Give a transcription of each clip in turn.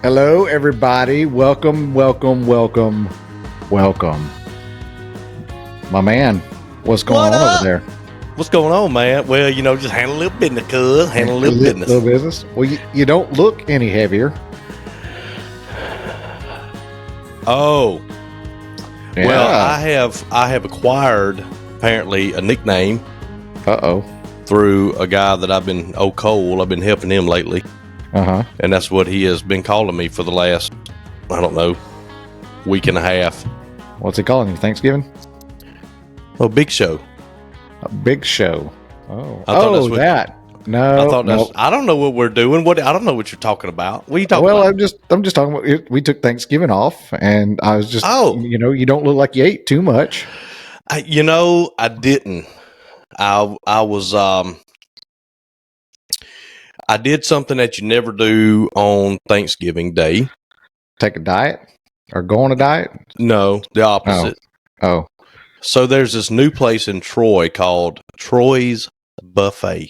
Hello, everybody. Welcome, welcome, welcome, welcome. My man, what's going What on up? over there? What's going on, man? Well, just handle a little business, cuz. Handle a little business. Little business. Well, you don't look any heavier. Oh, Yeah. well, I have acquired apparently a nickname Uh-oh. through a guy that I've been Cole. I've been helping him lately, Uh-huh. and that's what he has been calling me for the last, I don't know, week and a half. What's he calling you? Thanksgiving? Oh, Big Show. A big show. Oh. I thought that's what- that. No. I thought no. that's. I don't know what we're doing. I don't know what you're talking about. What are you talking Well, about? I'm just talking about it. We took Thanksgiving off, and I was just, Oh. you don't look like you ate too much. I didn't. I was I did something that you never do on Thanksgiving Day. Take a diet or go on a diet? No, the opposite. Oh. So there's this new place in Troy called Troy's Buffet,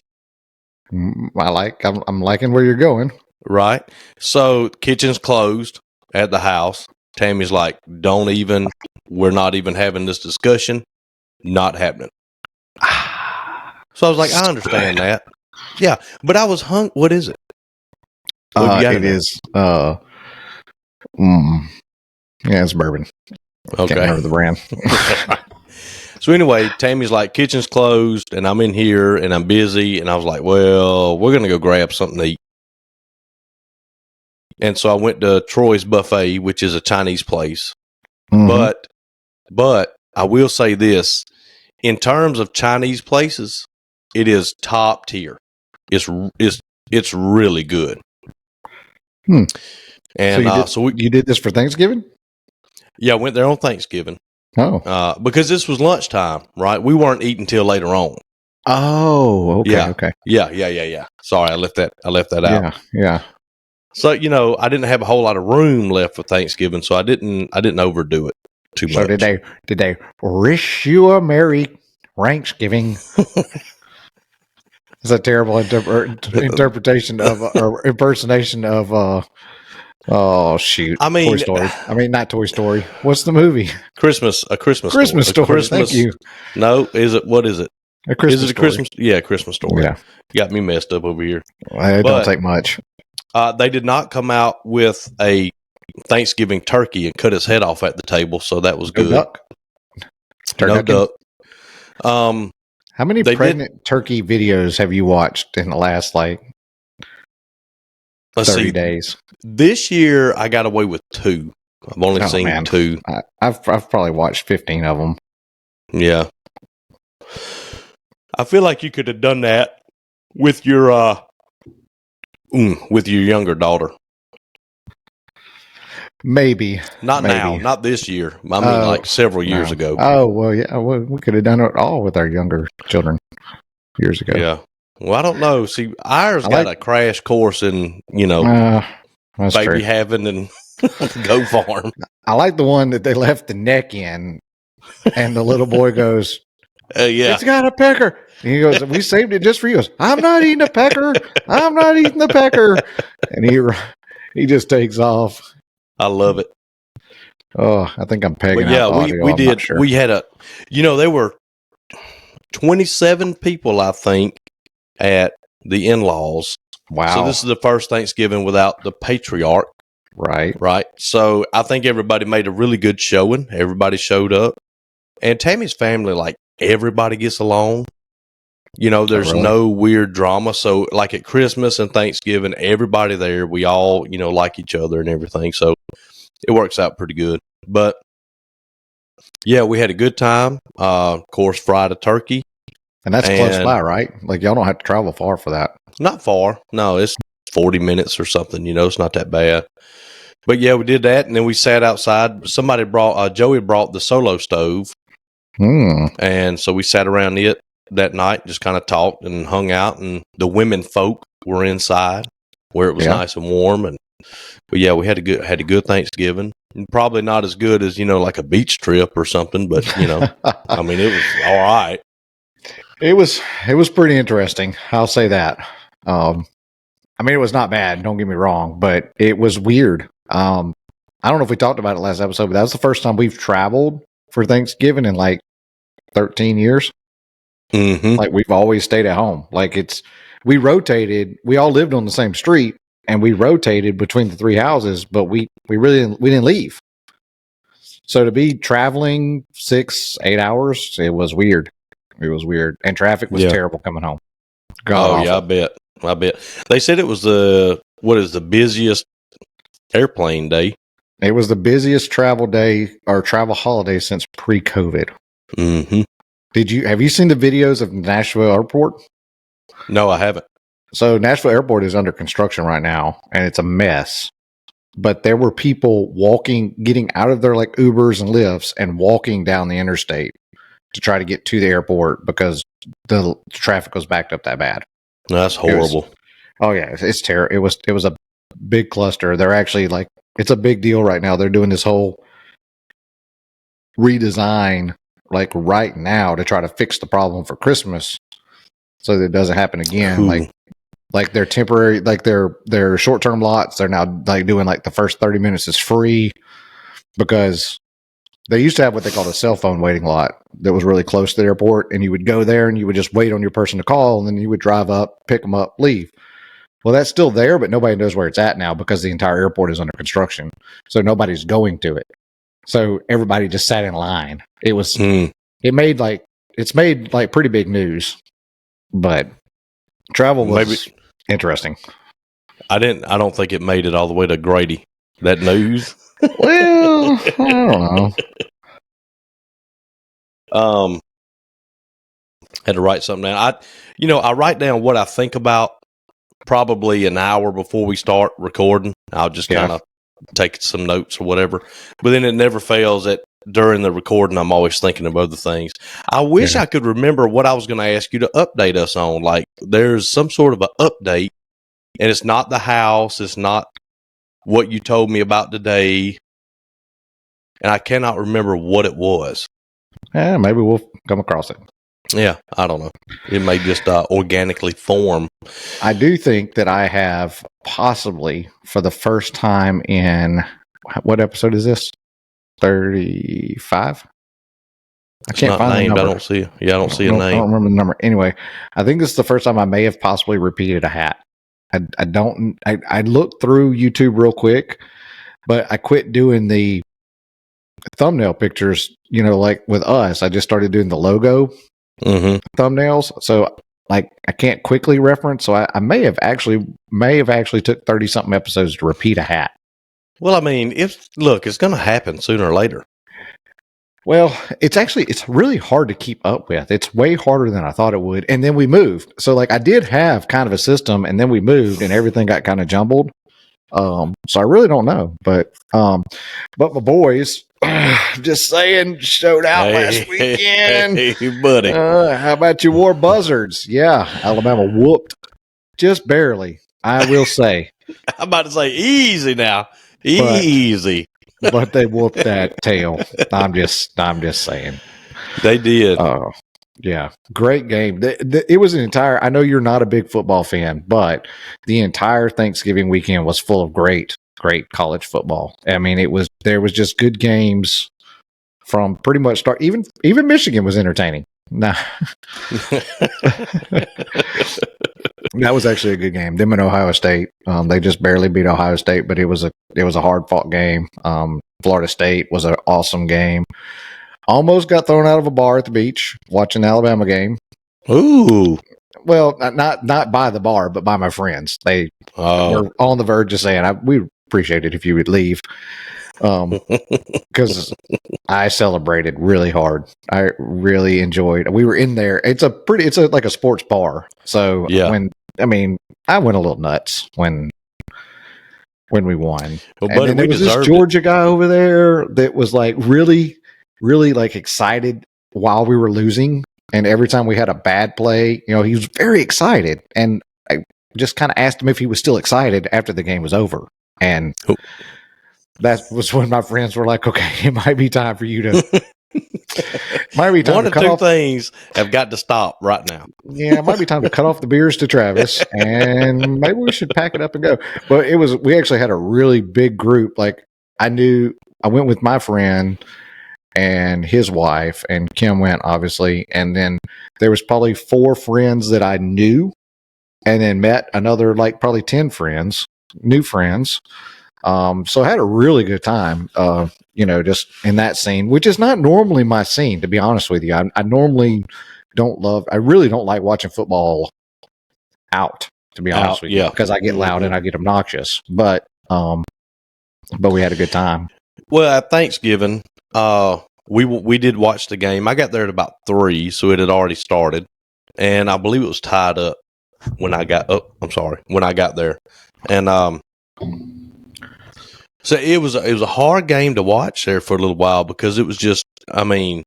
I'm liking where you're going. right? So kitchen's closed at the house. Tammy's like, we're not even having this discussion. Not happening. So I was like, I understand that. Yeah, but I was hung. What is it? What you got in It there? is. Yeah, it's bourbon. Can't Okay. remember the brand. So anyway, Tammy's like, kitchen's closed, and I'm in here, and I'm busy, and I was like, well, we're going to go grab something to eat. And so I went to Troy's Buffet, which is a Chinese place. Mhm. But I will say this, in terms of Chinese places, it is top tier. It's really good. Hmm. And so you did this for Thanksgiving? I went there on Thanksgiving. Oh. Because this was lunchtime, right? We weren't eating till later on. Oh. Okay. Yeah. Okay. Yeah. Sorry, I left that out. Yeah. So, I didn't have a whole lot of room left for Thanksgiving, so I didn't overdo it too So much. did they wish you a merry Thanksgiving? It's a terrible interpretation of or impersonation of oh shoot. I mean- Toy Story. I mean, not Toy Story. What's the movie? Christmas Story. Christmas. Thank you. No, what is it? A Christmas Is it a Story. Christmas? Yeah, Christmas Story. Yeah. Got me messed up over here. It But- don't take much. They did not come out with a Thanksgiving turkey and cut his head off at the table, so that was No good. duck. No Turducken? duck. How many They pregnant turkey videos have you watched in the last like Let's 30 see. days? This year, I got away with 2. I've only Oh, seen man. 2. I've probably watched 15 of them. Yeah. I feel like you could have done that with your younger daughter. Maybe. Not now, Maybe. not this year. I mean, like several years No. ago. Oh, well, yeah. Well, we could have done it all with our younger children years ago. Yeah. Well, I don't know. See, ours I got like- a crash course in, That's baby true. having and go farm. I like the one that they left the neck in, and the little boy goes, Yeah. "It's got a pecker." And he goes, "We saved it just for you." He goes, "I'm not eating a pecker. I'm not eating the pecker." And he just takes off. I love it. Oh, I think I'm pegging But yeah, out the audio. we I'm did. not sure. We had there were 27 people, I think, at the in-laws. Wow. So this is the first Thanksgiving without the patriarch, Right. right? So I think everybody made a really good showing. Everybody showed up. And Tammy's family, like, everybody gets along. There's really? no weird drama. So, like at Christmas and Thanksgiving, everybody there, we all, like each other and everything. So it works out pretty good. But yeah, we had a good time. Of course, fried a turkey. And that's close And- by, right? Like y'all don't have to travel far for that. Not far. No, it's 40 minutes or something. It's not that bad. But yeah, we did that. And then we sat outside. Joey brought the solo stove. And so we sat around it that night, just kind of talked and hung out. And the women folk were inside where it was nice and warm. But yeah, we had a good Thanksgiving. And probably not as good as, like a beach trip or something. But, I mean, it was all right. It was pretty interesting. I'll say that. I mean, it was not bad. Don't get me wrong, but it was weird. I don't know if we talked about it last episode, but that was the first time we've traveled for Thanksgiving in like 13 years. Mm-hmm. Like we've always stayed at home. Like we rotated. We all lived on the same street, and we rotated between the three houses, but we didn't leave. So to be traveling 6-8 hours, it was weird. It was weird, and traffic was terrible coming home. I bet. They said it was the busiest airplane day. It was the busiest travel day or travel holiday since pre-COVID. Mm-hmm. Have you seen the videos of Nashville Airport? No, I haven't. So Nashville Airport is under construction right now, and it's a mess. But there were people getting out of their like Ubers and Lyfts and walking down the interstate to try to get to the airport because the traffic was backed up that bad. That's horrible. It's terrible. It was a big cluster. They're actually like, it's a big deal right now. They're doing this whole redesign like right now to try to fix the problem for Christmas so that it doesn't happen again. Ooh. Like their temporary, like their short-term lots, they're now like doing like the first 30 minutes is free because they used to have what they called a cell phone waiting lot that was really close to the airport, and you would go there and you would just wait on your person to call, and then you would drive up, pick them up, leave. Well, that's still there, but nobody knows where it's at now because the entire airport is under construction. So nobody's going to it. So everybody just sat in line. It's made like pretty big news, but travel was interesting. I don't think it made it all the way to Grady. That news. Well, I don't know. Had to write something down. I write down what I think about probably an hour before we start recording. I'll just kind of take some notes or whatever. But then it never fails that during the recording, I'm always thinking of other things. I wish I could remember what I was going to ask you to update us on. Like there's some sort of an update, and it's not the house. It's not what you told me about today. And I cannot remember what it was. Yeah, maybe we'll come across it. Yeah, I don't know. It may just organically form. I do think that I have possibly for the first time in what episode is this? 35? I can't find the number. I don't see it. Yeah, I don't see a name. I don't remember the number. Anyway, I think this is the first time I may have possibly repeated a hat. I looked through YouTube real quick, but I quit doing the thumbnail pictures, like with us. I just started doing the logo thumbnails. So like I can't quickly reference. So I may have actually took 30 something episodes to repeat a hat. Well, I mean, it's going to happen sooner or later. Well, it's really hard to keep up with. It's way harder than I thought it would. And then we moved. So like I did have kind of a system, and then we moved and everything got kind of jumbled. So I really don't know, but my boys, just saying, showed out last weekend. Hey, buddy. How about your war buzzards? Yeah. Alabama whooped just barely, I will say. I'm about to say easy now. Easy. But they whooped that tail. I'm just saying. They did. Yeah. Great game. It was an entire, I know you're not a big football fan, but the entire Thanksgiving weekend was full of great college football. I mean, there was just good games from pretty much start. Even Michigan was entertaining. Nah. That was actually a good game. Them and Ohio State. They just barely beat Ohio State, but it was a hard fought game. Florida State was an awesome game. Almost got thrown out of a bar at the beach watching the Alabama game. Ooh. Well, not by the bar, but by my friends. They were on the verge of saying, "We appreciate it if you would leave," because I celebrated really hard. I really enjoyed. We were in there. It's like a sports bar. So I went a little nuts when we won. Well, and then there was this Georgia guy over there that was like really, really like excited while we were losing. And every time we had a bad play, he was very excited. And I just kind of asked him if he was still excited after the game was over. And that was when my friends were like, okay, it might be time for you to Might be time One to or cut two off. things have got to stop right now. Yeah, it might be time to cut off the beers to Travis, and maybe we should pack it up and go. But we actually had a really big group. Like I went with my friend and his wife, and Kim went obviously, and then there was probably 4 friends that I knew, and then met another like probably 10 friends, new friends. So I had a really good time, just in that scene, which is not normally my scene, to be honest with you. I normally I really don't like watching football out, to be honest with you, because I get loud and I get obnoxious. But we had a good time. Well, at Thanksgiving, we did watch the game. I got there at about 3, so it had already started, and I believe it was tied up when I got. Oh, I'm sorry, when I got there, and so it was a hard game to watch there for a little while because it was just, I mean,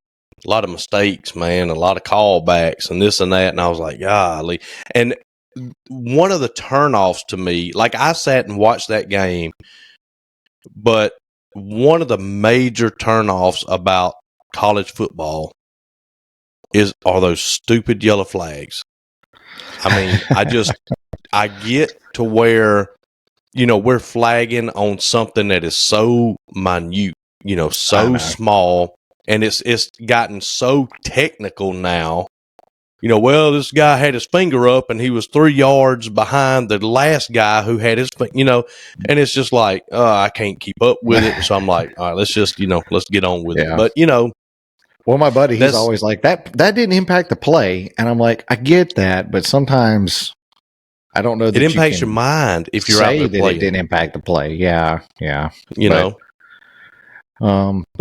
a lot of mistakes, man, a lot of callbacks and this and that, and I was like, golly. And one of the turnoffs to me, like I sat and watched that game, but one of the major turnoffs about college football are those stupid yellow flags. I mean, I get to where, we're flagging on something that is so minute, so small, and it's gotten so technical now. Well, this guy had his finger up and he was 3 yards behind the last guy who had his, and it's just like, I can't keep up with it. So I'm like, all right, let's just, let's get on with it. But, well, my buddy, he's always like that didn't impact the play. And I'm like, I get that, but sometimes I don't know that it impacts your mind if you're out there playing. It didn't impact the play. Yeah. But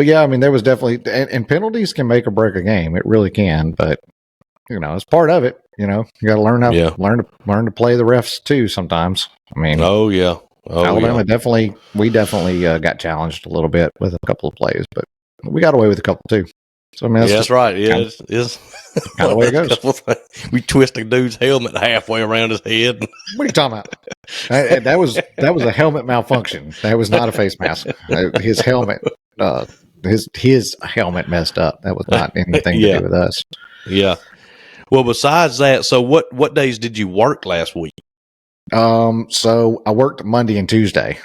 yeah, I mean, there was definitely, and penalties can make or break a game. It really can, but it's part of it. You got to learn learn to play the refs too. Sometimes, I mean, Alabama definitely got challenged a little bit with a couple of plays, but we got away with a couple too. So I mean, that's right. Yeah, it's kind of the way it goes. We twist a dude's helmet halfway around his head. What are you talking about? That was a helmet malfunction. That was not a face mask. His helmet, his helmet messed up. That was not anything to do with us. Yeah. Well, besides that, so what days did you work last week? So I worked Monday and Tuesday.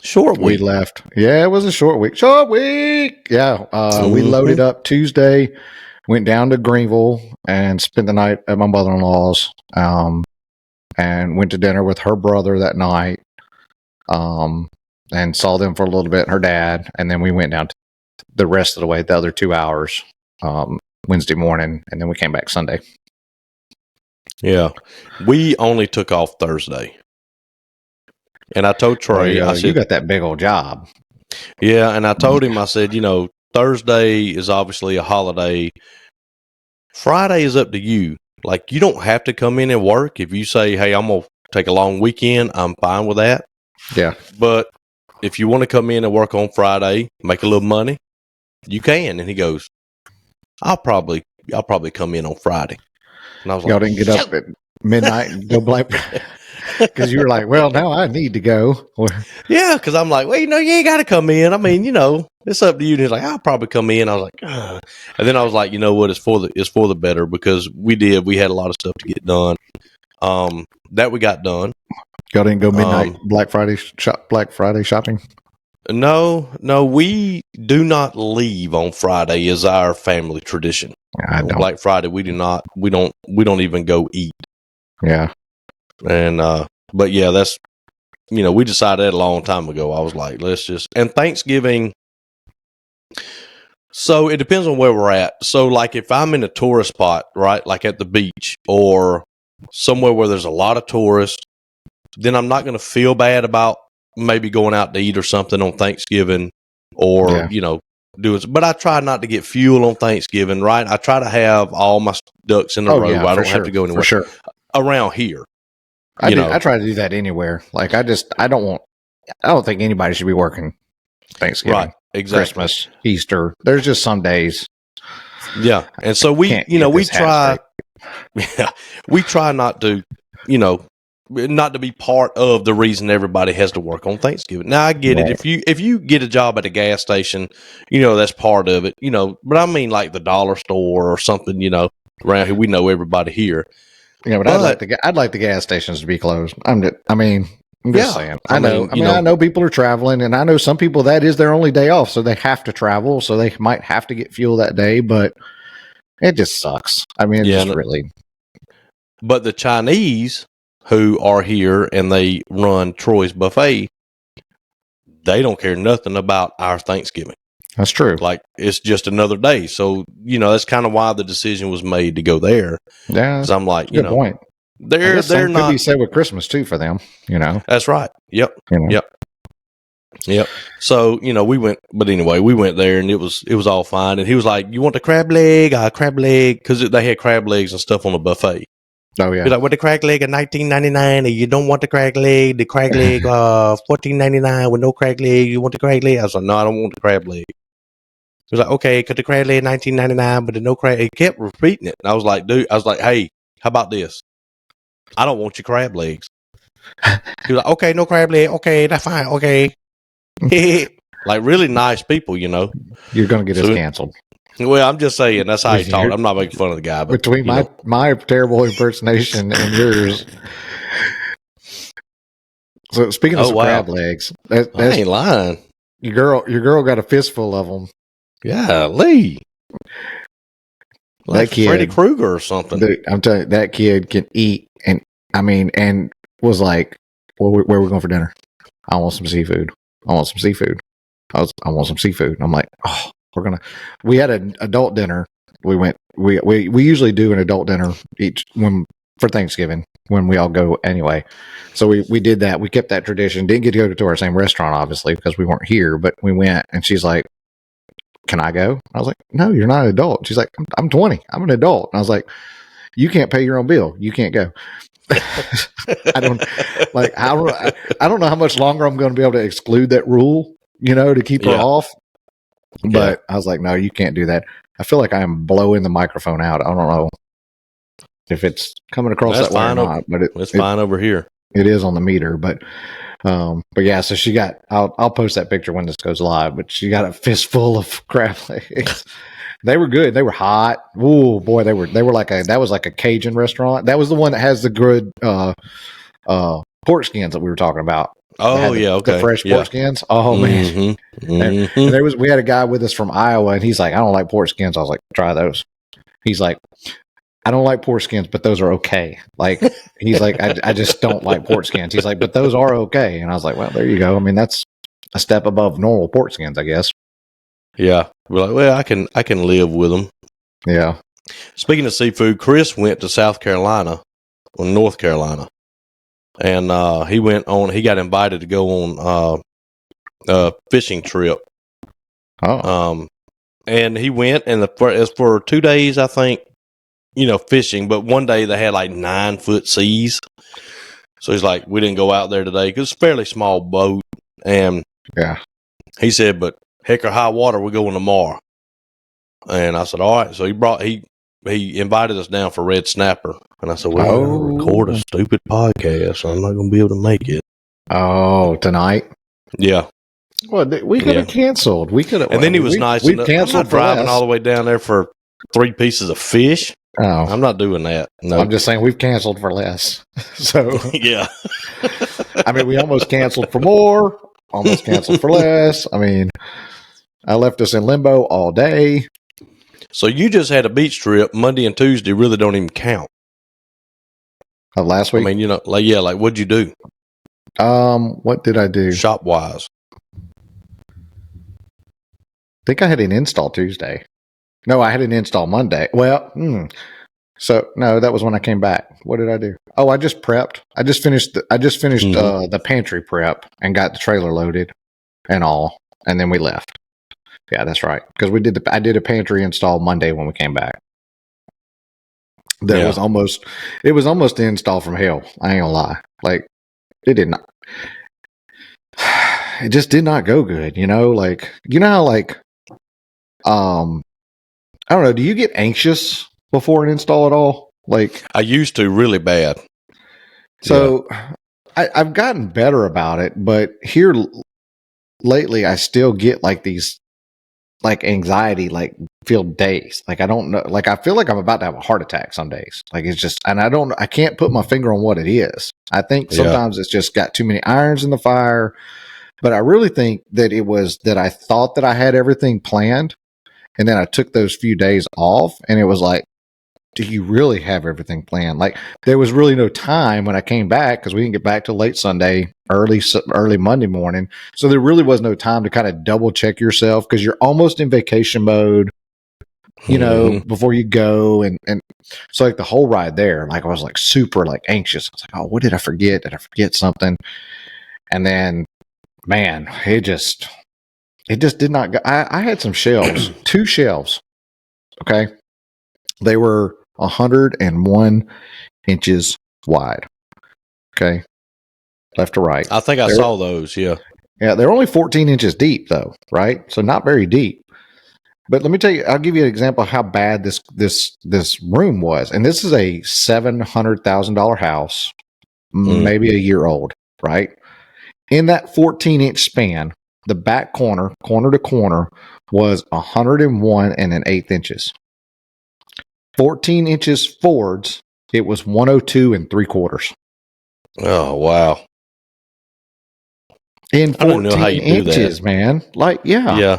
Short week. We left. Yeah, it was a short week. Yeah. We loaded up Tuesday, went down to Greenville and spent the night at my mother-in-law's, and went to dinner with her brother that night, and saw them for a little bit, her dad, and then we went down the rest of the way, the other 2 hours, Wednesday morning, and then we came back Sunday. Yeah. We only took off Thursday. And I told Trey, I said, you got that big old job. Yeah, and I told him, I said, Thursday is obviously a holiday. Friday is up to you. Like, you don't have to come in and work. If you say, hey, I'm going to take a long weekend, I'm fine with that. Yeah. But if you want to come in and work on Friday, make a little money, you can. And he goes, I'll probably come in on Friday. And I was y'all didn't get up at midnight and go black. Because you were like, well, now I need to go. Yeah, because I'm like, well, you ain't got to come in. I mean, it's up to you. And he's like, I'll probably come in. I was like, ugh. And then I was like, you know what? It's for the better, because we had a lot of stuff to get done. That we got done. Y'all didn't go midnight Black Friday shopping? No, we do not leave on Friday is our family tradition. On Black Friday, we don't even go eat. Yeah. And, but yeah, that's, we decided that a long time ago. I was like, and Thanksgiving. So it depends on where we're at. So like if I'm in a tourist spot, right, like at the beach or somewhere where there's a lot of tourists, then I'm not going to feel bad about maybe going out to eat or something on Thanksgiving or, do it. But I try not to get fuel on Thanksgiving, right? I try to have all my ducks in a row. I don't have to go anywhere. For sure. Around here. I try to do that anywhere. Like I don't think anybody should be working Thanksgiving. Right. Exactly. Christmas, Easter. There's just some days. Yeah. And so we try not to, not to be part of the reason everybody has to work on Thanksgiving. Now I get it. If you get a job at a gas station, that's part of it. But I mean like the dollar store or something. Around here we know everybody here. Yeah, but I'd like the gas stations to be closed. I'm just saying. I know people are traveling, and I know some people that is their only day off, so they have to travel, so they might have to get fuel that day. But it just sucks. I mean, really. But the Chinese who are here and they run Troy's Buffet, they don't care nothing about our Thanksgiving. That's true. Like, it's just another day. So, that's kind of why the decision was made to go there. Yeah. Because I'm like, good point. They're not. Could be said with Christmas too for them, That's right. Yep. Yep. So, we went, but anyway, we went there and it was all fine. And he was like, "You want the crab leg?" Crab leg. Because they had crab legs and stuff on the buffet. Oh yeah. He's like, "With the crab leg at $19.99, and you don't want the crab leg $14.99 with no crab leg. You want the crab leg?" I was like, "No, I don't want the crab leg." He was like, "Okay, because the crab leg $19.99, but the no crab." He kept repeating it, and I was like, "Hey, how about this? I don't want your crab legs." He was like, "Okay, no crab leg. Okay, that's fine. Okay." Like really nice people, You're going to get us canceled. Well, I'm just saying that's how he talked. I'm not making fun of the guy, but between my terrible impersonation and yours. So speaking of crab legs, I ain't lying. Your girl got a fistful of them. Yeah, Lee. Like that kid, Freddy Krueger or something. I'm telling you, that kid can eat, and was like, where are we going for dinner? I want some seafood. I want some seafood. I want some seafood. And I'm like, oh. We had an adult dinner. We usually do an adult dinner for Thanksgiving when we all go anyway. So we did that. We kept that tradition. Didn't get to go to our same restaurant, obviously, because we weren't here, but we went and she's like, "Can I go?" I was like, "No, you're not an adult." She's like, I'm 20. I'm an adult. And I was like, "You can't pay your own bill. You can't go." I don't know how much longer I'm going to be able to exclude that rule, to keep her off. But I was like, "No, you can't do that." I feel like I am blowing the microphone out. I don't know if it's coming across that way or not, but it's fine over here. It is on the meter, but yeah. So she got. I'll post that picture when this goes live. But she got a fistful of crab legs. They were good. They were hot. Oh boy, they were like that was like a Cajun restaurant. That was the one that has the good pork skins that we were talking about. Oh yeah, okay. The fresh pork skins. Oh man. Mm-hmm. And we had a guy with us from Iowa, and he's like, "I don't like pork skins." I was like, "Try those." He's like, "I don't like pork skins, but those are okay." Like he's like, I just don't like pork skins. He's like, "But those are okay." And I was like, "Well, there you go. I mean, that's a step above normal pork skins, I guess." Yeah, we're like, well, I can live with them. Yeah. Speaking of seafood, Chris went to South Carolina or North Carolina. And he got invited to go on a fishing trip. Oh. And he went, and for 2 days, I think, fishing. But one day they had like 9-foot seas. So he's like, we didn't go out there today because it's a fairly small boat. And yeah, he said, but heck or high water, we're going tomorrow. And I said, all right. So he invited us down for red snapper. And I said, well, we're going to record a stupid podcast, so I'm not going to be able to make it. Oh, tonight? Yeah. Well, we could have canceled. We could have. And then he was nice enough. I'm not driving all the way down there for 3 pieces of fish. Oh. I'm not doing that. No. I'm just saying we've canceled for less. So, yeah. I mean, we almost canceled for more, almost canceled for less. I mean, I left us in limbo all day. So you just had a beach trip. Monday and Tuesday really don't even count. Last week? I mean, like what'd you do? What did I do? Shop wise. I think I had an install Tuesday. No, I had an install Monday. Well, so no, that was when I came back. What did I do? Oh, I just prepped. I just finished the pantry prep and got the trailer loaded and all, and then we left. Yeah, that's right. Because I did a pantry install Monday when we came back. It was almost the install from hell. I ain't gonna lie. Like it did not. It just did not go good. Like how I don't know. Do you get anxious before an install at all? Like I used to really bad. So I've gotten better about it, but here lately I still get like these like anxiety, like feel days. Like I don't know, like I feel like I'm about to have a heart attack some days. Like it's just, and I can't put my finger on what it is. I think sometimes it's just got too many irons in the fire, but I really think that it was that I thought that I had everything planned. And then I took those few days off and it was like, do you really have everything planned? Like there was really no time when I came back because we didn't get back till late Sunday, early Monday morning. So there really was no time to kind of double check yourself because you're almost in vacation mode, you know, before you go. And so like the whole ride there, like I was like super like anxious. I was like, oh, what did I forget? Did I forget something? And then, man, it just did not go. I had some shelves, 2 shelves. Okay. They were 101 inches wide. Okay. Left to right. I think I saw those. Yeah. Yeah. They're only 14 inches deep though. Right. So not very deep. But let me tell you, I'll give you an example of how bad this room was. And this is a $700,000 house, maybe a year old. Right. In that 14-inch span, the back corner to corner was 101 and an eighth inches. 14 inches forwards, it was 102 and 3/4. Oh, wow. In 14 inches, man. Like, yeah.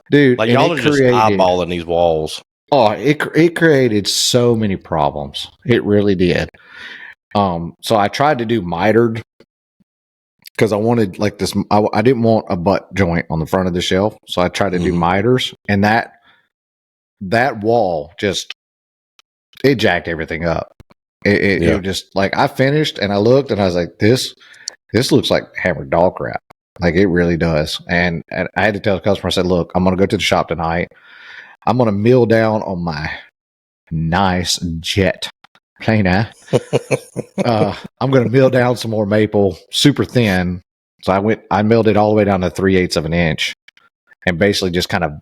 Dude. Like, y'all are just eyeballing these walls. Oh, it created so many problems. It really did. So I tried to do mitered because I wanted like this. I didn't want a butt joint on the front of the shelf. So I tried to do miters, and that wall just, it jacked everything up. It just like I finished and I looked and I was like, this looks like hammered dog crap. Like it really does. And I had to tell the customer, I said, look, I'm going to go to the shop tonight. I'm going to mill down on my nice jet planer. I'm going to mill down some more maple super thin. So I milled it all the way down to 3/8 of an inch and basically just kind of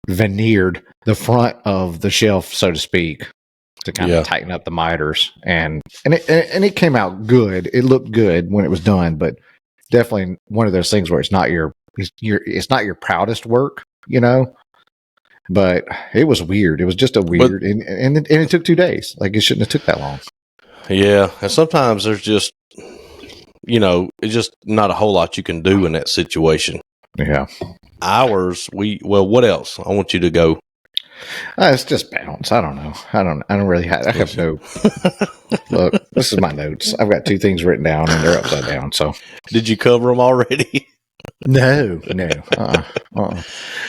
veneered the front of the shelf, so to speak, to kind of tighten up the miters, and it came out good. It looked good when it was done, but definitely one of those things where it's not your proudest work, you know. But it was weird. It was just a weird, and it took 2 days. Like it shouldn't have took that long. Yeah, and sometimes there's just, you know, it's just not a whole lot you can do in that situation. Yeah. Ours, what else? I want you to go. It's just bounce. I don't know. I don't really have. I have no. Look, this is my notes. I've got 2 things written down and they're upside down. So, did you cover them already? No.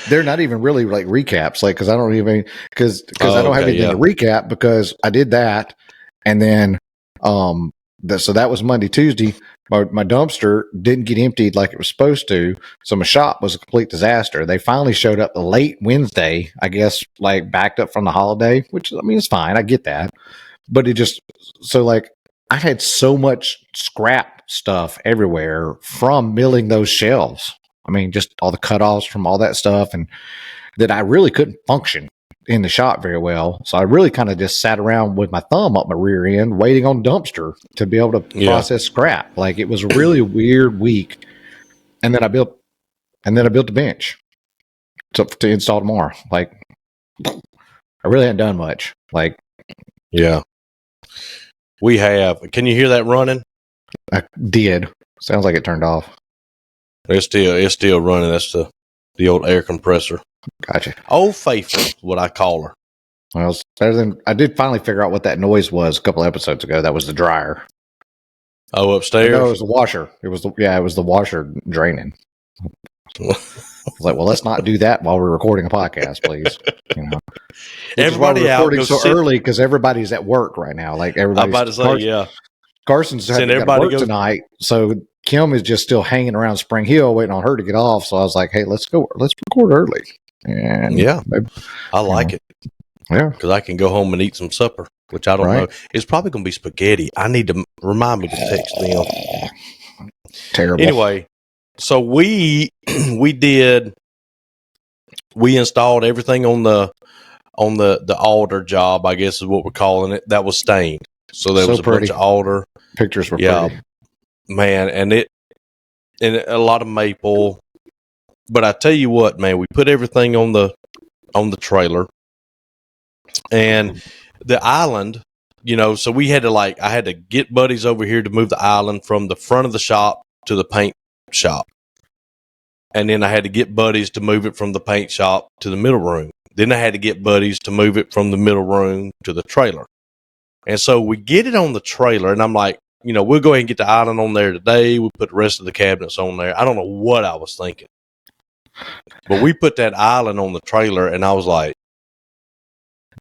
They're not even really like recaps. Like, because I don't even because I don't have anything to recap because I did that, and then so that was Monday, Tuesday. My dumpster didn't get emptied like it was supposed to, so my shop was a complete disaster. They finally showed up late Wednesday, I guess, like backed up from the holiday, which I mean it's fine, I get that, but it just so like I had so much scrap stuff everywhere from milling those shelves. I mean, just all the cutoffs from all that stuff, and that I really couldn't function in the shop very well. So I really kind of just sat around with my thumb up my rear end, waiting on dumpster to be able to process scrap. Like it was a really weird week. And then I built a bench to install tomorrow. Like I really hadn't done much. Like, yeah, we have. Can you hear that running? I did. Sounds like it turned off. It's still running. That's the old air compressor. Gotcha. Old Faithful, what I call her. Well, it's better than I did finally figure out what that noise was a couple episodes ago. That was the dryer. Oh, upstairs? No, it was the washer. It was the washer draining. I was like, well, let's not do that while we're recording a podcast, please. You know, everybody we're recording so early because everybody's at work right now. Like everybody's I'm about to say, Carson's got to work tonight, so Kim is just still hanging around Spring Hill waiting on her to get off. So I was like, hey, let's record early. And maybe, I like it. Yeah, because I can go home and eat some supper, which I don't know. It's probably going to be spaghetti. I need to remind me to text them. Terrible. Anyway, so we installed everything on the Alder job, I guess is what we're calling it. That was stained. So there So was a pretty. bunch of alder. Pictures were Yeah, pretty. man, and a lot of maple. But I tell you what, man, we put everything on the trailer, and the island. So we had to I had to get buddies over here to move the island from the front of the shop to the paint shop. And then I had to get buddies to move it from the paint shop to the middle room. Then I had to get buddies to move it from the middle room to the trailer. And so we get it on the trailer, and I'm like, we'll go ahead and get the island on there today. We'll put the rest of the cabinets on there. I don't know what I was thinking. But we put that island on the trailer, and I was like,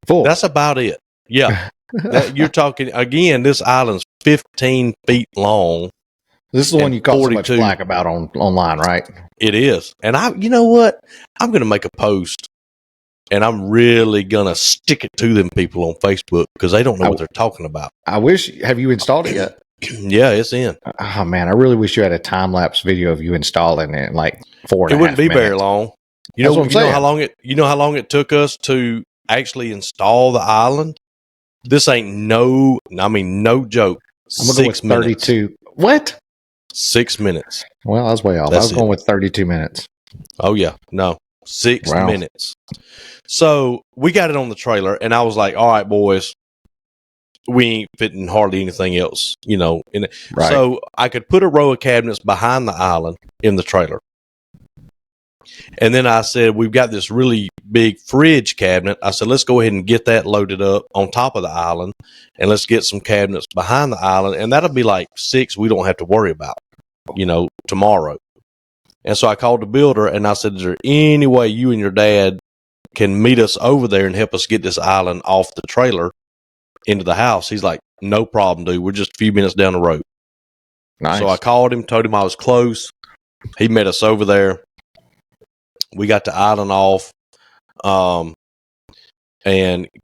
Full. That's about it. Yeah. You're talking, again, this island's 15 feet long. This is the one you caught 42. so much flack about online, right? It is. And you know what? I'm going to make a post, and I'm really going to stick it to them people on Facebook because they don't know what they're talking about. Have you installed it yet? Yeah, it's in. Oh, man, I really wish you had a time-lapse video of you installing it in like 4.5 minutes. It wouldn't be very long. That's what I'm saying. Know how long it took us to actually install the island? This ain't no joke. I'm going to go with 32. Minutes. What? 6 minutes. Well, I was way off. I was going with 32 minutes. Oh, yeah. No. 6 minutes. So we got it on the trailer, and I was like, all right, boys, we ain't fitting hardly anything else, in it. Right. So I could put a row of cabinets behind the island in the trailer. And then I said, we've got this really big fridge cabinet. I said, let's go ahead and get that loaded up on top of the island, and let's get some cabinets behind the island. And that'll be like 6 we don't have to worry about, tomorrow. And so I called the builder, and I said, is there any way you and your dad can meet us over there and help us get this island off the trailer into the house? He's like, no problem, dude. We're just a few minutes down the road. Nice. So I called him, told him I was close. He met us over there. We got the island off, and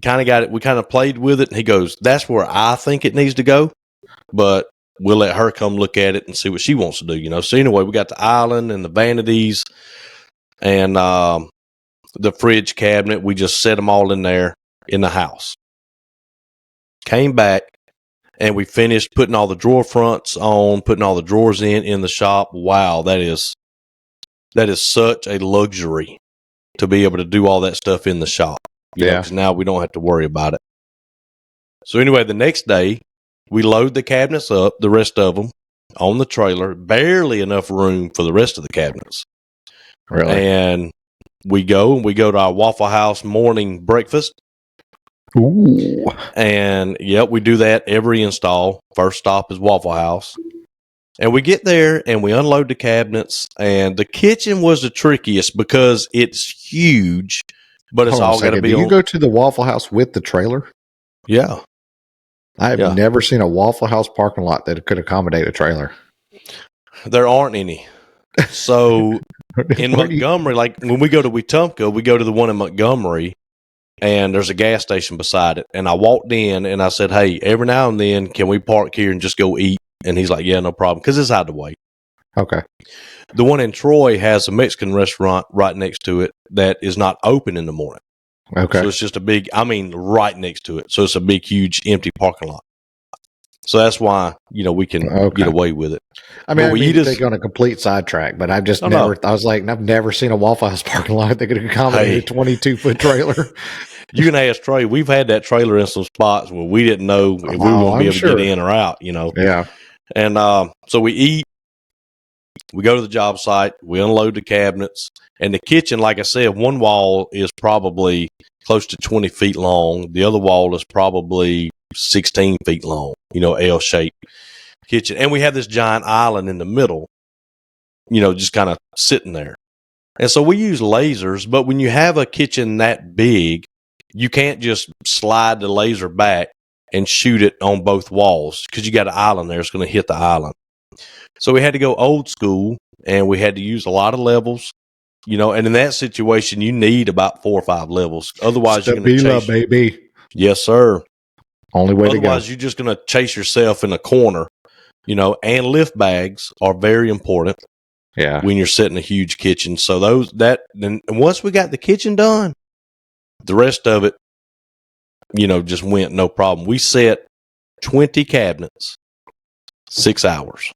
kind of got it. We kind of played with it, and he goes, that's where I think it needs to go, but we'll let her come look at it and see what she wants to do, So anyway, we got the island and the vanities and the fridge cabinet. We just set them all in there in the house. Came back, and we finished putting all the drawer fronts on, putting all the drawers in the shop. Wow, that is such a luxury to be able to do all that stuff in the shop. Because now we don't have to worry about it. So anyway, the next day, we load the cabinets up, the rest of them, on the trailer. Barely enough room for the rest of the cabinets. Really? And we go to our Waffle House morning breakfast. Ooh. And, we do that every install. First stop is Waffle House. And we get there, and we unload the cabinets, and the kitchen was the trickiest because it's huge, but it's all got to be on. You go to the Waffle House with the trailer? Yeah. I have never seen a Waffle House parking lot that could accommodate a trailer. There aren't any. So in Montgomery, like when we go to Wetumpka, we go to the one in Montgomery, and there's a gas station beside it. And I walked in, and I said, hey, every now and then, can we park here and just go eat? And he's like, yeah, no problem, because it's out of the way. Okay. The one in Troy has a Mexican restaurant right next to it that is not open in the morning. Okay. So it's just right next to it. So it's a big, huge, empty parking lot. So that's why, we can get away with it. I mean, to take on a complete sidetrack, but I've just I've never seen a Waffle House parking lot that could accommodate a 22-foot trailer. You can ask Trey. We've had that trailer in some spots where we didn't know if we were going to be able to get in or out, Yeah. And so we eat, we go to the job site, we unload the cabinets, and the kitchen, like I said, one wall is probably close to 20 feet long. The other wall is probably 16 feet long, L-shaped kitchen. And we have this giant island in the middle, just kind of sitting there. And so we use lasers, but when you have a kitchen that big, you can't just slide the laser back and shoot it on both walls because you got an island there. It's going to hit the island. So we had to go old school, and we had to use a lot of levels, and in that situation, you need about 4 or 5 levels. Otherwise, you're going to chase. Baby. Yes, sir. Only way to go. Otherwise, you're just going to chase yourself in a corner, and lift bags are very important. Yeah. When you're setting a huge kitchen. So and once we got the kitchen done, the rest of it, just went no problem. We set 20 cabinets, 6 hours.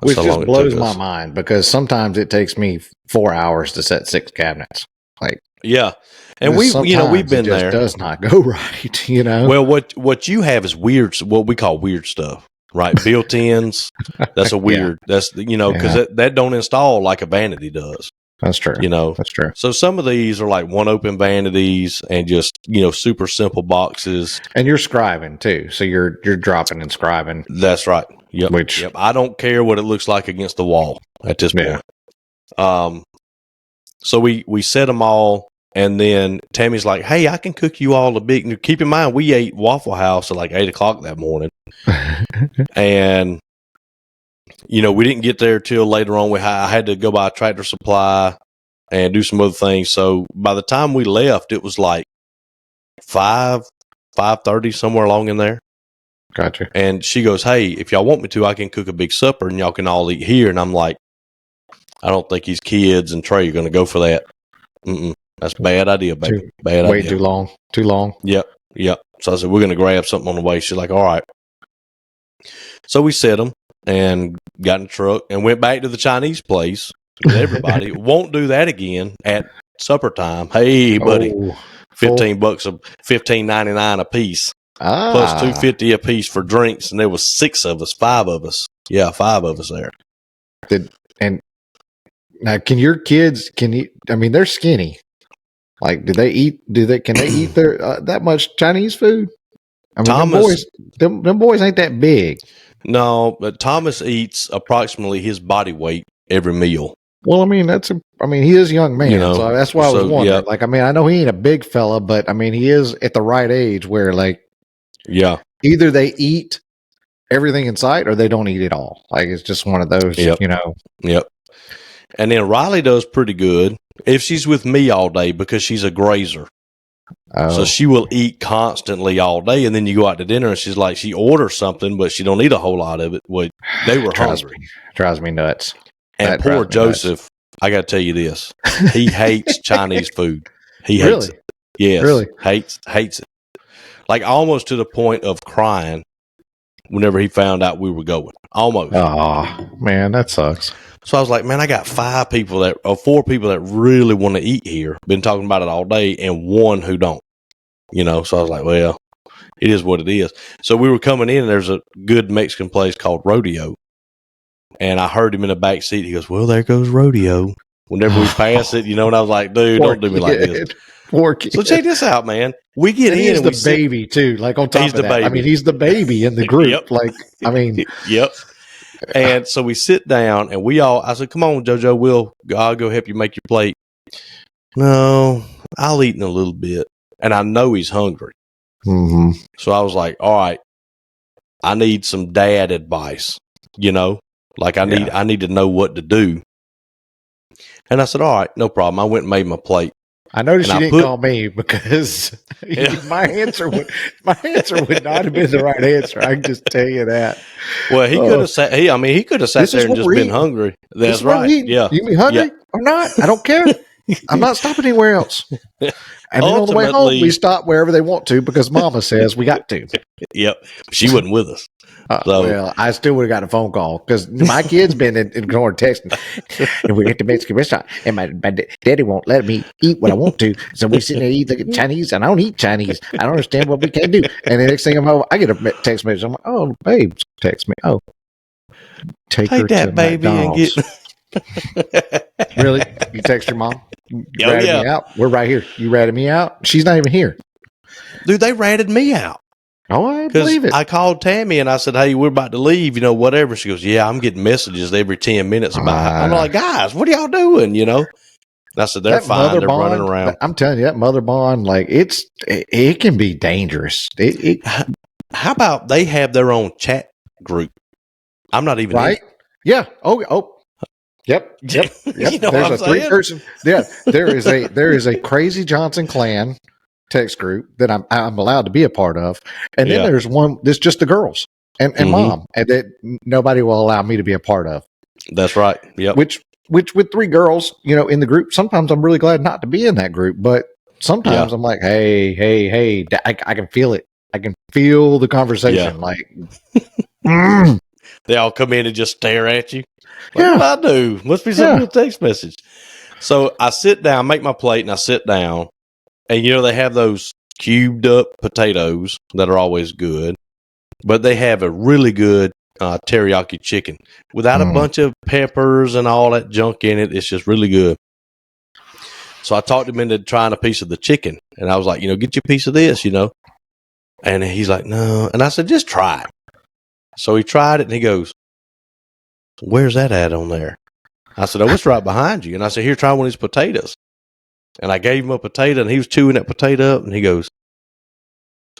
Which just blows my mind because sometimes it takes me 4 hours to set 6 cabinets. Like, yeah. And we've been there. It does not go right, Well, what you have is weird, what we call weird stuff, right? Built-ins. That's a weird, because that don't install like a vanity does. That's true. That's true. So some of these are like one open vanities and just, super simple boxes. And you're scribing too. So you're dropping and scribing. That's right. Yep. Yep. I don't care what it looks like against the wall at this point. So we set them all, and then Tammy's like, "Hey, I can cook you all a big." Keep in mind, we ate Waffle House at like 8:00 that morning, and we didn't get there till later on. I had to go by Tractor Supply and do some other things. So by the time we left, it was like 5:30, somewhere along in there. Gotcha. And she goes, "Hey, if y'all want me to, I can cook a big supper and y'all can all eat here." And I'm like, "I don't think these kids and Trey are going to go for that. That's a bad idea, baby. Bad idea. Wait too long. Too long." Yep. So I said, "We're going to grab something on the way." She's like, "All right." So we set them and got in the truck and went back to the Chinese place with everybody. Won't do that again at supper time. Hey, buddy, $15 of $15.99 a piece, plus $2.50 a piece for drinks, and there was 5 of us. Yeah, 5 of us there. And now, can your kids? They're skinny. Like, can they eat their that much Chinese food? Thomas, them boys ain't that big. No, but Thomas eats approximately his body weight every meal. Well, he is a young man, so that's why I was wondering. Yep. Like, I know he ain't a big fella, but he is at the right age where, like, either they eat everything in sight or they don't eat it all. Like, it's just one of those, Yep. And then Riley does pretty good if she's with me all day because she's a grazer. So she will eat constantly all day, and then you go out to dinner, and she's like, she orders something, but she don't eat a whole lot of it. Well, they were hungry. Drives me nuts. And poor Joseph, I got to tell you this: he hates Chinese food. He hates it. Yes, really hates it. Like almost to the point of crying whenever he found out we were going. Almost. Oh man, that sucks. So I was like, man, I got 4 people that really want to eat here. Been talking about it all day, and 1 who don't. So I was like, well, it is what it is. So we were coming in, and there's a good Mexican place called Rodeo. And I heard him in the back seat. He goes, well, there goes Rodeo. Whenever we pass it, and I was like, dude, don't do me like this. Poor kid. So check this out, man. We get in, and he's the baby too. Like on top of that, baby. He's the baby in the group. Yep. Like, yep. And so we sit down, and I said, come on, JoJo, I'll go help you make your plate. No, I'll eat in a little bit. And I know he's hungry. Mm-hmm. So I was like, all right, I need some dad advice, like I need to know what to do. And I said, all right, no problem. I went and made my plate. I noticed you didn't call me because my answer would not have been the right answer. I can just tell you that. Well, he could have sat. He could have sat there and just been hungry. That's right. Yeah, you be hungry or not? I don't care. I'm not stopping anywhere else. And then on the way home, we stop wherever they want to because Mama says we got to. Yep, she wasn't with us. Well, I still would have gotten a phone call because my kid's been ignoring texting. And we're at the Mexican restaurant, and my daddy won't let me eat what I want to. So we sitting there eating Chinese, and I don't eat Chinese. I don't understand what we can't do. And the next thing I'm home, I get a text message. I'm like, oh, babe, text me. Oh, take her that to baby McDonald's. and get. Really? You text your mom? You ratted me out? We're right here. You ratted me out? She's not even here. Dude, they ratted me out. Oh, I believe it. I called Tammy and I said, hey, we're about to leave, whatever. She goes, yeah, I'm getting messages every 10 minutes about it. I'm like, guys, what are y'all doing, And I said, they're fine. They're running around. I'm telling you, that mother bond, like, it can be dangerous. How about they have their own chat group? I'm not even right. Yeah. Oh. Yep. There's a 3-person. Yeah. There is a Crazy Johnson clan text group that I'm allowed to be a part of, and then there's one that's just the girls and mom, and that nobody will allow me to be a part of. That's right. Yep. Which with 3 girls, in the group, sometimes I'm really glad not to be in that group, but sometimes I'm like, hey, I can feel it. I can feel the conversation. Yeah. Like, mm, They all come in and just stare at you. Like, yeah, what I do? Must be something in the text message. So I sit down, make my plate, and I sit down. And, they have those cubed up potatoes that are always good. But they have a really good teriyaki chicken without a bunch of peppers and all that junk in it. It's just really good. So I talked him into trying a piece of the chicken. And I was like, get you a piece of this, And he's like, no. And I said, just try it. So he tried it and he goes, where's that at on there? I said, oh, it's right behind you. And I said, here, try one of these potatoes. And I gave him a potato and he was chewing that potato up and he goes,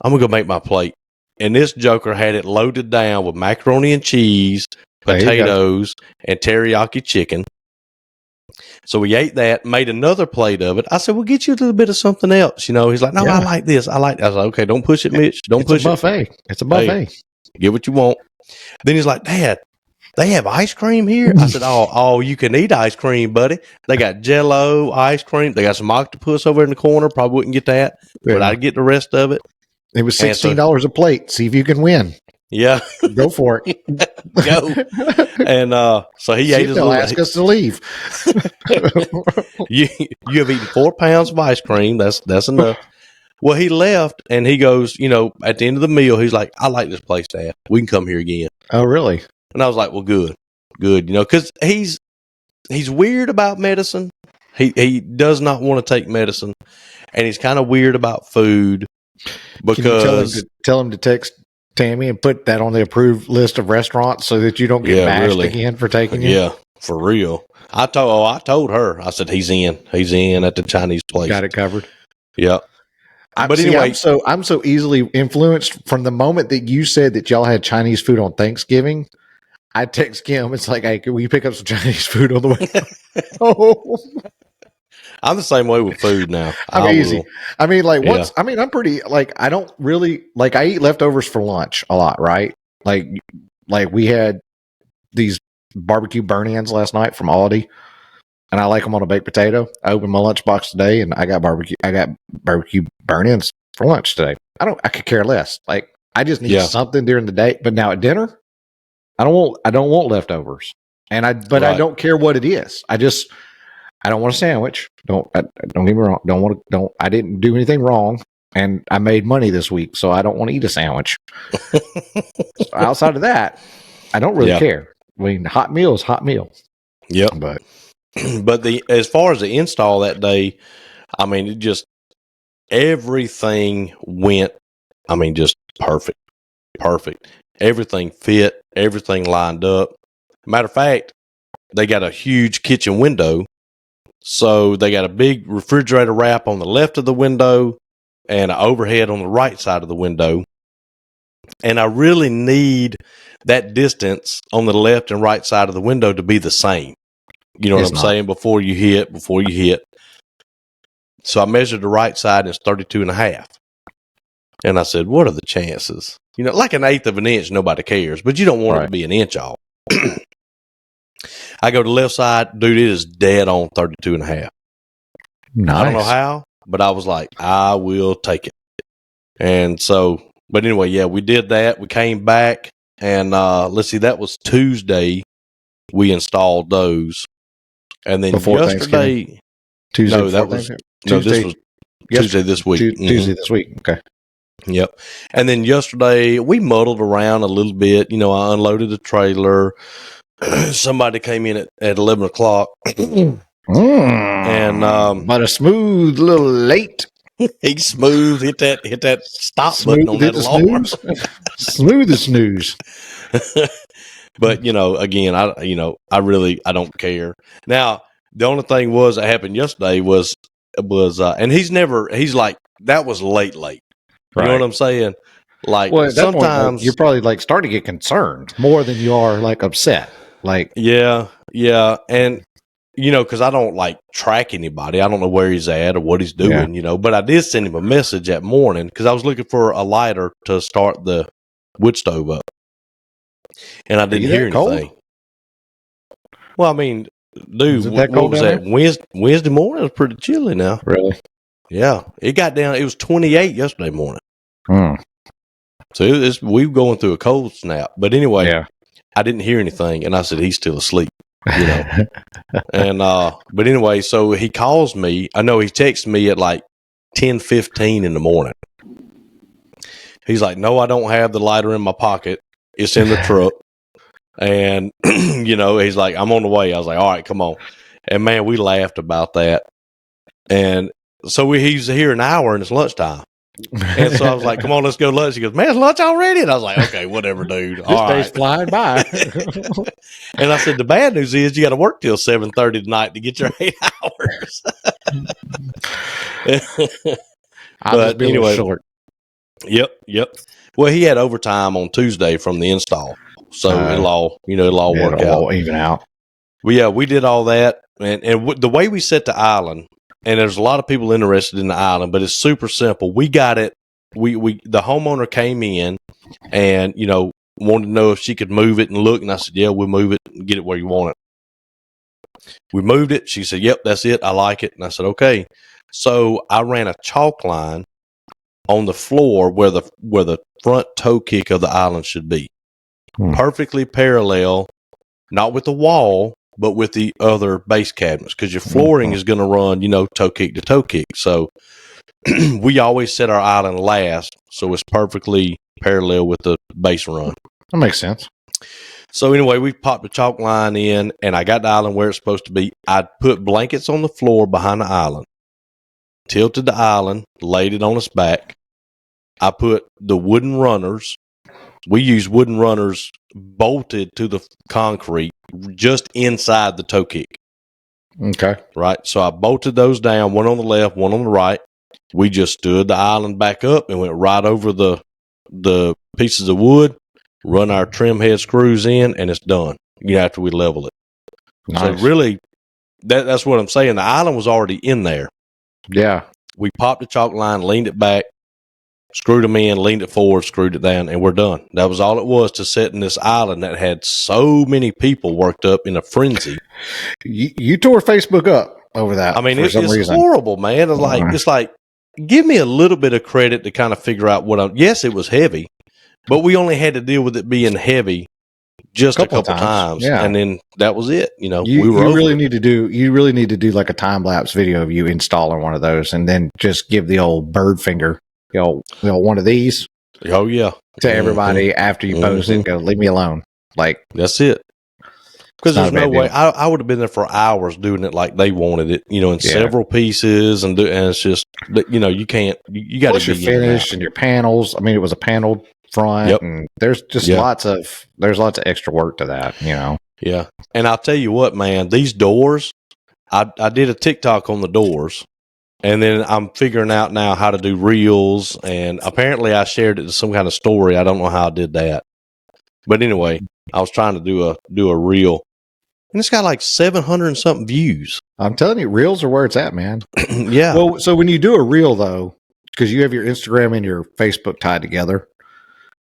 I'm going to go make my plate. And this joker had it loaded down with macaroni and cheese, potatoes, and teriyaki chicken. So we ate that, made another plate of it. I said, well, get you a little bit of something else. He's like, no, I like this. I was like, okay, don't push it, Mitch. Don't push it. It's a buffet. It's a buffet. Hey, get what you want. Then he's like, Dad, they have ice cream here? I said, oh, you can eat ice cream, buddy. They got Jell-O ice cream. They got some octopus over in the corner. Probably wouldn't get that, but I'd get the rest of it. It was $16 a plate. See if you can win. Yeah. Go for it. Go. And so he ate his little... ask us to leave. you have eaten 4 pounds of ice cream. That's enough. Well, he left, and he goes, at the end of the meal, he's like, I like this place, Dad. We can come here again. Oh, really? And I was like, well, good, because he's weird about medicine. He does not want to take medicine, and he's kind of weird about food because tell him to text Tammy and put that on the approved list of restaurants so that you don't get bashed again for taking it. Yeah, for real. I told her. I said he's in at the Chinese place. Got it covered. Yeah. But anyway, I'm so easily influenced from the moment that you said that y'all had Chinese food on Thanksgiving. I text Kim. It's like, hey, can we pick up some Chinese food on the way? Oh, I'm the same way with food now. I'm easy. I mean, like once. I mean, I'm pretty like I don't really like. I eat leftovers for lunch a lot, right? Like we had these barbecue burn-ins last night from Aldi, and I like them on a baked potato. I opened my lunchbox today, and I got barbecue burn-ins for lunch today. I could care less. Like I just need something during the day. But now at dinner, I don't want leftovers, and I don't care what it is. I don't want a sandwich. Don't get me wrong. I didn't do anything wrong, and I made money this week, so I don't want to eat a sandwich. Outside of that, I don't really care. I mean, hot meal is hot meal. Yep. But as far as the install that day, I mean, it just everything went. I mean, just perfect. Everything fit. Everything lined up. Matter of fact, they got a huge kitchen window. So they got a big refrigerator wrap on the left of the window and an overhead on the right side of the window. And I really need that distance on the left and right side of the window to be the same. You know what I'm saying? Before you hit. So I measured the right side and it's 32.5. And I said, what are the chances? Like 1/8 of an inch, nobody cares, but you don't want it to be an inch off. I go to the left side, dude, it is dead on 32.5. Nice. I don't know how, but I was like, I will take it. And so, but anyway, we did that. We came back and let's see, that was Tuesday. We installed those. And then yesterday, Tuesday. No, that was this was Tuesday this week. Tuesday this week. Okay. Yep. And then yesterday we muddled around a little bit. I unloaded the trailer. Somebody came in at 11 o'clock. And but a smooth little late. He smooth hit that stop button on that alarm. Smooth as snooze. But again, I don't care. Now the only thing that happened yesterday was and he's like, that was late. You know what I'm saying? Like, well, at that sometimes point, you're probably like starting to get concerned more than you are like upset. Like, yeah. And, because I don't like track anybody. I don't know where he's at or what he's doing, but I did send him a message that morning because I was looking for a lighter to start the wood stove up. And I didn't hear anything. Cold? Well, I mean, dude, what was that? Wednesday morning? It was pretty chilly now. Really? Yeah. It got down. It was 28 yesterday morning. So we were going through a cold snap. But anyway, Yeah. I didn't hear anything, and I said, he's still asleep, you know. And but anyway, so he calls me. I know he texts me at like 10:15 in the morning. He's like, no, I don't have the lighter in my pocket. It's in the truck. And, you know, he's like, I'm on the way. I was like, all right, come on. And, man, we laughed about that. And so he's here an hour and it's lunchtime. And so I was like, come on, let's go to lunch. He goes, man, it's lunch already? And I was like, okay, whatever, dude. All This day's flying by. And I said, the bad news is you got to work till 7:30 tonight to get your 8 hours. I'll just be anyway, short. Yep. Well, he had overtime on Tuesday from the install. So it'll all work out. Even out. Well, yeah, we did all that. And the way we set the island, and there's a lot of people interested in the island, but it's super simple. We got it. The homeowner came in and, you know, wanted to know if she could move it and look. And I said, yeah, we'll move it and get it where you want it. We moved it. She said, yep, that's it. I like it. And I said, okay. So I ran a chalk line on the floor where the front toe kick of the island should be. Perfectly parallel, not with the wall, but with the other base cabinets, because your flooring is going to run, you know, toe kick to toe kick. So we always set our island last, so it's perfectly parallel with the base run. That makes sense. So anyway, we popped the chalk line in, and I got the island where it's supposed to be. I put blankets on the floor behind the island, tilted the island, laid it on its back. I put the wooden runners. We use wooden runners bolted to the concrete just inside the toe kick. Okay. Right. So I bolted those down, one on the left, one on the right. We just stood the island back up and went right over the pieces of wood, run our trim head screws in, and it's done. You know, after we level it. Nice. So really, that's what I'm saying. The island was already in there. Yeah. We popped the chalk line, leaned it back, screwed them in, leaned it forward, screwed it down, and we're done. That was all it was to setting this island that had so many people worked up in a frenzy. You tore Facebook up over that. I mean, it's horrible, man. It's like, give me a little bit of credit to kind of figure out yes, it was heavy, but we only had to deal with it being heavy just a couple times. Yeah. And then that was it. You know, you really need to do like a time lapse video of you installing one of those, and then just give the old bird finger. One of these. Oh yeah. To everybody after you post it, go, leave me alone. Like, that's it. Because there's no way I would have been there for hours doing it like they wanted it, you know, in several pieces, and it's just, you know, you can't. You got to be finished and your panels. I mean, it was a paneled front, and there's just lots of extra work to that, you know. Yeah, and I'll tell you what, man, these doors. I did a TikTok on the doors. And then I'm figuring out now how to do reels, and apparently I shared it to some kind of story. I don't know how I did that, but anyway, I was trying to do a reel, and it's got like 700 and something views. I'm telling you, reels are where it's at, man. Yeah. Well, so when you do a reel though, because you have your Instagram and your Facebook tied together,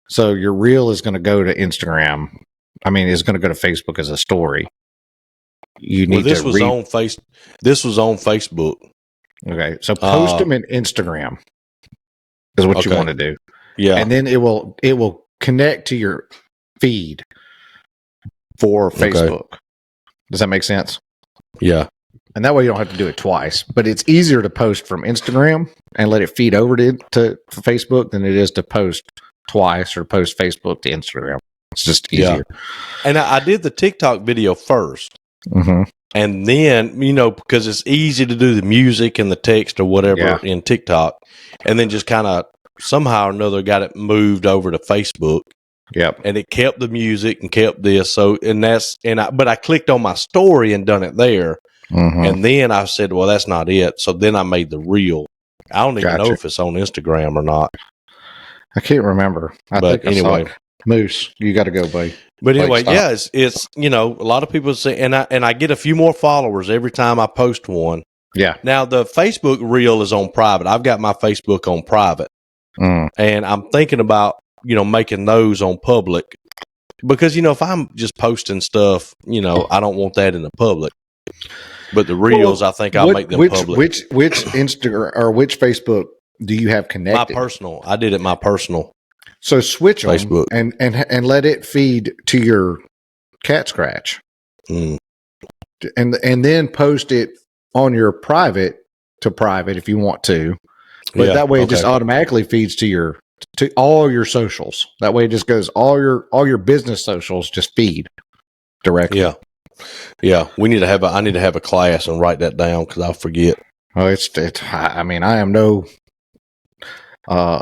so your reel is going to go to Instagram. I mean, it's going to go to Facebook as a story. This was on Facebook. Okay, so post them in Instagram is what you want to do. Yeah, and then it will connect to your feed for Facebook. Does that make sense? Yeah, and that way you don't have to do it twice. But it's easier to post from Instagram and let it feed over to Facebook than it is to post twice or post Facebook to Instagram. It's just easier. Yeah. And I did the TikTok video first. Mm-hmm. And then, you know, because it's easy to do the music and the text or whatever in TikTok, and then just kind of somehow or another got it moved over to Facebook. Yep. And it kept the music and kept this. So, but I clicked on my story and done it there. Mm-hmm. And then I said, well, that's not it. So then I made the reel. I don't even know if it's on Instagram or not. I can't remember. But anyway, Moose, you got to go, buddy. But anyway, it's you know, a lot of people say, and I get a few more followers every time I post one. Yeah. Now the Facebook reel is on private. I've got my Facebook on private, and I'm thinking about, you know, making those on public, because, you know, if I'm just posting stuff, you know, I don't want that in the public. But the reels, I think I'll make them public. Which Instagram or which Facebook do you have connected? My personal. I did it my personal. So switch them Facebook. and let it feed to your cat scratch, and then post it on your private if you want to. But that way, it just automatically feeds to all your socials. That way, it just goes all your business socials just feed directly. Yeah. I need to have a class and write that down because I'll forget. Oh, I mean, I am no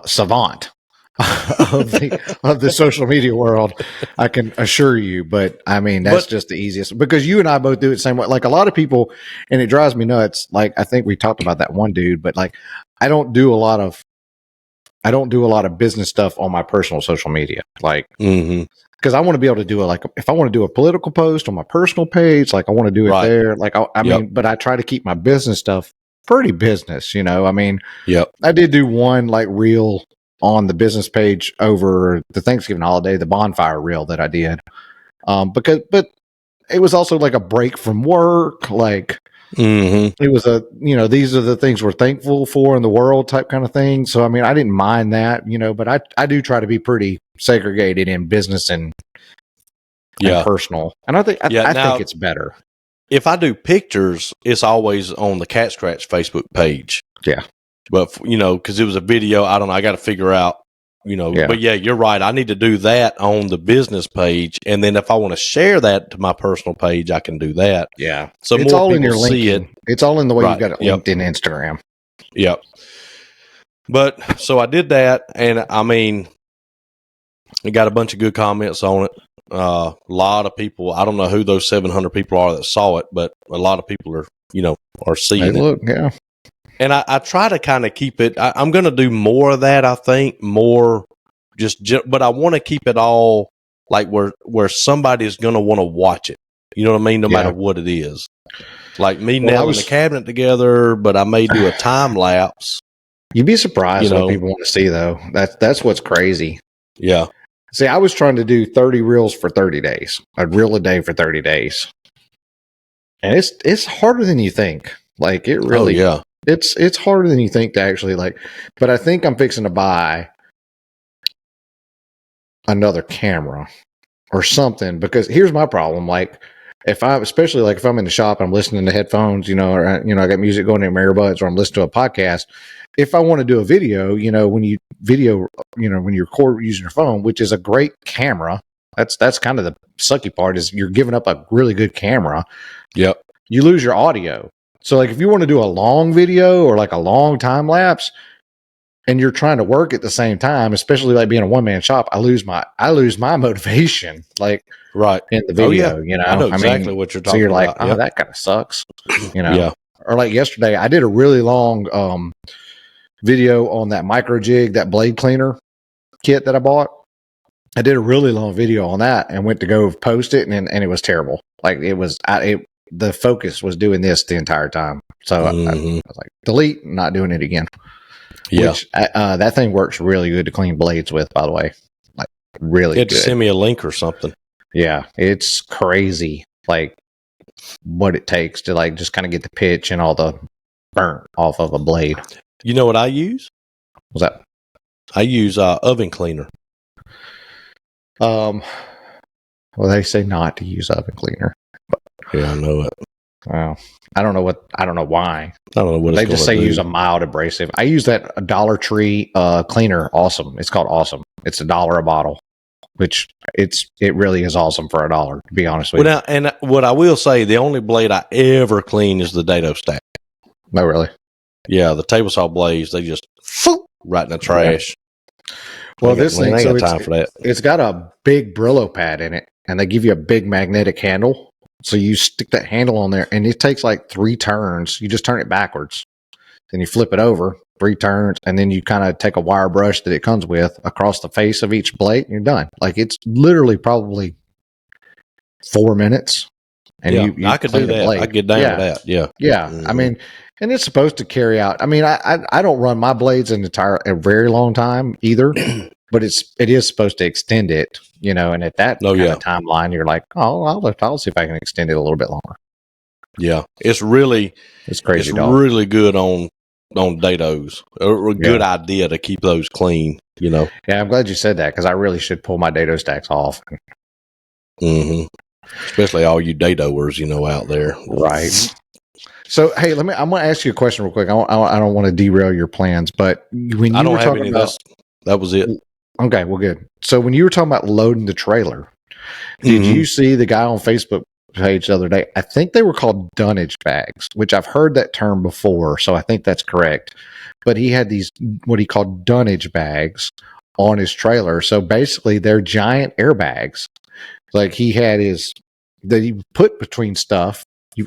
savant of the social media world, I can assure you. But I mean, that's just the easiest, because you and I both do it the same way. Like a lot of people, and it drives me nuts. Like I think we talked about that one dude, but like I don't do a lot of business stuff on my personal social media. Like, because I want to be able to do it. Like if I want to do a political post on my personal page, like I want to do it there. Like I mean, but I try to keep my business stuff pretty business, I mean, I did do one like reel on the business page over the Thanksgiving holiday, the bonfire reel that I did. But it was also like a break from work. Like it was these are the things we're thankful for in the world type kind of thing. So, I mean, I didn't mind that, but I do try to be pretty segregated in business and personal. And I think it's better. If I do pictures, it's always on the Cat Scratch Facebook page. Yeah. But, because it was a video, I don't know, I got to figure out, but yeah, you're right. I need to do that on the business page. And then if I want to share that to my personal page, I can do that. Yeah. So it's more all people in your see it. It's all in the way you've got it linked in Instagram. Yep. But so I did that. And I mean, it got a bunch of good comments on it. A lot of people, I don't know who those 700 people are that saw it, but a lot of people are seeing it. Yeah. And I try to kind of keep it. I'm going to do more of that. I think more but I want to keep it all like where somebody's going to want to watch it. You know what I mean? No matter what it is. Like me nailing the cabinet together, but I may do a time lapse. You'd be surprised what people want to see, though. That's what's crazy. Yeah. See, I was trying to do 30 reels for 30 days. I'd reel a day for 30 days. And it's harder than you think. Like, it really, it's harder than you think to actually, like, but I think I'm fixing to buy another camera or something, because here's my problem. Like, especially like if I'm in the shop and I'm listening to headphones, or, I got music going in my earbuds, or I'm listening to a podcast. If I want to do a video, when you record using your phone, which is a great camera, that's kind of the sucky part, is you're giving up a really good camera. Yep. You lose your audio. So like if you want to do a long video or like a long time lapse and you're trying to work at the same time, especially like being a one-man shop, I lose my motivation, like in the video, I know exactly what you're talking about. So you're like, oh, that kind of sucks, Yeah. Or like yesterday, I did a really long video on that micro jig, that blade cleaner kit that I bought. I did a really long video on that and went to go post it, and it was terrible. Like the focus was doing this the entire time. So I was like, delete, not doing it again. Yeah. Which, that thing works really good to clean blades with, by the way. Like really good. You had to send me a link or something. Yeah. It's crazy. Like what it takes to like just kind of get the pitch and all the burnt off of a blade. You know what I use? What's that? I use oven cleaner. Well, they say not to use oven cleaner. But, yeah, I know it. Well, I don't know why. I don't know what they just say. Use a mild abrasive. I use that Dollar Tree cleaner. Awesome. It's called Awesome. It's $1 a bottle, which it really is awesome for $1. To be honest with you. Now, and what I will say, the only blade I ever clean is the dado stack. No, really. Yeah, the table saw blades, they just right in the trash. Well, this thing, I ain't got time for that. It's got a big Brillo pad in it, and they give you a big magnetic handle. So you stick that handle on there, and it takes like 3 turns. You just turn it backwards. Then you flip it over 3 turns, and then you kind of take a wire brush that it comes with across the face of each blade, and you're done. Like, it's literally probably 4 minutes. And you I could do that. I get down with that. Yeah. Yeah. I mean, and it's supposed to carry out. I mean, I don't run my blades a very long time either, but it is supposed to extend it, and at that kind of timeline, you're like, oh, I'll see if I can extend it a little bit longer. Yeah. It's crazy. It's crazy. It's really good on dados. A good idea to keep those clean, you know. Yeah, I'm glad you said that because I really should pull my dado stacks off. Mm-hmm. Especially all you dadoers, you know, out there. Right. So, hey, I'm going to ask you a question real quick. I don't want to derail your plans, but when you were talking about, that was it. Okay, well, good. So when you were talking about loading the trailer, did Mm-hmm. you see the guy on Facebook page the other day? I think they were called dunnage bags, which I've heard that term before, so I think that's correct. But he had these, what he called dunnage bags on his trailer. So basically, they're giant airbags. Like he had his, that he put between stuff.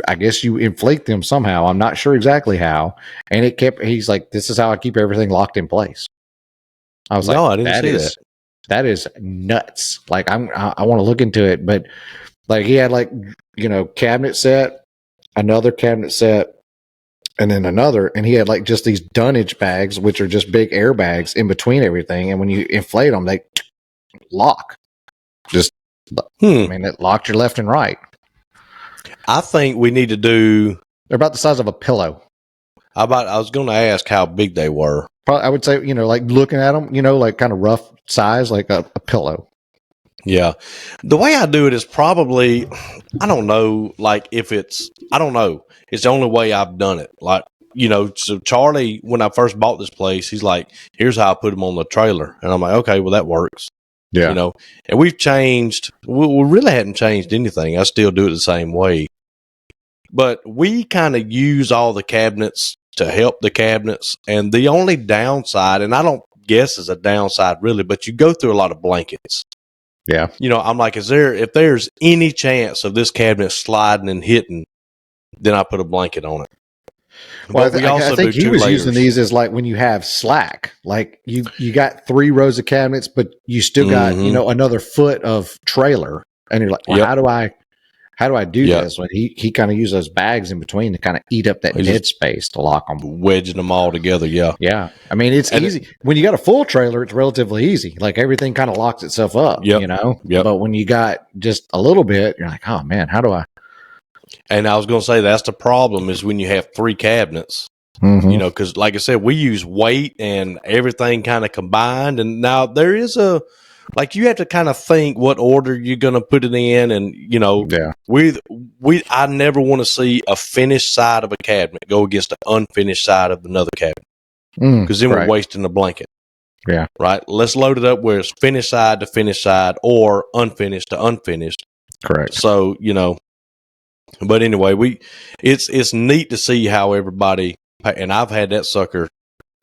I guess you inflate them somehow. I'm not sure exactly how. And he's like, this is how I keep everything locked in place. I was No, like, I didn't see that. That is nuts. Like I want to look into it, but like he had like, cabinet set, another cabinet set, and then another, and he had like just these dunnage bags, which are just big air bags in between everything. And when you inflate them, they lock. I mean, it locked your left and right. I think we need to do. They're about the size of a pillow. I was going to ask how big they were. Probably, I would say, like looking at them, like kind of rough size, like a pillow. Yeah. The way I do it is probably, I don't know, like I don't know. It's the only way I've done it. Like, so Charlie, when I first bought this place, he's like, here's how I put them on the trailer. And I'm like, okay, well, that works. Yeah. And we've changed. We really hadn't changed anything. I still do it the same way. But we kind of use all the cabinets to help the cabinets. And the only downside, and I don't guess is a downside really, but you go through a lot of blankets. Yeah. I'm like, if there's any chance of this cabinet sliding and hitting, then I put a blanket on it. Well, I think he was using these as like when you have slack, like you got 3 rows of cabinets, but you still got, another foot of trailer. And you're like, well, how do I do this? When he kind of used those bags in between to kind of eat up that dead space to lock them, wedging them all together. Yeah. Yeah. I mean, it's easy when you got a full trailer. It's relatively easy. Like everything kind of locks itself up, but when you got just a little bit, you're like, oh man, how do I? And I was going to say, that's the problem is when you have 3 cabinets, because like I said, we use weight and everything kind of combined. And now there is you have to kind of think what order you're going to put it in. And, I never want to see a finished side of a cabinet go against the unfinished side of another cabinet. Because then we're wasting the blanket. Yeah. Right. Let's load it up where it's finished side to finished side or unfinished to unfinished. Correct. So, but anyway, it's neat to see how everybody, and I've had that sucker,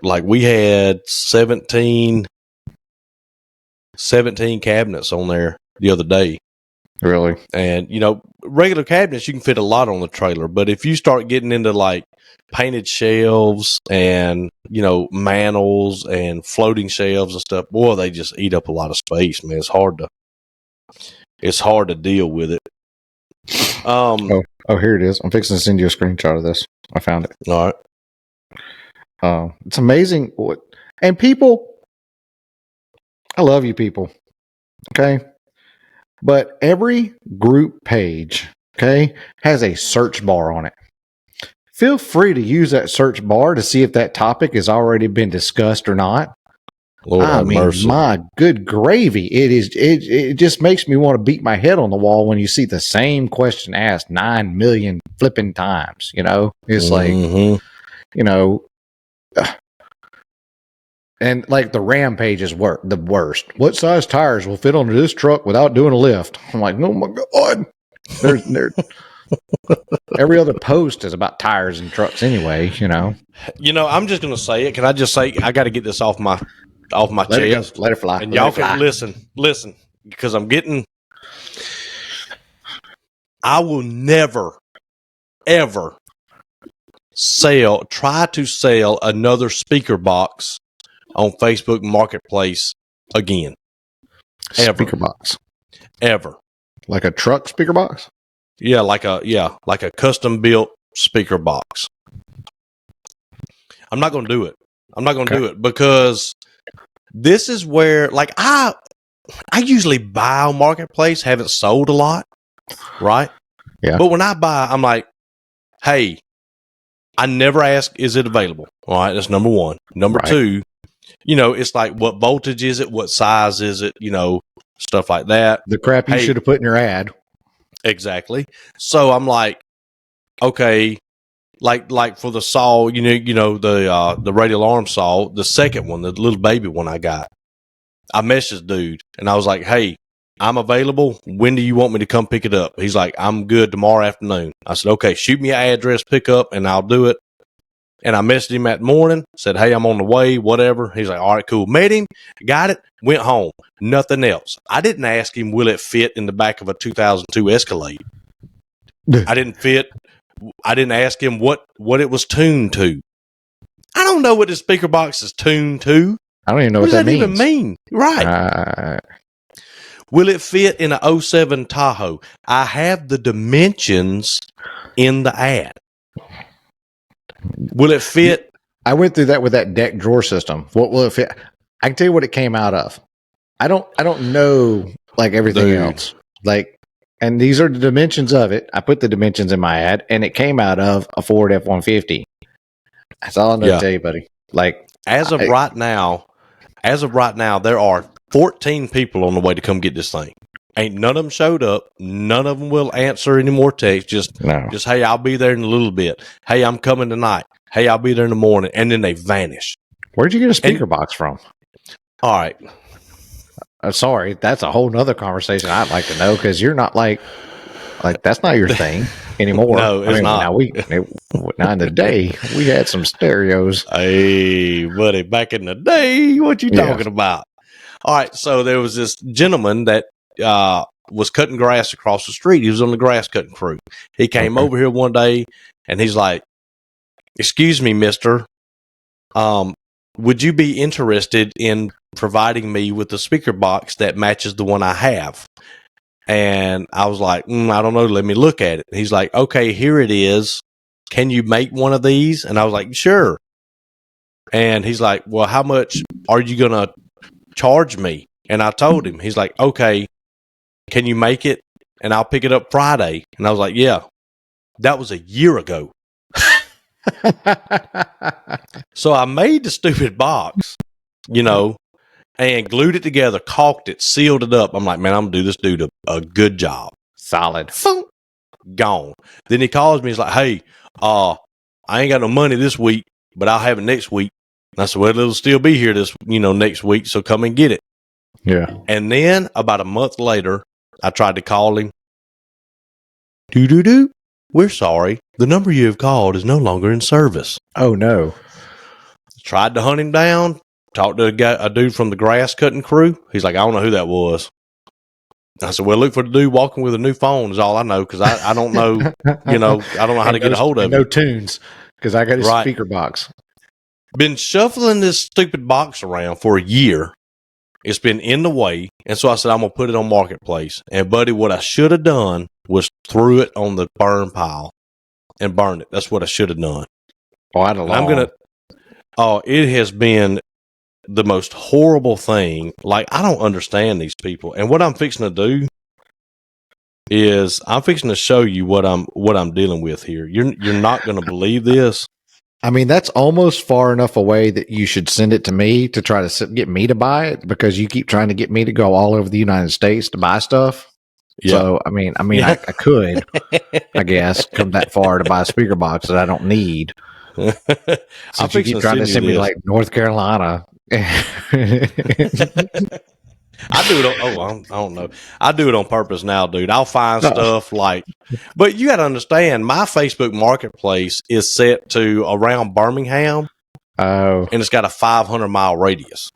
like we had 17 cabinets on there the other day. Really? And, regular cabinets, you can fit a lot on the trailer, but if you start getting into like painted shelves and, mantles and floating shelves and stuff, boy, they just eat up a lot of space, man. It's hard to deal with it. Here it is. I'm fixing to send you a screenshot of this. I found it. All right. It's amazing and people. I love you people. Okay. But every group page, has a search bar on it. Feel free to use that search bar to see if that topic has already been discussed or not. Lord mercy. My good gravy. It just makes me want to beat my head on the wall when you see the same question asked 9 million flipping times. It's like, and like the Ram page is the worst. What size tires will fit onto this truck without doing a lift? I'm like, oh my God. There's every other post is about tires and trucks anyway, I'm just going to say it. Can I just say, I got to get this off my chest. Let it fly. And y'all can listen, because I will never, ever try to sell another speaker box on Facebook Marketplace again. Ever. Speaker box. Ever. Like a truck speaker box? Yeah, like a custom built speaker box. I'm not going to do it. Do it because this is where, like, I usually buy on Marketplace, haven't sold a lot, right? Yeah. But when I buy, I'm like, hey, I never ask, is it available? All right, that's number one. Number two, it's like, what voltage is it? What size is it? Stuff like that. The crap you should have put in your ad. Exactly. So I'm like, okay, like for the saw, the radial arm saw, the second one, the little baby one I got. I messaged dude and I was like, hey, I'm available. When do you want me to come pick it up? He's like, I'm good tomorrow afternoon. I said, okay, shoot me an address, pick up, and I'll do it. And I messaged him that morning, said, hey, I'm on the way, whatever. He's like, all right, cool. Met him, got it, went home. Nothing else. I didn't ask him, will it fit in the back of a 2002 Escalade? I didn't ask him what it was tuned to. I don't know what the speaker box is tuned to. I don't even know what that means. Even mean? Right. Will it fit in a 07 Tahoe? I have the dimensions in the ad. Will it fit? I went through that with that deck drawer system. What will it fit? I can tell you what it came out of. I don't know like everything else. Like, and these are the dimensions of it. I put the dimensions in my ad, and it came out of a Ford F-150. That's all I know to tell you, buddy. Like, as of right now, there are 14 people on the way to come get this thing. Ain't none of them showed up. None of them will answer any more texts. Just, hey, I'll be there in a little bit. Hey, I'm coming tonight. Hey, I'll be there in the morning. And then they vanish. Where'd you get a speaker box from? All right. Sorry, that's a whole nother conversation I'd like to know, because you're not like that's not your thing anymore. No, it's not. Now in the day, we had some stereos. Hey, buddy, back in the day, what you talking about? All right, so there was this gentleman that was cutting grass across the street. He was on the grass cutting crew. He came over here one day, and he's like, "Excuse me, mister, would you be interested in providing me with a speaker box that matches the one I have?" And I was like, I don't know. Let me look at it. He's like, okay, here it is. Can you make one of these? And I was like, sure. And he's like, well, how much are you going to charge me? And I told him. He's like, okay, can you make it? And I'll pick it up Friday. And I was like, yeah. That was a year ago. So I made the stupid box, and glued it together, caulked it, sealed it up. I'm like, man, I'm going to do this dude a good job. Solid. Gone. Then he calls me. He's like, hey, I ain't got no money this week, but I'll have it next week. And I said, well, it'll still be here next week, so come and get it. Yeah. And then about a month later, I tried to call him. Doo-doo-doo. We're sorry. The number you have called is no longer in service. Oh, no. Tried to hunt him down. Talked to a dude from the grass cutting crew. He's like, I don't know who that was. I said, well, look for the dude walking with a new phone is all I know, because I don't know, I don't know how to get a hold of him. No tunes, because I got his speaker box. Been shuffling this stupid box around for a year. It's been in the way. And so I said, I'm going to put it on Marketplace. And, buddy, what I should have done was threw it on the burn pile and burned it. That's what I should have done. Oh, it has been the most horrible thing. Like, I don't understand these people. And what I'm fixing to do is I'm fixing to show you what I'm dealing with here. You're not going to believe this. I mean, that's almost far enough away that you should send it to me to try to get me to buy it, because you keep trying to get me to go all over the United States to buy stuff. Yeah. So, I mean, I could, I guess, come that far to buy a speaker box that I don't need. Since you keep trying to send me like North Carolina. I do it. I don't know. I do it on purpose now, dude. I'll find stuff like, but you got to understand, my Facebook Marketplace is set to around Birmingham. Oh, and it's got a 500-mile radius.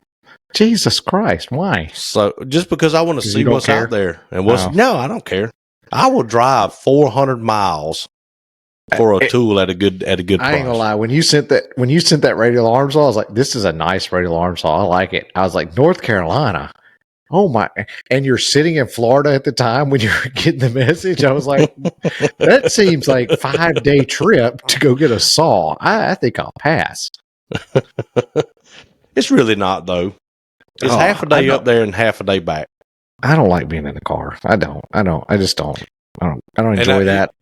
Jesus Christ! Why? So just because I want to see what's out there and no, I don't care. I will drive 400 miles for a tool at a good price. I ain't gonna lie. When you sent that radial arm saw, I was like, this is a nice radial arm saw. I like it. I was like, North Carolina. Oh my! And you're sitting in Florida at the time when you're getting the message. I was like, that seems like 5-day trip to go get a saw. I think I'll pass. It's really not, though. It's half a day up there and half a day back. I don't like being in the car. I just don't. I don't enjoy that.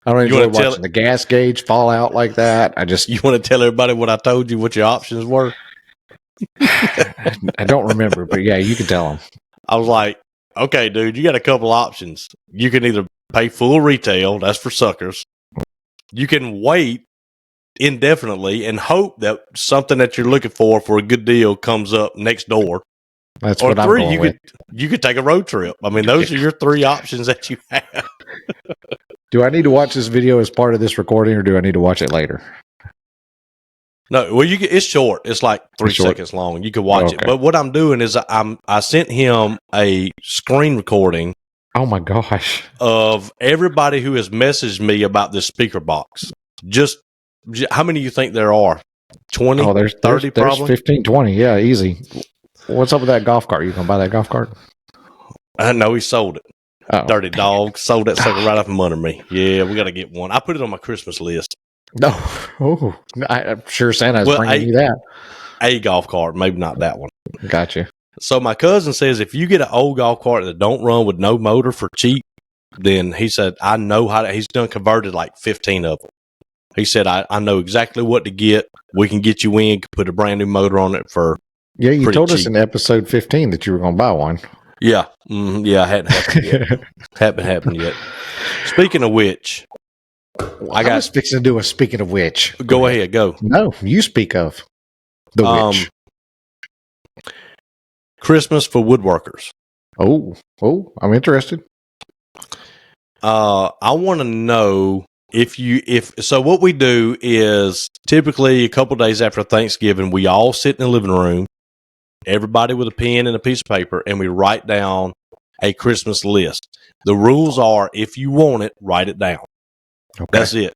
I don't enjoy watching the gas gauge fall out like that. You want to tell everybody what I told you, what your options were? I don't remember, but yeah, you can tell them. I was like, okay, dude, you got a couple options. You can either pay full retail, that's for suckers. You can wait indefinitely and hope that something that you're looking for a good deal comes up next door. That's or what I'm going with. You could take a road trip. I mean, those are your three options that you have. Do I need to watch this video as part of this recording, or do I need to watch it later? No, well, it's short. It's like 3 seconds long. You can watch it. But what I'm doing is I sent him a screen recording. Oh my gosh! Of everybody who has messaged me about this speaker box. Just how many do you think there are? 20? Oh, there's 30 probably? There's 15, 20. Yeah, easy. What's up with that golf cart? You gonna buy that golf cart? I know he sold it. Oh, dirty dog. Sold that sucker right up from under me. Yeah, we got to get one. I put it on my Christmas list. No. Oh, I'm sure Santa's bringing you that. A golf cart, maybe not that one. Gotcha. So my cousin says if you get an old golf cart that don't run with no motor for cheap, then he said, I know how to, he's done converted like 15 of them. He said, I know exactly what to get. We can get you in, put a brand new motor on it for Yeah, you told us in episode 15 that you were going to buy one. Yeah. Yeah, it hadn't happened yet. Haven't happened yet. Speaking of which, I was fixing to do a speaking of which. Go ahead, go. No, you speak of the which. Christmas for woodworkers. Oh, I'm interested. I want to know so what we do is typically a couple days after Thanksgiving, we all sit in the living room, everybody with a pen and a piece of paper, and we write down a Christmas list. The rules are, if you want it, write it down. Okay. That's it.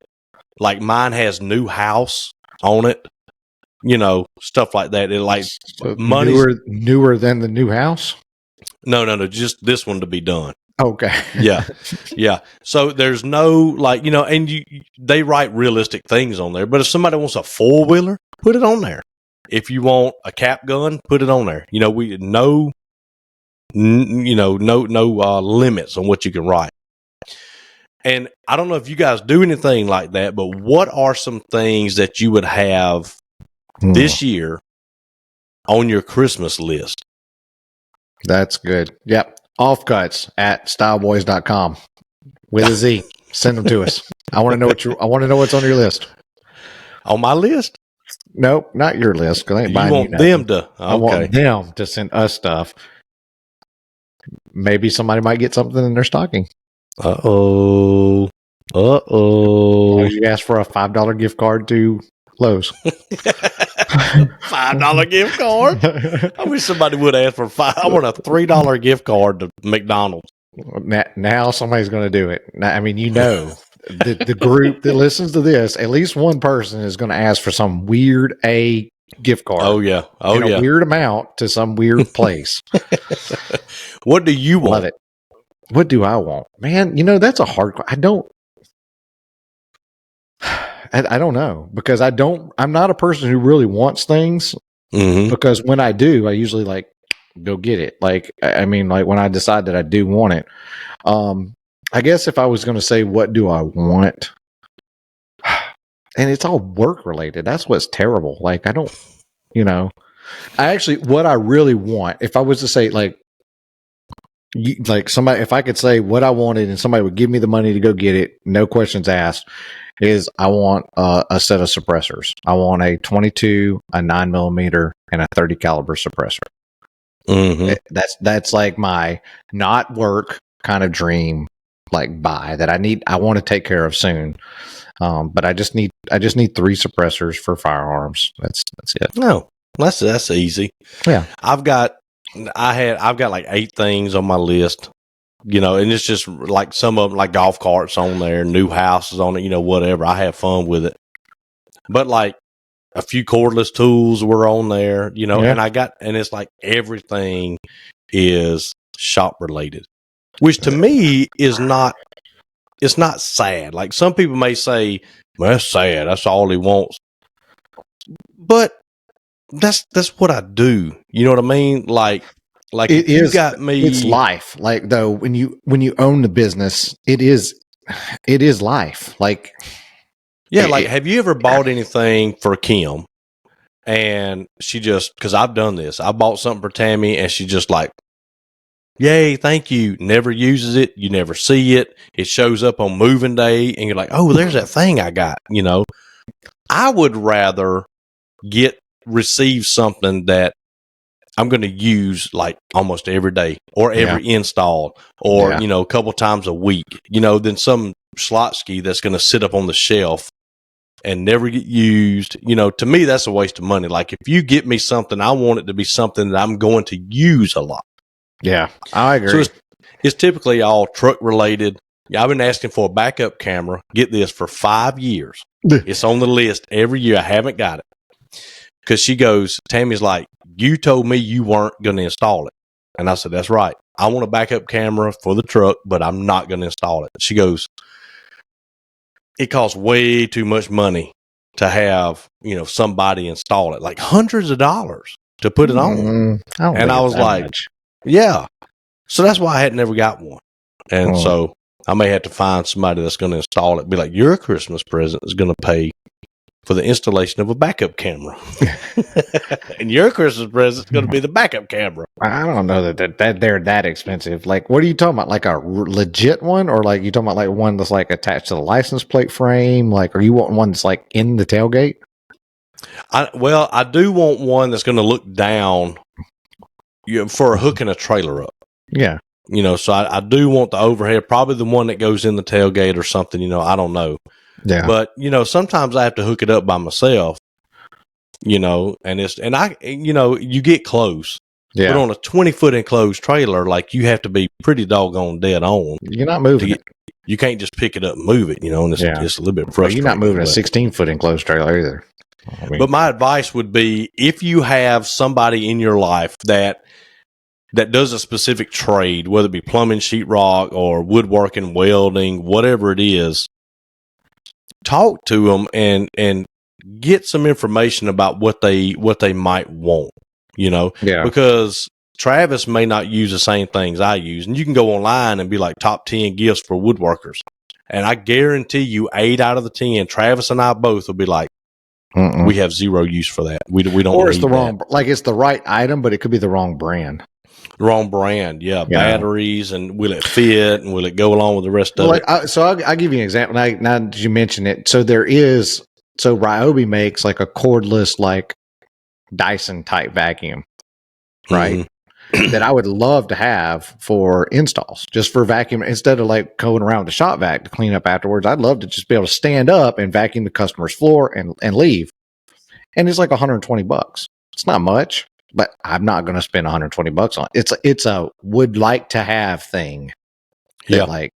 Like mine has new house on it, stuff like that. It like money newer than the new house. No, just this one to be done. Okay. Yeah. So there's no and they write realistic things on there. But if somebody wants a 4-wheeler, put it on there. If you want a cap gun, put it on there. We no limits on what you can write. And I don't know if you guys do anything like that, but what are some things that you would have this year on your Christmas list? That's good. Yep. Offcuts at styleboyz.com with a Z. Send them to us. I want to know what's on your list. On my list? Nope, not your list. Cause I ain't buying them to. Okay. I want them to send us stuff. Maybe somebody might get something in their stocking. Uh-oh. You asked for a $5 gift card to Lowe's. $5 gift card? I wish somebody would ask for I want a $3 gift card to McDonald's. Now somebody's going to do it. Now, I mean, the group that listens to this, at least one person is going to ask for some weird gift card. Oh yeah. A weird amount to some weird place. What do you want? Love it. What do I want? Man, that's a hard question. I don't know, because I'm not a person who really wants things, because when I do, I usually go get it. When I decide that I do want it. I guess if I was going to say, what do I want? And it's all work related. That's what's terrible. what I really want, if I was to say somebody, if I could say what I wanted and somebody would give me the money to go get it, no questions asked, is I want a set of suppressors. I want a 22, a 9mm, and a 30 caliber suppressor. That's like my not work kind of dream, buy that I want to take care of soon. But I just need 3 suppressors for firearms. That's it. No, that's easy. Yeah, I've got 8 things on my list. And it's just some of them, like golf carts on there, new houses on it, whatever. I have fun with it. But a few cordless tools were on there, and it's everything is shop related, which to me is not, it's not sad. Some people may say, well, that's sad. That's all he wants. But that's what I do. You know what I mean? It is. Got me. It's life. Though when you own the business, it is. it is life. Like, yeah, like have you ever bought anything for Kim and she just, because I've done this, I bought something for Tammy and she just like, yay, thank you, never uses it, you never see it, it shows up on moving day and you're like, oh, there's that thing I got, you know. I would rather receive something that I'm going to use like almost every day or every install or, you know, a couple times a week, you know, than some Schlotsky that's going to sit up on the shelf and never get used. You know, to me, that's a waste of money. Like if you get me something, I want it to be something that I'm going to use a lot. Yeah, I agree. So it's typically all truck related. Yeah, I've been asking for a backup camera. Get this, for 5 years. It's on the list every year. I haven't got it. Because she goes, Tammy's like, you told me you weren't going to install it. And I said, that's right. I want a backup camera for the truck, but I'm not going to install it. She goes, it costs way too much money to have, you know, somebody install it, like hundreds of dollars to put it on. And I was like, yeah. So that's why I had never got one. And so I may have to find somebody that's going to install it. Be like, your Christmas present is going to pay for the installation of a backup camera. And your Christmas present is going to be the backup camera. I don't know that they're that expensive. Like, what are you talking about? Like a legit one? Or like you talking about like one that's like attached to the license plate frame? Like, are you wanting one that's like in the tailgate? Well, I do want one that's going to look down for hooking a trailer up. Yeah. You know, so I do want the overhead, probably the one that goes in the tailgate or something, you know, I don't know. Yeah. But, you know, sometimes I have to hook it up by myself, you know, and you know, you get close. Yeah. But on a 20-foot enclosed trailer, like you have to be pretty doggone dead on. You're not moving it. You can't just pick it up and move it, you know, and it's a little bit frustrating. You're not moving a 16-foot enclosed trailer either. I mean, but my advice would be, if you have somebody in your life that does a specific trade, whether it be plumbing, sheetrock, or woodworking, welding, whatever it is, talk to them and get some information about what they might want, you know, because Travis may not use the same things I use, and you can go online and be like top 10 gifts for woodworkers, and I guarantee you 8 out of the 10, Travis and I both will be like, we have zero use for that. We don't. Or it's the wrong, like it's the right item, but it could be the wrong brand. Wrong brand, batteries, and will it fit, and will it go along with the rest of it? So I'll give you an example. Now that you mention it, so Ryobi makes like a cordless, like Dyson type vacuum, right? That I would love to have for installs, just for vacuum, instead of like going around with the shop vac to clean up afterwards. I'd love to just be able to stand up and vacuum the customer's floor and leave. And it's like $120. It's not much, but I'm not going to spend $120 on it. It's a would like to have thing. But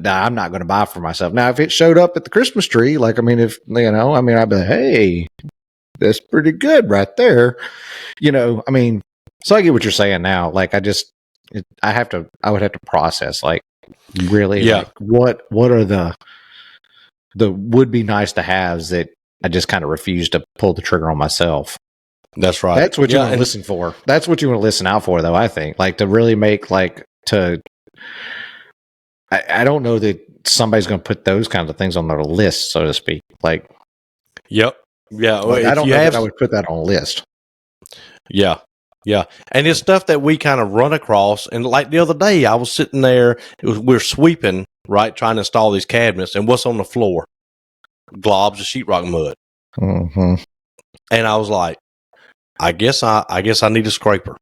I'm not going to buy for myself. Now, if it showed up at the Christmas tree, like, I mean, I'd be like, hey, that's pretty good right there. You know, I mean, so I get what you're saying now. Like, I would have to process, like, really, like, what are the would be nice to haves that I just kind of refuse to pull the trigger on myself. That's right. That's what you want to listen for. That's what you want to listen out for, though, I think. Like, to really make, like, I don't know that somebody's going to put those kinds of things on their list, so to speak. Like, yep. Yeah. Like, I don't know that I would put that on a list. Yeah. Yeah. And it's stuff that we kind of run across. And like the other day, I was sitting there, we're sweeping, right, trying to install these cabinets. And what's on the floor? Globs of sheetrock mud. Mm-hmm. And I was like, I guess I need a scraper.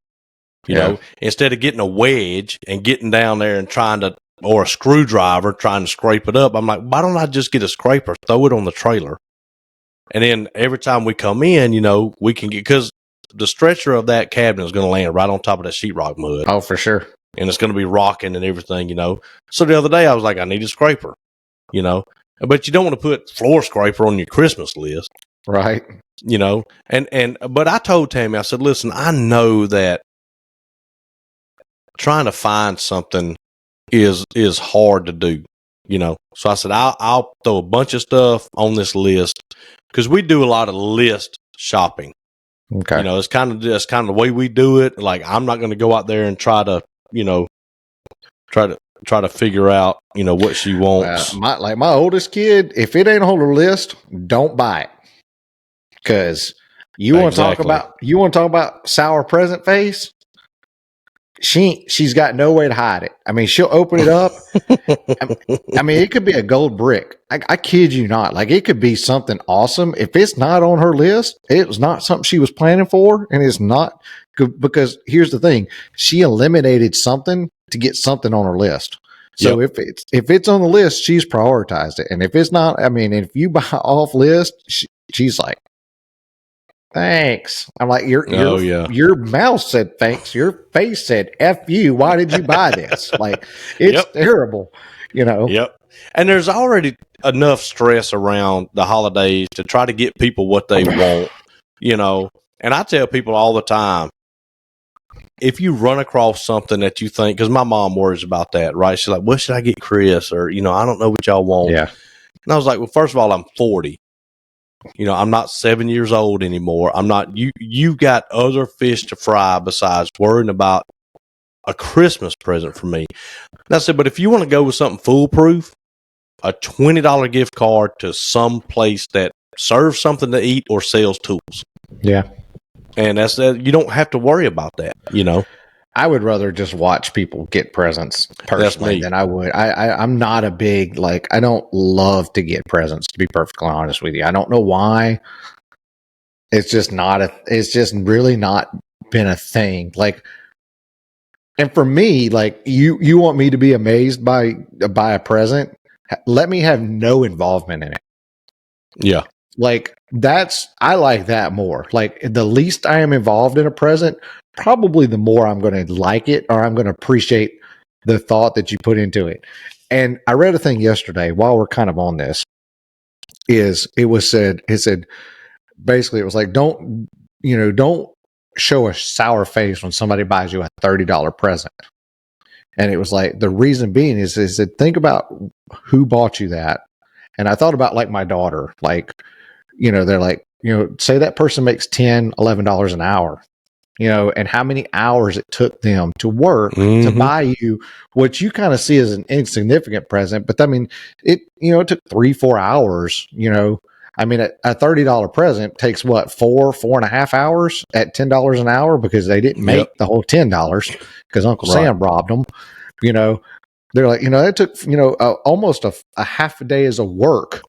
You know, instead of getting a wedge and getting down there and or a screwdriver trying to scrape it up, I'm like, why don't I just get a scraper, throw it on the trailer? And then every time we come in, you know, we can get, because the stretcher of that cabinet is going to land right on top of that sheetrock mud. Oh, for sure. And it's going to be rocking and everything, you know. So the other day I was like, I need a scraper, you know. But you don't want to put floor scraper on your Christmas list. Right. You know, but I told Tammy, I said, listen, I know that trying to find something is hard to do, you know. So I said, I'll throw a bunch of stuff on this list, because we do a lot of list shopping. Okay. You know, that's kind of the way we do it. Like, I'm not going to go out there and try to try to figure out, what she wants. My oldest kid, if it ain't on her list, don't buy it. Because you want to talk about sour present face. She's got no way to hide it. I mean, she'll open it up. I mean, it could be a gold brick. I kid you not. Like, it could be something awesome. If it's not on her list, it was not something she was planning for, and it's not good, because here's the thing: she eliminated something to get something on her list. So if it's on the list, she's prioritized it, and if it's not, I mean, if you buy off list, she's like, thanks. I'm like, your mouth said thanks. Your face said F you. Why did you buy this? Like, it's terrible, Yep. And there's already enough stress around the holidays to try to get people what they want, And I tell people all the time, if you run across something that you think, because my mom worries about that, right? She's like, what should I get Chris? Or, I don't know what y'all want. Yeah. And I was like, well, first of all, I'm 40. I'm not 7 years old anymore. I'm not, you got other fish to fry besides worrying about a Christmas present for me. And I said, but if you want to go with something foolproof, a $20 gift card to some place that serves something to eat or sells tools. Yeah. And that's that. You don't have to worry about that, I would rather just watch people get presents personally than I would. I'm not a big, I don't love to get presents, to be perfectly honest with you. I don't know why. It's just really not been a thing. And for me, you want me to be amazed by a present, let me have no involvement in it. Yeah. I like that more. The least I am involved in a present, probably the more I'm going to like it, or I'm going to appreciate the thought that you put into it. And I read a thing yesterday while we're kind of on this, it said basically, it was like, don't show a sour face when somebody buys you a $30 present. And it was like, the reason being is that think about who bought you that. And I thought about my daughter, they're like, say that person makes $10, $11 an hour, and how many hours it took them to work to buy you what you kind of see as an insignificant present. But I mean, it took 3-4 hours, I mean, a $30 present takes what, 4.5 hours at $10 an hour, because they didn't make the whole $10 because Uncle Sam robbed them, They're like, it took, almost a half a day as a work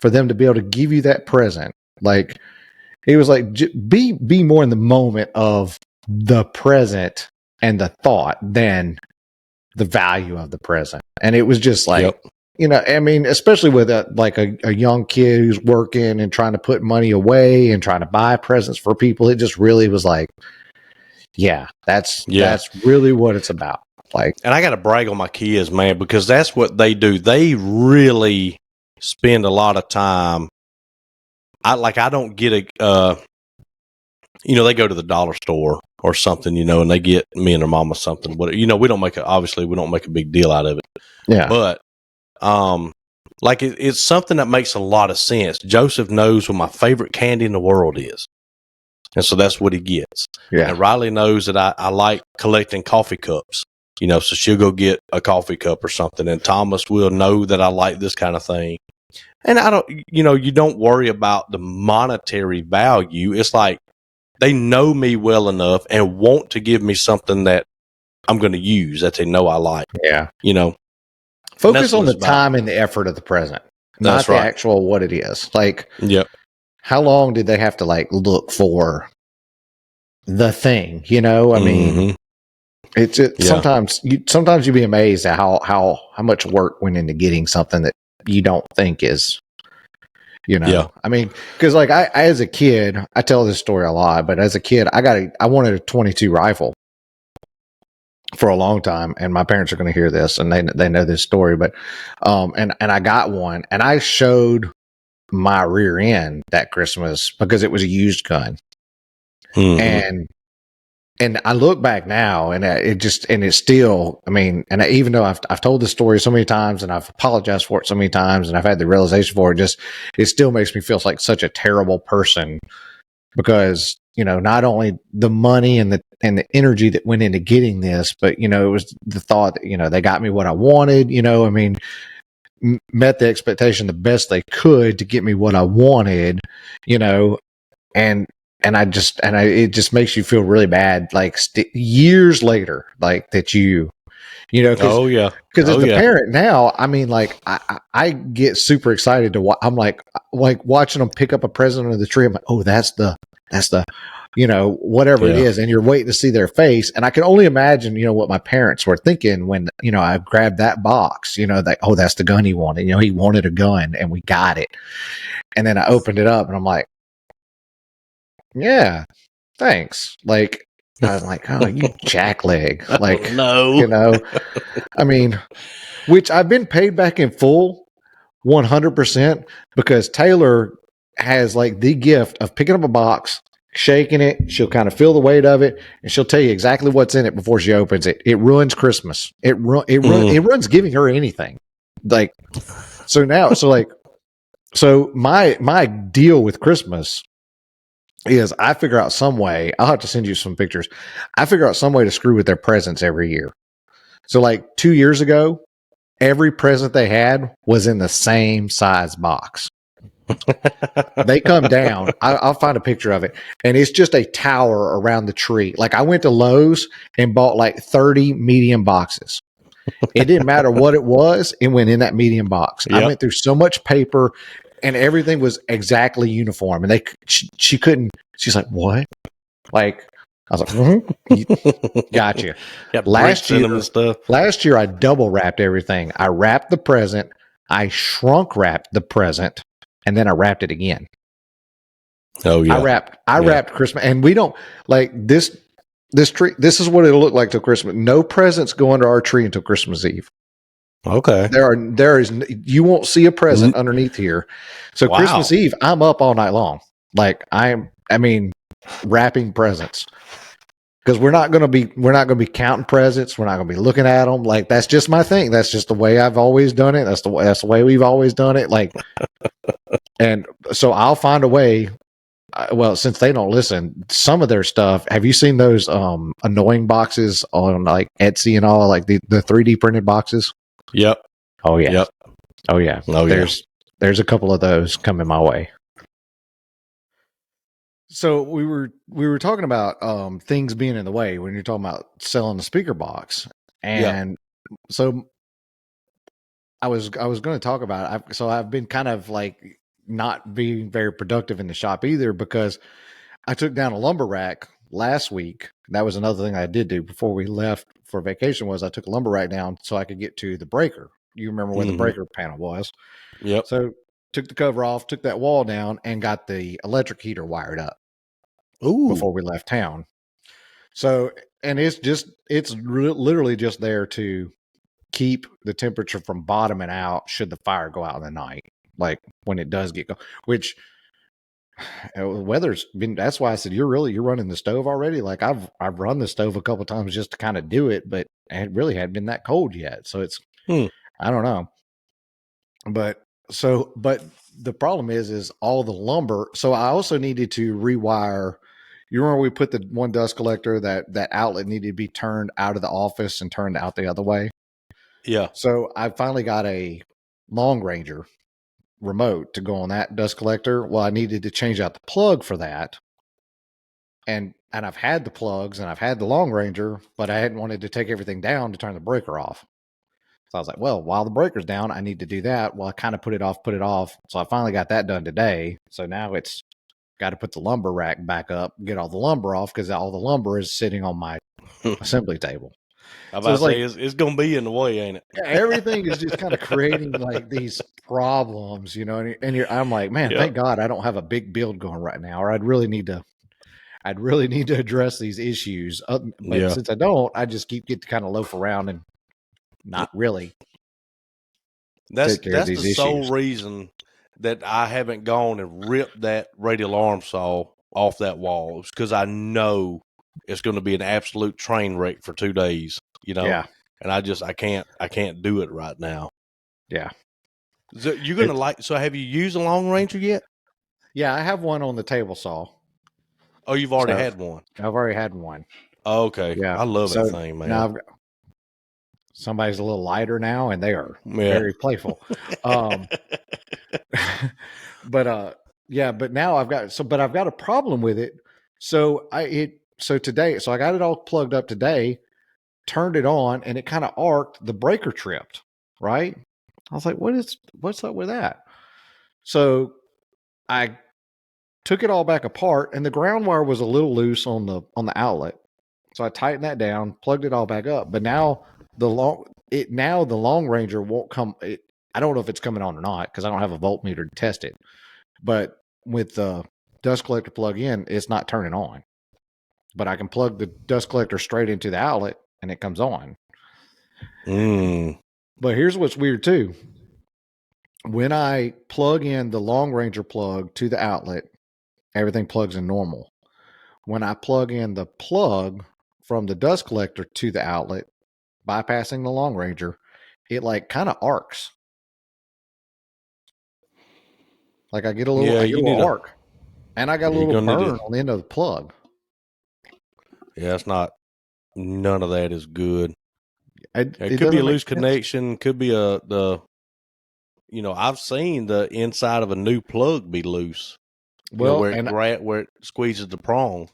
for them to be able to give you that present. It was like, be more in the moment of the present and the thought than the value of the present. And it was just I mean, especially with a young kid who's working and trying to put money away and trying to buy presents for people. It just really was that's really what it's about. And I got to brag on my kids, man, because that's what they do. They really spend a lot of time. I don't get they go to the dollar store or something, and they get me and their mama something. But we don't make a big deal out of it. Yeah. But it's something that makes a lot of sense. Joseph knows what my favorite candy in the world is, and so that's what he gets. Yeah. And Riley knows that I like collecting coffee cups. So she'll go get a coffee cup or something, and Thomas will know that I like this kind of thing. And I don't, you don't worry about the monetary value. It's like they know me well enough and want to give me something that I'm going to use that they know I like. Yeah. Focus on the time and the effort of the present, not the actual what it is. How long did they have to look for the thing? I mean, sometimes you'd be amazed at how much work went into getting something that you don't think is, I mean, because I as a kid, I tell this story a lot, but as a kid, I wanted a 22 rifle for a long time, and my parents are going to hear this, and they know this story, but and I got one, and I showed my rear end that Christmas because it was a used gun, and I look back now, and it's still, I mean, and even though I've told this story so many times, and I've apologized for it so many times, and I've had the realization for it, it still makes me feel like such a terrible person, because not only the money and the energy that went into getting this, but, it was the thought that, they got me what I wanted, I mean, met the expectation the best they could to get me what I wanted, and it just makes you feel really bad, like years later, like that because Oh yeah. as Oh the yeah. parent now, I mean, like I get super excited to I'm like watching them pick up a present under the tree. I'm like, oh, that's the whatever it Yeah. is, and you're waiting to see their face. And I can only imagine, what my parents were thinking when I grabbed that box. That's the gun he wanted. He wanted a gun, and we got it. And then I opened it up, and I'm like, yeah, thanks. Like I was like, oh, you jackleg. Like, no. I mean, which I've been paid back in full 100% because Taylor has like the gift of picking up a box, shaking it. She'll kind of feel the weight of it, and she'll tell you exactly what's in it before she opens it. It ruins Christmas. It runs giving her anything. Like, so now, so my deal with Christmas is I figure out some way. I'll have to send you some pictures. I figure out some way to screw with their presents every year. So like 2 years ago, every present they had was in the same size box. They come down. I'll find a picture of it, and it's just a tower around the tree. Like I went to Lowe's and bought like 30 medium boxes. It didn't matter what it was; it went in that medium box. Yep. I went through so much paper, and everything was exactly uniform. And she couldn't. She's like, "What?" Like I was like, "Gotcha." Last year, I double wrapped everything. I wrapped the present. I shrunk wrapped the present. And then I wrapped it again. Oh yeah. I wrapped Christmas, and we don't like this tree. This is what it'll look like till Christmas. No presents go under our tree until Christmas Eve. Okay. You won't see a present underneath here. So wow. Christmas Eve, I'm up all night long. Like wrapping presents. Because we're not going to be counting presents. We're not going to be looking at them. Like that's just my thing. That's just the way I've always done it. That's the way we've always done it. Like, and so I'll find a way. Well, since they don't listen, some of their stuff. Have you seen those annoying boxes on like Etsy and all, like the 3D printed boxes? Yep. Oh yeah. Yep. Oh yeah. Oh yeah. There's a couple of those coming my way. So we were talking about things being in the way when you're talking about selling the speaker box, and so I was going to talk about it. So I've been kind of like not being very productive in the shop either because I took down a lumber rack last week. That was another thing I did do before we left for vacation was I took a lumber rack down so I could get to the breaker. You remember where the breaker panel was? Yep. So took the cover off, took that wall down, and got the electric heater wired up. Ooh. Before we left town. So, and it's literally just there to keep the temperature from bottoming out should the fire go out in the night. Like when it does get go, which weather's been, that's why I said, you're running the stove already. Like I've run the stove a couple times just to kind of do it, but it really hadn't been that cold yet. So it's, I don't know. But the problem is all the lumber. So I also needed to rewire. You remember we put the one dust collector that outlet needed to be turned out of the office and turned out the other way. Yeah. So I finally got a Long Ranger remote to go on that dust collector. Well, I needed to change out the plug for that. And I've had the plugs and I've had the Long Ranger, but I hadn't wanted to take everything down to turn the breaker off. So I was like, well, while the breaker's down, I need to do that. Well, I kind of put it off. So I finally got that done today. So now it's got to put the lumber rack back up, get all the lumber off because all the lumber is sitting on my assembly table. I'm about to say it's going to be in the way, ain't it? Everything is just kind of creating like these problems, and I'm like, man, thank God I don't have a big build going right now, or I'd really need to address these issues. But since I don't, I just get to kind of loaf around and not really. That's the sole reason that I haven't gone and ripped that radio alarm saw off that wall. It's because I know it's going to be an absolute train wreck for 2 days. Yeah. And I can't do it right now. Yeah. So you're gonna so have you used a Long Ranger yet? Yeah, I have one on the table saw. Oh, you've already So had one. I've already had one. Oh, okay. Yeah. I love So that thing, man. now somebody's a little lighter now, and they are Yeah. very playful. But yeah, but now I've got a problem with it. So today, so I got it all plugged up today, turned it on, and it kind of arced. The breaker tripped. Right. I was like, what's up with that? So I took it all back apart, and the ground wire was a little loose on the outlet. So I tightened that down, plugged it all back up. But now the long ranger won't come. I don't know if it's coming on or not because I don't have a voltmeter to test it. But with the dust collector plug in, it's not turning on. But I can plug the dust collector straight into the outlet, and it comes on. But here's what's weird too. When I plug in the long ranger plug to the outlet, everything plugs in normal. When I plug in the plug from the dust collector to the outlet, bypassing the long ranger, it like kind of arcs. Like I get a little arc, and I got a little burn on the end of the plug. Yeah, it's not. None of that is good. It could doesn't be a make loose sense. connection. Could be I've seen the inside of a new plug be loose. Well, where it squeezes the prong.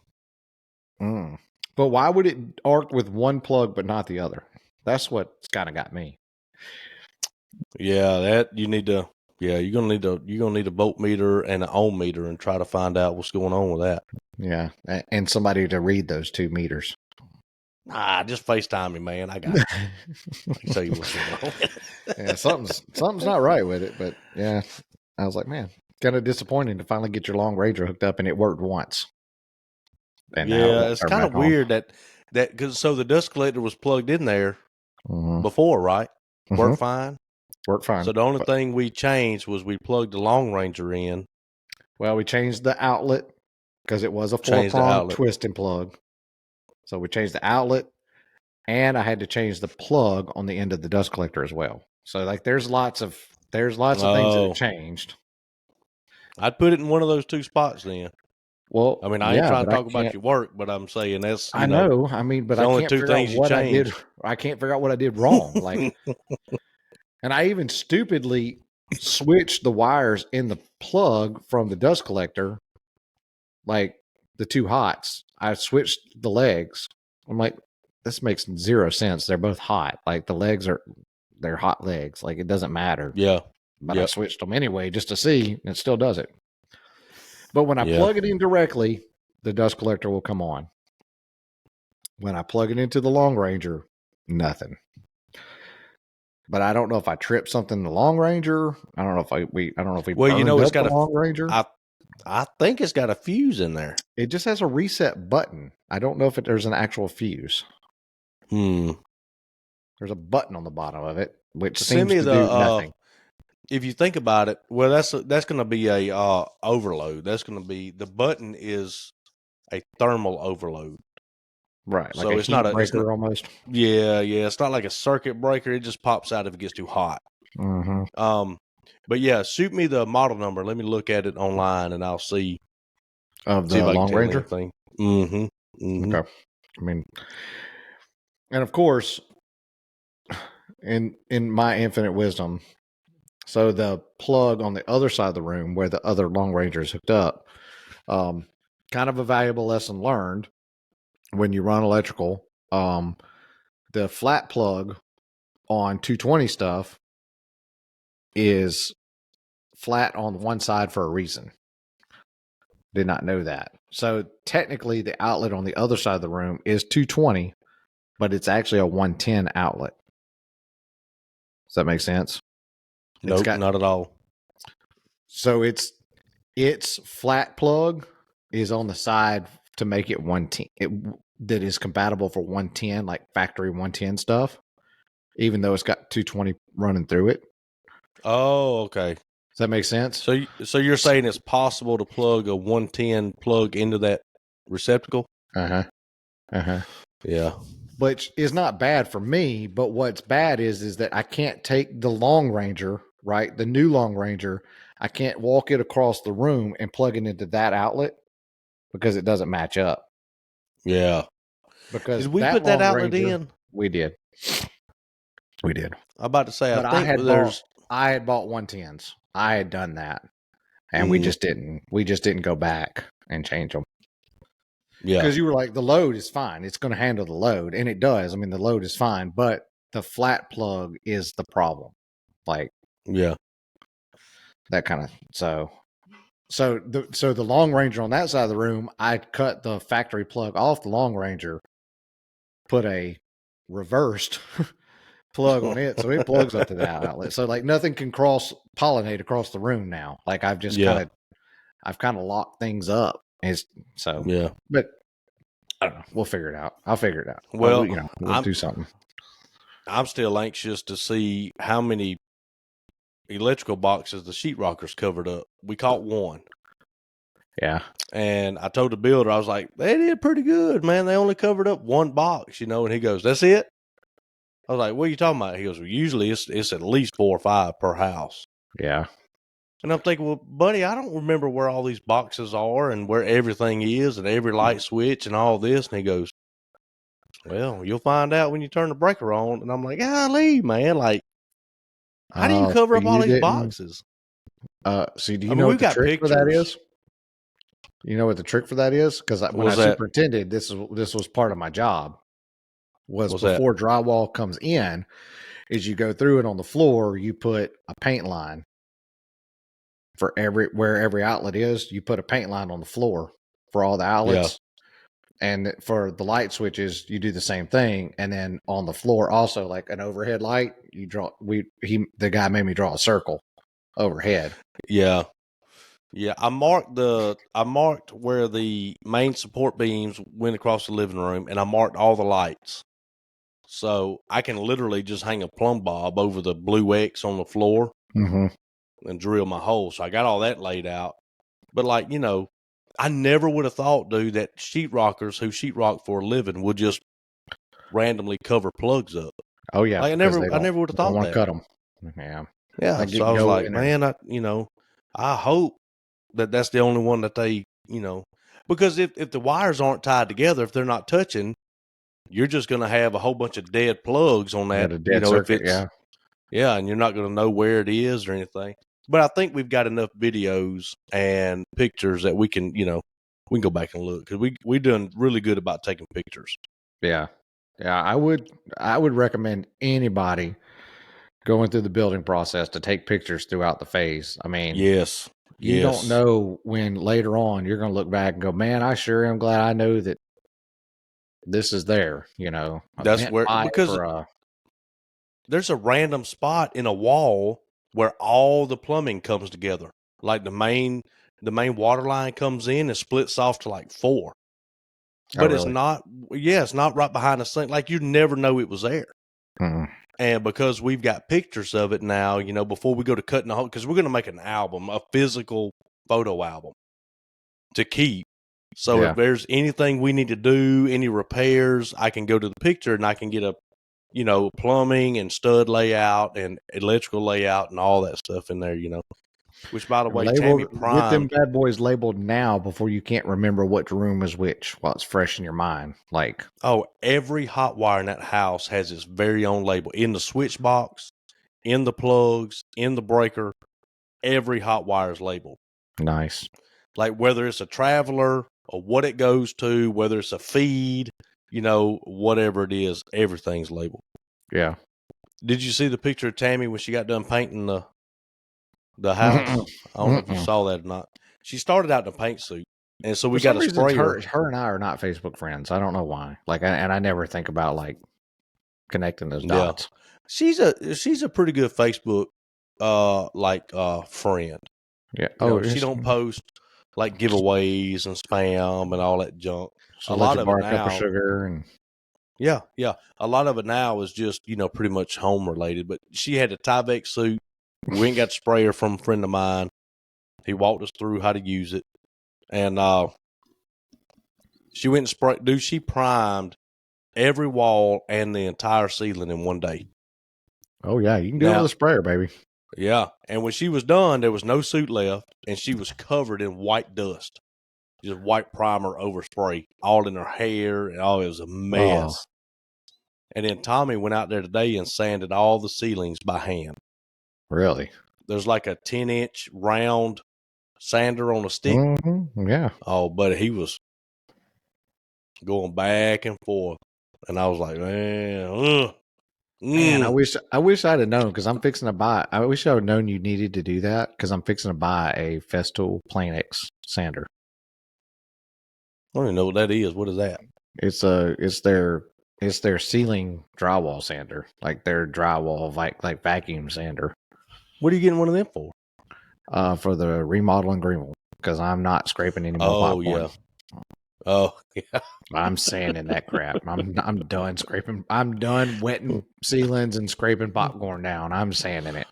But why would it arc with one plug but not the other? That's what's kind of got me. Yeah, that you need to. Yeah, you're gonna need a voltmeter and an ohm meter and try to find out what's going on with that. Yeah, and somebody to read those 2 meters. Nah, just FaceTime me, man. I got it. I can tell you what's going on. Yeah, something's not right with it, but yeah, I was like, man, kind of disappointing to finally get your long ranger hooked up, and it worked once. And yeah, it's kind of weird that because the dust collector was plugged in there before, right? Worked fine. Worked fine. So the only thing we changed was we plugged the long ranger in. Well, we changed the outlet because it was a 4-prong twisting plug. So we changed the outlet, and I had to change the plug on the end of the dust collector as well. So like, there's lots of things that have changed. I'd put it in one of those 2 spots then. Well, I mean, I ain't trying to talk about your work, but I'm saying that's I know. I mean, but I can't figure out what I did. I can't figure out what I did wrong. Like, and I even stupidly switched the wires in the plug from the dust collector, like the 2 hots. I switched the legs. I'm like, this makes 0 sense. They're both hot. Like, they're hot legs. Like, it doesn't matter. Yeah. But I switched them anyway just to see, and it still does it. But when I plug it in directly, the dust collector will come on. When I plug it into the long ranger, nothing. But I don't know if I tripped something in the long ranger. I don't know if we it's got the long ranger. I think it's got a fuse in there. It just has a reset button. I don't know if there's an actual fuse. There's a button on the bottom of it, which seems to do nothing. If you think about it, well, that's going to be a overload. That's going to be the button is a thermal overload, right? Like so it's not a breaker almost. Yeah. It's not like a circuit breaker. It just pops out if it gets too hot. But yeah, shoot me the model number. Let me look at it online, and I'll see of the long ranger thing. Okay. I mean, and of course, in my infinite wisdom. So the plug on the other side of the room where the other long ranger is hooked up, kind of a valuable lesson learned when you run electrical. The flat plug on 220 stuff is flat on one side for a reason. Did not know that. So technically the outlet on the other side of the room is 220, but it's actually a 110 outlet. Does that make sense? Nope, not at all. So its flat plug is on the side to make it 110. That is compatible for 110, like factory 110 stuff, even though it's got 220 running through it. Oh, okay. Does that make sense? So you're saying it's possible to plug a 110 plug into that receptacle? Yeah. Which is not bad for me, but what's bad is that I can't take the long ranger, right? The new long ranger, I can't walk it across the room and plug it into that outlet because it doesn't match up. Yeah. Because Did we that put that Long outlet Ranger, in? we did. We did. I'm about to say, But I think I had bought 110s. I had done that. And we Mhm. just didn't. We just didn't go back and change them. Yeah. Because you were like, the load is fine. It's going to handle the load. And it does. I mean, the load is fine. But the flat plug is the problem. Like, Yeah. that kind of. So the Long Ranger on that side of the room, I cut the factory plug off the Long Ranger, put a reversed plug on it, so it plugs up to that outlet. So like nothing can cross pollinate across the room now. Like I've just Yeah. I've kind of locked things up. Yeah. But I don't know. We'll figure it out. I'll figure it out. Well, We'll do something. I'm still anxious to see how many electrical boxes the sheetrockers covered up. We caught one. Yeah. And I told the builder, I was like, they did pretty good, man. They only covered up one box, and he goes, that's it? I was like, what are you talking about? He goes, well, usually it's at least 4 or 5 per house. Yeah. And I'm thinking, well, buddy, I don't remember where all these boxes are and where everything is and every light switch and all this. And he goes, well, you'll find out when you turn the breaker on. And I'm like, golly, man, like, how do you cover So up all you these didn't boxes? see, do you I mean, know we've what the got trick for that pictures. is? You know what the trick for that is? Because when I What's that? superintended, this was part of my job. Was What's that? before drywall comes in, is you go through it on the floor, you put a paint line for where every outlet is. You put a paint line on the floor for all the outlets, and for the light switches, you do the same thing. And then on the floor, also like an overhead light, you draw. The guy made me draw a circle overhead. Yeah. Yeah, I marked where the main support beams went across the living room, and I marked all the lights. So I can literally just hang a plumb bob over the blue X on the floor and drill my hole. So I got all that laid out. But like, I never would have thought, dude, that sheetrockers who sheetrock for a living would just randomly cover plugs up. Oh yeah, Like I never would have don't thought want to that. cut them. Yeah, Yeah. like So get I was like, going and man, I hope that's the only one that they, because if the wires aren't tied together, if they're not touching, you're just going to have a whole bunch of dead plugs on that, got a dead if circuit. it's, and you're not going to know where it is or anything. But I think we've got enough videos and pictures that we can, we can go back and look because we done really good about taking pictures. Yeah. I would recommend anybody going through the building process to take pictures throughout the phase. I mean, Yes. you don't know when later on you're going to look back and go, man, I sure am glad I know that this is there. That's where, because there's a random spot in a wall where all the plumbing comes together. Like the main water line comes in and splits off to like 4. But really? it's not right behind the sink. Like you never know it was there. Mm-hmm. And because we've got pictures of it now, before we go to cutting the hole, because we're going to make an album, a physical photo album to keep. So if there's anything we need to do, any repairs, I can go to the picture and I can get a, plumbing and stud layout and electrical layout and all that stuff in there, Which, by the way, Tammy get them primed. bad boys labeled now before you can't remember which room is which while it's fresh in your mind. Like, Every hot wire in that house has its very own label in the switch box, in the plugs, in the breaker. Every hot wire is labeled. Nice. Like whether it's a traveler or what it goes to, whether it's a feed, whatever it is, everything's labeled. Yeah. Did you see the picture of Tammy when she got done painting the house? I don't know if you saw that or not. She started out in a paint suit, and so we got a sprayer. Her and I are not Facebook friends. I don't know why. Like, and I never think about like connecting those dots. She's a pretty good Facebook friend. Yeah. She don't post like giveaways and spam and all that junk. A lot of borrow a cup of sugar and yeah. A lot of it now is just, pretty much home related. But she had a Tyvek suit. We went and got the sprayer from a friend of mine. He walked us through how to use it. And she went and sprayed. Dude, she primed every wall and the entire ceiling in one day. Oh, yeah. You can do it with a sprayer, baby. Yeah. And when she was done, there was no suit left, and she was covered in white dust. just white primer over spray all in her hair, and it was a mess. And then Tommy went out there today and sanded all the ceilings by hand. Really? There's like a 10-inch round sander on a stick. Mm-hmm. Yeah. Oh, but he was going back and forth, and I was like, man, Man, I wish I'd have known because I'm fixing to buy. I wish I would have known you needed to do that because I'm fixing to buy a Festool Planex sander. I don't even know what that is. What is that? It's their ceiling drywall sander, like their drywall like vacuum sander. What are you getting one of them for? For the remodel in Greenville because I'm not scraping any more popcorn. Yeah. Oh yeah. I'm sanding that crap. I'm done scraping. I'm done wetting ceilings and scraping popcorn down. I'm sanding it,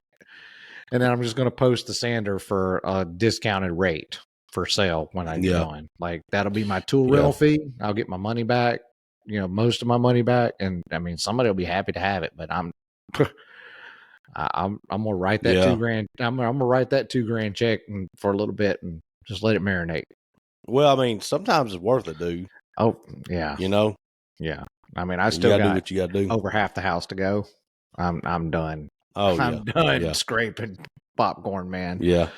and then I'm just going to post the sander for a discounted rate for sale when I get done. Like that'll be my tool rental fee. I'll get my money back. You know, most of my money back, and I mean somebody will be happy to have it. But I'm gonna write that $2,000. I'm gonna write that $2,000 check for a little bit and just let it marinate. Well, I mean, sometimes it's worth it, dude. Oh yeah, you know. Yeah, I mean, I still got do what you got to do. Over half the house to go. I'm done. Oh, I'm done scraping popcorn, man. Yeah.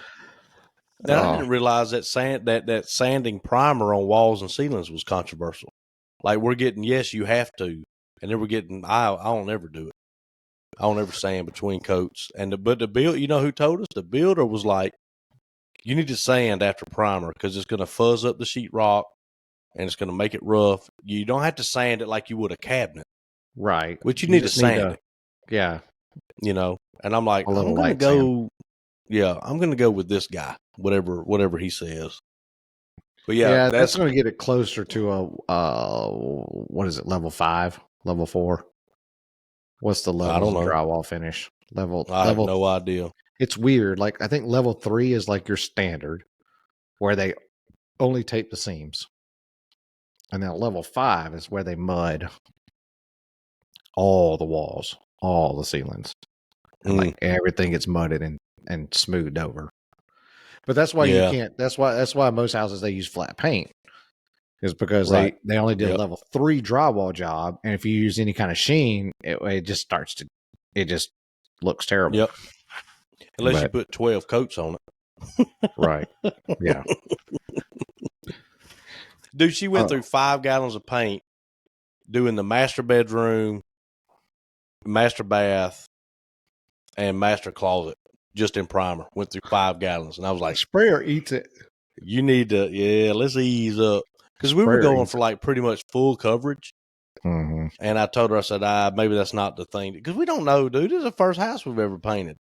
Now I didn't realize that that sanding primer on walls and ceilings was controversial. Like we're getting, yes, you have to, and then we're getting, I don't ever do it. I don't ever sand between coats. But the build, you know who told us? The builder was like, you need to sand after primer because it's going to fuzz up the sheetrock and it's going to make it rough. You don't have to sand it like you would a cabinet, right? But you need to sand it. Yeah, you know. And I'm like, I'm going to go. Sand. Yeah, I'm going to go with this guy, whatever he says. But yeah, that's going to get it closer to a what is it? Level 5, level 4. What's the level of drywall finish? I have no idea. It's weird. Like I think level 3 is like your standard, where they only tape the seams, and then level 5 is where they mud all the walls, all the ceilings, and like everything gets mudded and smoothed over. But that's why you can't. That's why most houses they use flat paint, is because they only did a level 3 drywall job, and if you use any kind of sheen, it just looks terrible. Yep. Unless you put 12 coats on it. Right. Yeah. Dude, she went through 5 gallons of paint doing the master bedroom, master bath, and master closet just in primer. Went through 5 gallons. And I was like, sprayer eats it. You need to, let's ease up. Because we were going for like pretty much full coverage. Mm-hmm. And I told her, I said, maybe that's not the thing. Because we don't know, dude. This is the first house we've ever painted.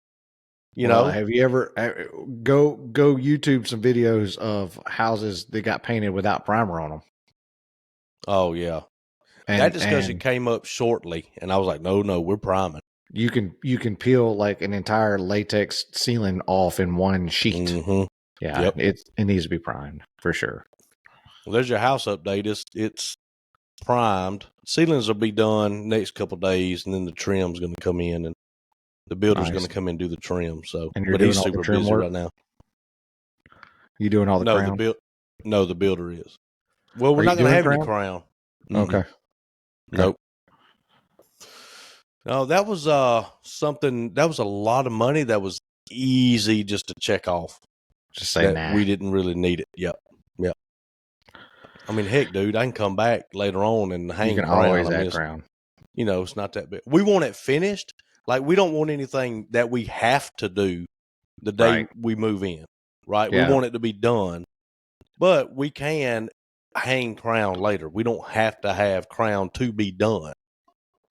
You know? Have you ever go YouTube some videos of houses that got painted without primer on them? Oh, yeah. That discussion came up shortly. And I was like, no, we're priming. You can peel like an entire latex ceiling off in one sheet. Mm-hmm. Yeah, it needs to be primed for sure. Well, there's your house update. It's primed. Ceilings will be done next couple of days, and then the trim's going to come in, and the builder's going to come in and do the trim. So, but he's super busy right now. You doing all the crown? The builder is. Well, we're not going to have any crown. Okay. Nope. No, that was something. That was a lot of money. That was easy just to check off. Just say nah. We didn't really need it. Yep. I mean, heck, dude, I can come back later on and hang. You can crown. always add crown. You know, it's not that big. We want it finished. Like we don't want anything that we have to do the day we move in. Right? Yeah. We want it to be done, but we can hang crown later. We don't have to have crown to be done.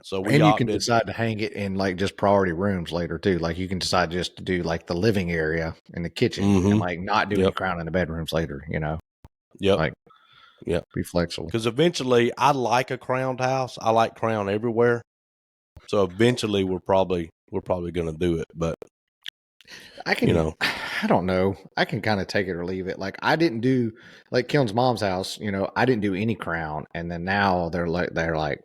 So you can decide to hang it in like just priority rooms later too. Like you can decide just to do like the living area and the kitchen and like not do any crown in the bedrooms later, you know? Yep. Like, be flexible. Because eventually I like a crowned house. I like crown everywhere. So eventually we're probably going to do it, but I can, I don't know. I can kind of take it or leave it. Like I didn't do like Killen's mom's house, I didn't do any crown. And then now they're like,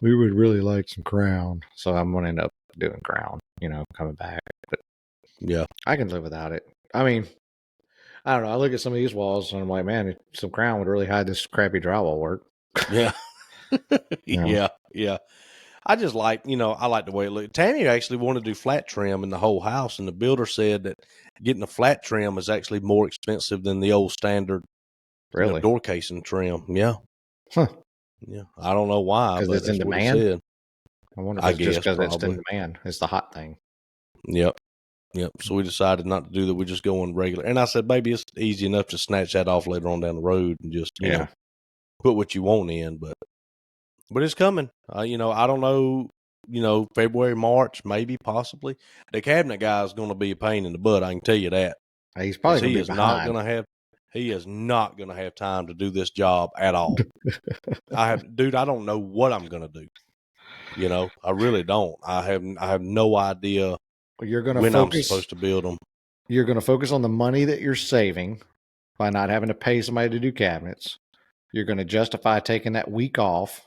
we would really like some crown. So I'm going to end up doing crown, coming back. But yeah, I can live without it. I mean, I don't know. I look at some of these walls and I'm like, man, some crown would really hide this crappy drywall work. Yeah. You know? Yeah. Yeah. I just like, I like the way it looks. Tammy actually wanted to do flat trim in the whole house, and the builder said that getting a flat trim is actually more expensive than the old standard, Really? door casing trim. Yeah. Huh. Yeah. I don't know why, Because but it's in that's what he demand? said. I wonder if I it's just guess because it's probably. in demand. It's the hot thing. Yep. Yep. So we decided not to do that. We just go on regular. And I said, baby, it's easy enough to snatch that off later on down the road and just, Yeah. put what you want in. But it's coming. I don't know, February, March, maybe, possibly. The cabinet guy is going to be a pain in the butt. I can tell you that. He's probably Because going to be behind. he is not going to have time to do this job at all. I don't know what I'm going to do. I really don't. I have no idea You're going to when I'm focus. supposed to build them. You're going to focus on the money that you're saving by not having to pay somebody to do cabinets. You're going to justify taking that week off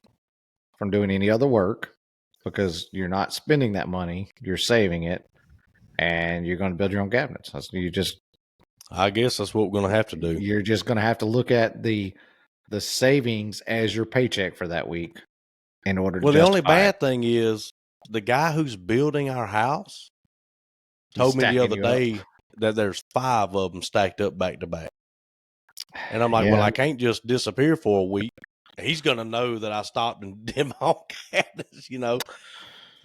from doing any other work because you're not spending that money. You're saving it, and you're going to build your own cabinets. I guess that's what we're going to have to do. You're just going to have to look at the savings as your paycheck for that week in order to Well, the only justify it. bad thing is the guy who's building our house He's told me the stacking other you up. day that there's 5 of them stacked up back to back. And I'm like, Yeah. well, I can't just disappear for a week. He's going to know that I stopped and did my own cabinets,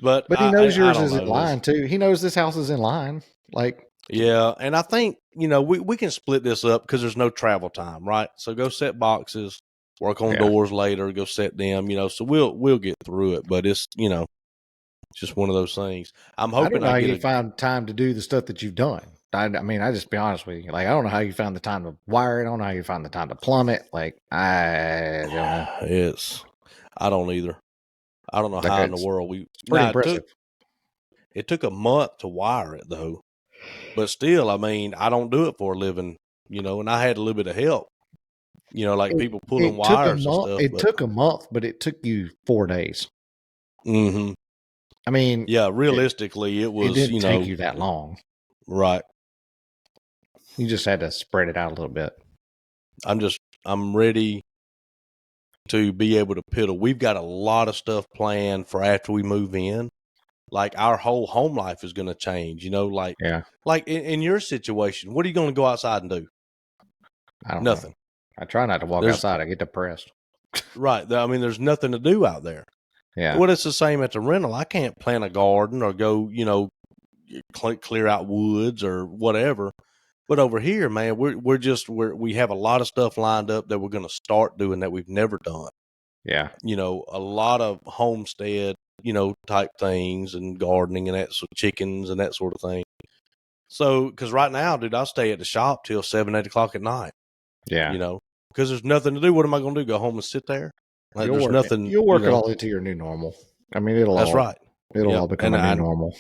But he knows I yours don't is in know. line too. He knows this house is in line. Like, Yeah, and I think, we can split this up because there's no travel time, right? So go set boxes, work on doors later, go set them, so we'll get through it, but it's, it's just one of those things. I'm I don't hoping know how I you get found time to do the stuff that you've done. I mean, I just be honest with you. Like, I don't know how you found the time to wire it. I don't know how you found the time to plumb it. Like, I don't know. I don't either. I don't know Like, how in the it's world pretty impressive. it took a month to wire it though. But still, I mean, I don't do it for a living, and I had a little bit of help, like people pulling It took a wires and month. stuff. It But took a month, but it took you 4 days. mm-hmm. I mean, Yeah, realistically, it was, didn't take you that long. Right. You just had to spread it out a little bit. I'm ready to be able to piddle. We've got a lot of stuff planned for after we move in. Like our whole home life is going to change, like in your situation, what are you going to go outside and do? I don't Nothing. know. I try not to walk outside. I get depressed. Right. I mean, there's nothing to do out there. Yeah. Well, it's the same at the rental. I can't plant a garden or go, clear out woods or whatever. But over here, man, we have a lot of stuff lined up that we're going to start doing that we've never done. Yeah. A lot of homestead, type things and gardening and that, so chickens and that sort of thing. So, because right now, dude, I stay at the shop till 7, 8 o'clock at night. Yeah. Because there's nothing to do. What am I going to do? Go home and sit there? Like, You'll there's work nothing. You'll work it all into your new normal. I mean, That's right. It'll all become a new normal.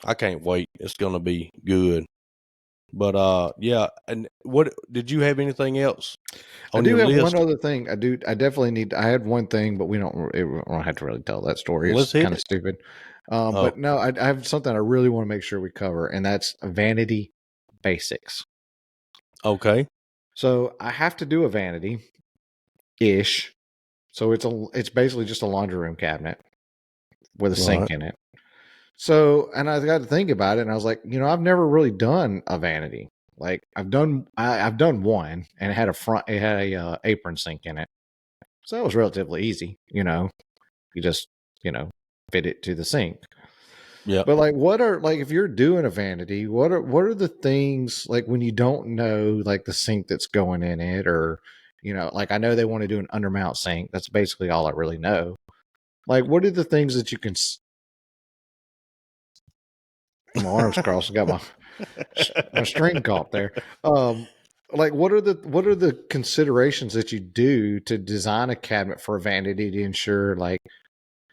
I can't wait. It's going to be good. But yeah. And what did you have anything else on your list? I do have one other thing. I definitely need. I had one thing, but we don't have to really tell that story. It's kind of stupid. But no, I have something I really want to make sure we cover, and that's vanity basics. Okay. So I have to do a vanity ish. So it's basically just a laundry room cabinet with a sink in it. So, and I got to think about it, and I was like, I've never really done a vanity. Like I've done one, and it had a apron sink in it, so that was relatively easy. You just fit it to the sink. Yeah. But like, if you're doing a vanity, what are the things like when you don't know like the sink that's going in it, or like I know they want to do an undermount sink. That's basically all I really know. Like, what are the things that you can? My arms crossed. I got my string caught there. Like what are the considerations that you do to design a cabinet for a vanity to ensure like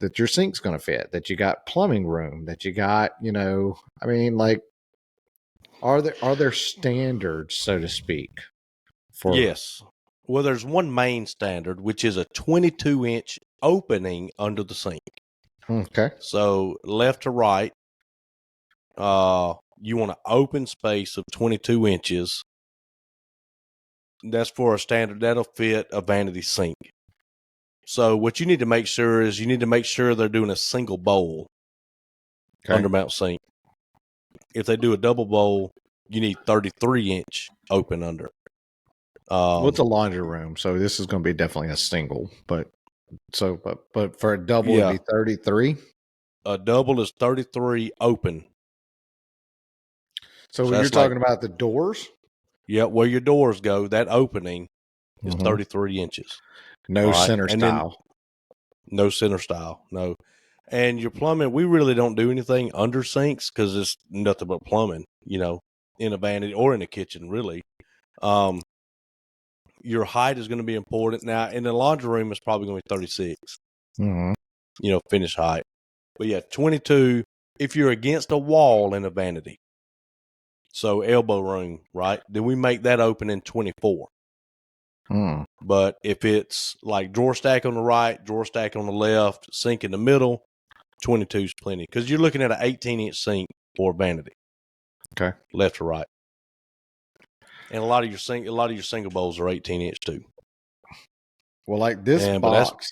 that your sink's going to fit, that you got plumbing room, that you got, I mean, like, are there standards, so to speak? Yes. Well, there's one main standard, which is a 22-inch opening under the sink. Okay. So left to right, you want an open space of 22 inches That's for a standard. That'll fit a vanity sink. So what you need to make sure is they're doing a single bowl undermount sink. If they do a double bowl, you need 33-inch open under. Well, it's a laundry room, so this is going to be definitely a single. But for a double, it'd be 33. A double is 33 open. So when you're talking about the doors? Yeah, where your doors go, that opening is 33 inches. No center style. No center style, no. And your plumbing, we really don't do anything under sinks because it's nothing but plumbing, in a vanity or in a kitchen, really. Your height is going to be important. Now, in the laundry room, it's probably going to be 36, finish height. But yeah, 22 if you're against a wall in a vanity. So elbow room, right? Then we make that open in 24. But if it's like drawer stack on the right, drawer stack on the left, sink in the middle, 22 is plenty. Because you're looking at an 18-inch sink for vanity. Okay. Left to right. And a lot of your single bowls are 18-inch too. Well, like this box.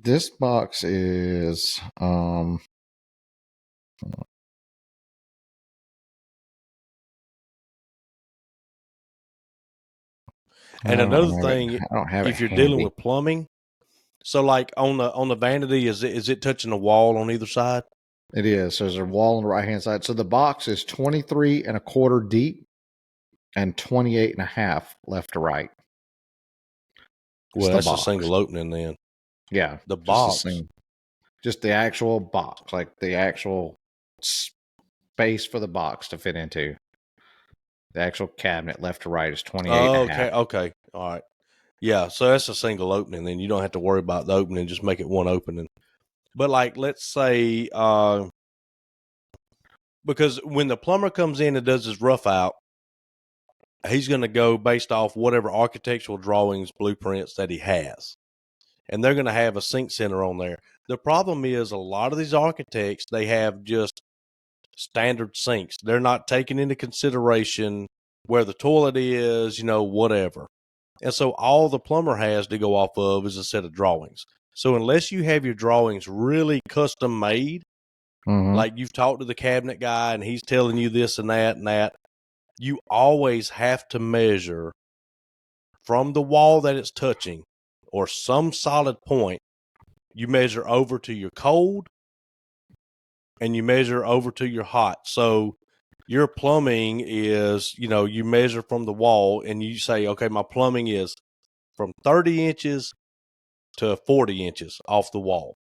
This box is and another thing, if you're dealing with plumbing, so like on the vanity, is it touching the wall on either side? It is. So there's a wall on the right hand side. So the box is 23 1/4 deep and 28 1/2 left to right. Well, that's a single opening then. Yeah. The box. Just the actual box, like the actual space for the box to fit into. The actual cabinet left to right is 28 1/2. Okay. All right. Yeah, so that's a single opening. Then you don't have to worry about the opening. Just make it one opening. But like, let's say, because when the plumber comes in and does his rough out, he's going to go based off whatever architectural drawings, blueprints that he has. And they're going to have a sink center on there. The problem is a lot of these architects, they have just standard sinks. They're not taking into consideration where the toilet is, whatever. And so all the plumber has to go off of is a set of drawings. So unless you have your drawings really custom made, like you've talked to the cabinet guy and he's telling you this and that, you always have to measure from the wall that it's touching or some solid point. You measure over to your cold and you measure over to your hot. So your plumbing is, you measure from the wall and you say, okay, my plumbing is from 30 inches to 40 inches off the wall.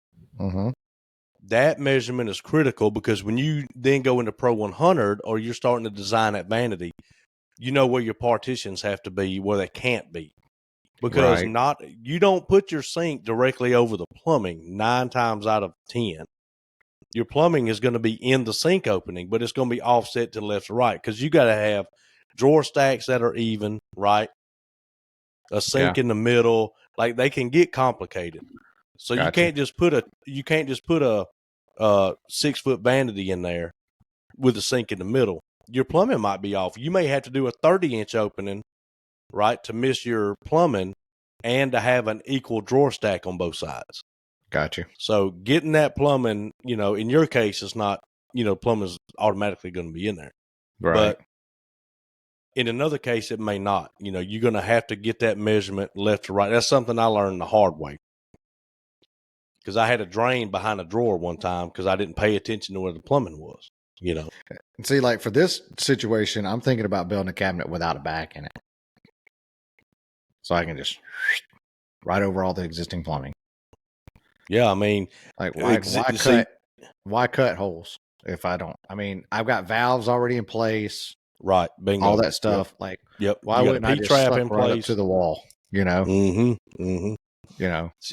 That measurement is critical because when you then go into Pro 100 or you're starting to design at vanity, you know where your partitions have to be, where they can't be. Because you don't put your sink directly over the plumbing 9 times out of 10. Your plumbing is going to be in the sink opening, but it's going to be offset to the left or right because you got to have drawer stacks that are even, right? A sink in the middle, like they can get complicated. So you can't just put a 6-foot vanity in there with a sink in the middle. Your plumbing might be off. You may have to do a 30-inch opening, right, to miss your plumbing and to have an equal drawer stack on both sides. Got you. So getting that plumbing, in your case, it's not, plumbing's automatically going to be in there. Right. But in another case, it may not. You're going to have to get that measurement left to right. That's something I learned the hard way. Because I had a drain behind a drawer one time because I didn't pay attention to where the plumbing was, And see, like for this situation, I'm thinking about building a cabinet without a back in it. So I can just right over all the existing plumbing. Yeah, I mean, like why cut holes if I don't? I mean, I've got valves already in place, right? Bingo, all that stuff. Yep. Why wouldn't I just suck right up to the wall? See,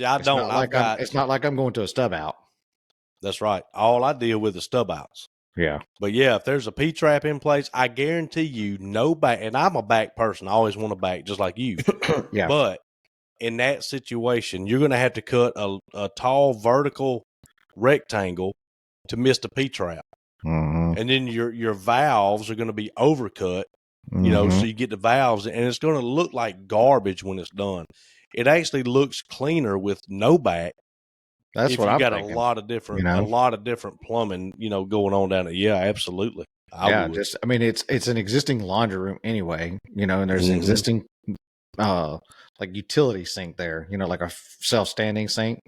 I don't. It's not like I'm going to a stub out. That's right. All I deal with is stub outs. Yeah. But yeah, if there's a P-trap in place, I guarantee you no back. And I'm a back person. I always want a back, just like you. Yeah. But in that situation, you're going to have to cut a tall vertical rectangle to miss the P-trap. And then your valves are going to be overcut you know, so you get the valves, and it's going to look like garbage when it's done. It actually looks cleaner with no back. That's If what you I'm got thinking. a lot of different plumbing, going on down there. Yeah, absolutely. I would. Just I mean, it's an existing laundry room anyway, and there's an existing like utility sink there, like a self-standing sink.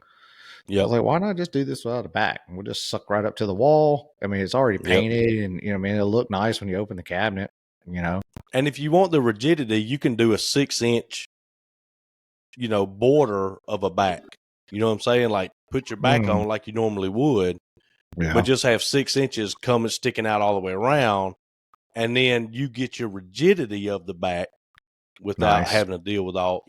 I was like, why not just do this without a back? We'll just suck right up to the wall. I mean, it's already painted, and it'll look nice when you open the cabinet. And if you want the rigidity, you can do a 6-inch, border of a back. You know what I'm saying? Like put your back on like you normally would, but just have 6 inches sticking out all the way around, and then you get your rigidity of the back without having to deal with all,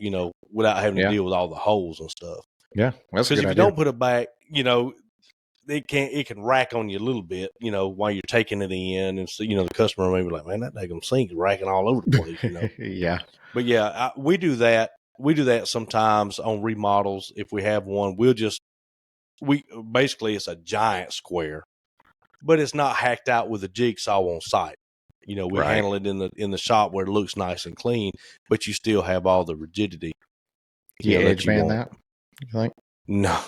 without having to deal with all the holes and stuff. Yeah, that's a because good if you idea. don't put it back, it can rack on you a little bit, while you're taking it in, and so the customer may be like, "Man, that daggum sink is racking all over the place," Yeah. But yeah, we do that. We do that sometimes on remodels. If we have one, basically it's a giant square, but it's not hacked out with a jigsaw on site. We handle it in the shop where it looks nice and clean, but you still have all the rigidity. You edge band that? You think? No,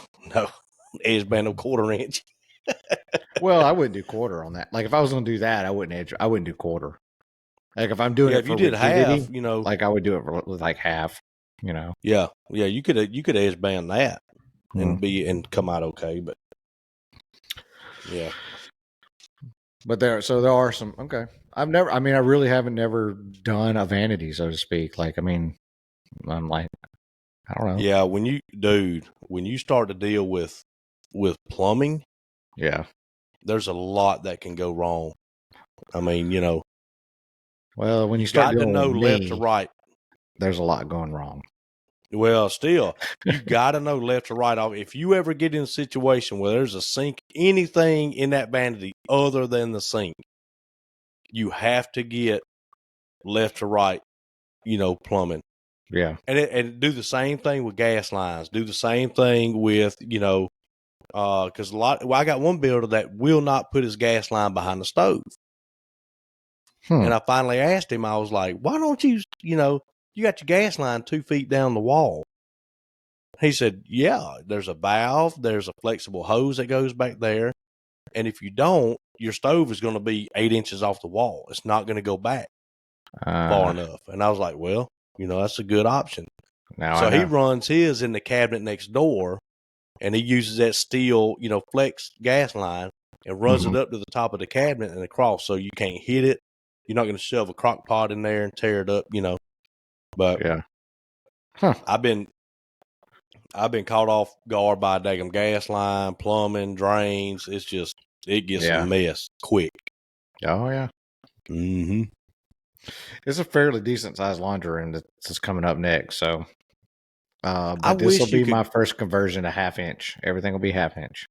edge band of 1/4 inch. Well, I wouldn't do quarter on that. Like if I was going to do that, I wouldn't do quarter. Like if I'm doing it if for you did rigidity, half, like I would do it with like half. Yeah, you could edge band that and come out okay, but yeah. But there are some okay. I really haven't never done a vanity, so to speak. Like, I mean, I'm like, I don't know. Yeah, when you start to deal with plumbing, Yeah, there's a lot that can go wrong. I mean, well, when you got start to dealing know with left to me, right. there's a lot going wrong. Well, still, you got to know left to right. If you ever get in a situation where there's a sink, anything in that vanity other than the sink, you have to get left to right, plumbing. Yeah, And do the same thing with gas lines. Do the same thing with, because I got one builder that will not put his gas line behind the stove. And I finally asked him, I was like, why don't you, you got your gas line 2 feet down the wall? He said, yeah, there's a valve, there's a flexible hose that goes back there. And if you don't, your stove is going to be 8 inches off the wall. It's not going to go back far enough. And I was like, well, that's a good option. So he runs his in the cabinet next door, and he uses that steel, flex gas line and runs it up to the top of the cabinet and across, so you can't hit it. You're not going to shove a crock pot in there and tear it up, But yeah. I've been caught off guard by a daggum gas line, plumbing, drains. It's just, it gets a mess quick. Oh yeah. Mm-hmm. It's a fairly decent sized laundry room that's coming up next. So, but this will be my first conversion to 1/2 inch. Everything will be 1/2 inch.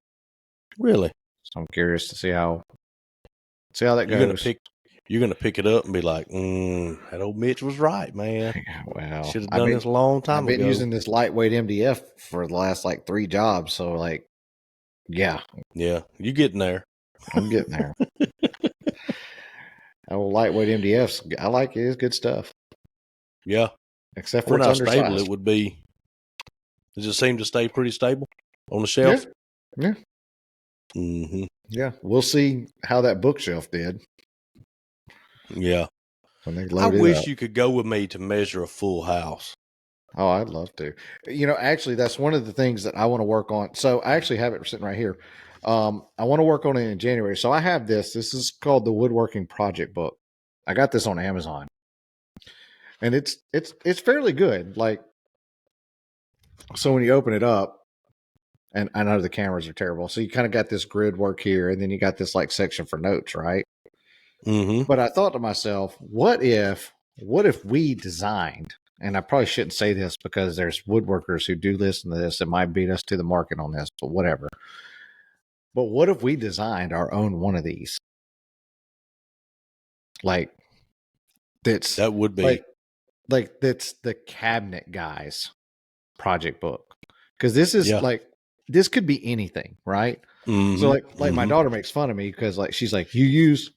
Really? So I'm curious to see how that goes. You're gonna pick it up and be like, that old Mitch was right, man. Well, should have done this a long time ago. I've been using this lightweight MDF for the last 3 jobs. So yeah, you getting there. I'm getting there. Old lightweight MDFs, I like it. It's good stuff. Yeah. Except for it's undersized. Stable it would be. Does it seem to stay pretty stable on the shelf? Yeah. Mm-hmm. Yeah. We'll see how that bookshelf did. Yeah. When they I wish you could go with me to measure a full house. Oh, I'd love to. Actually, that's one of the things that I want to work on. So I actually have it sitting right here. I want to work on it in January. So I have this. This is called the Woodworking Project Book. I got this on Amazon, and it's fairly good. So when you open it up, and I know the cameras are terrible, so you kind of got this grid work here, and then you got this section for notes, right? Mm-hmm. But I thought to myself, what if we designed? And I probably shouldn't say this because there's woodworkers who do listen to this and might beat us to the market on this, but whatever. But what if we designed our own one of these? That would be that's the cabinet guys project book. Because this is this could be anything, right? Mm-hmm. So my daughter makes fun of me because she's like, you use,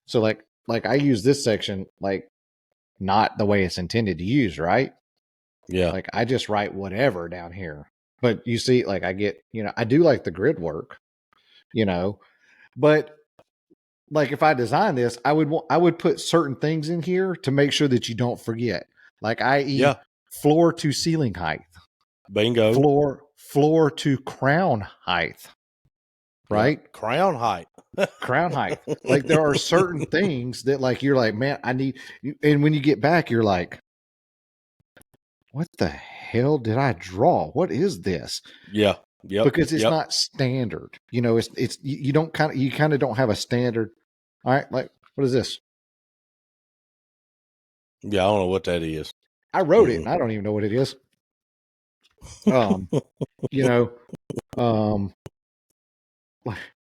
so I use this section, not the way it's intended to use, right? Yeah. Like I just write whatever down here. But you see, like I get, I do like the grid work, but like if I design this, I would put certain things in here to make sure that you don't forget. Like i.e. Yeah. floor to ceiling height, Bingo. floor to crown height, right? Yep. Crown height. Crown height. Like there are certain things that like you're like, man, I need, and when you get back, you're like, what the hell did I draw? What is this? Yeah. Yep. Because it's not standard. It's you kind of don't have a standard. All right, like what is this? Yeah, I don't know what that is. I wrote it and I don't even know what it is. You know,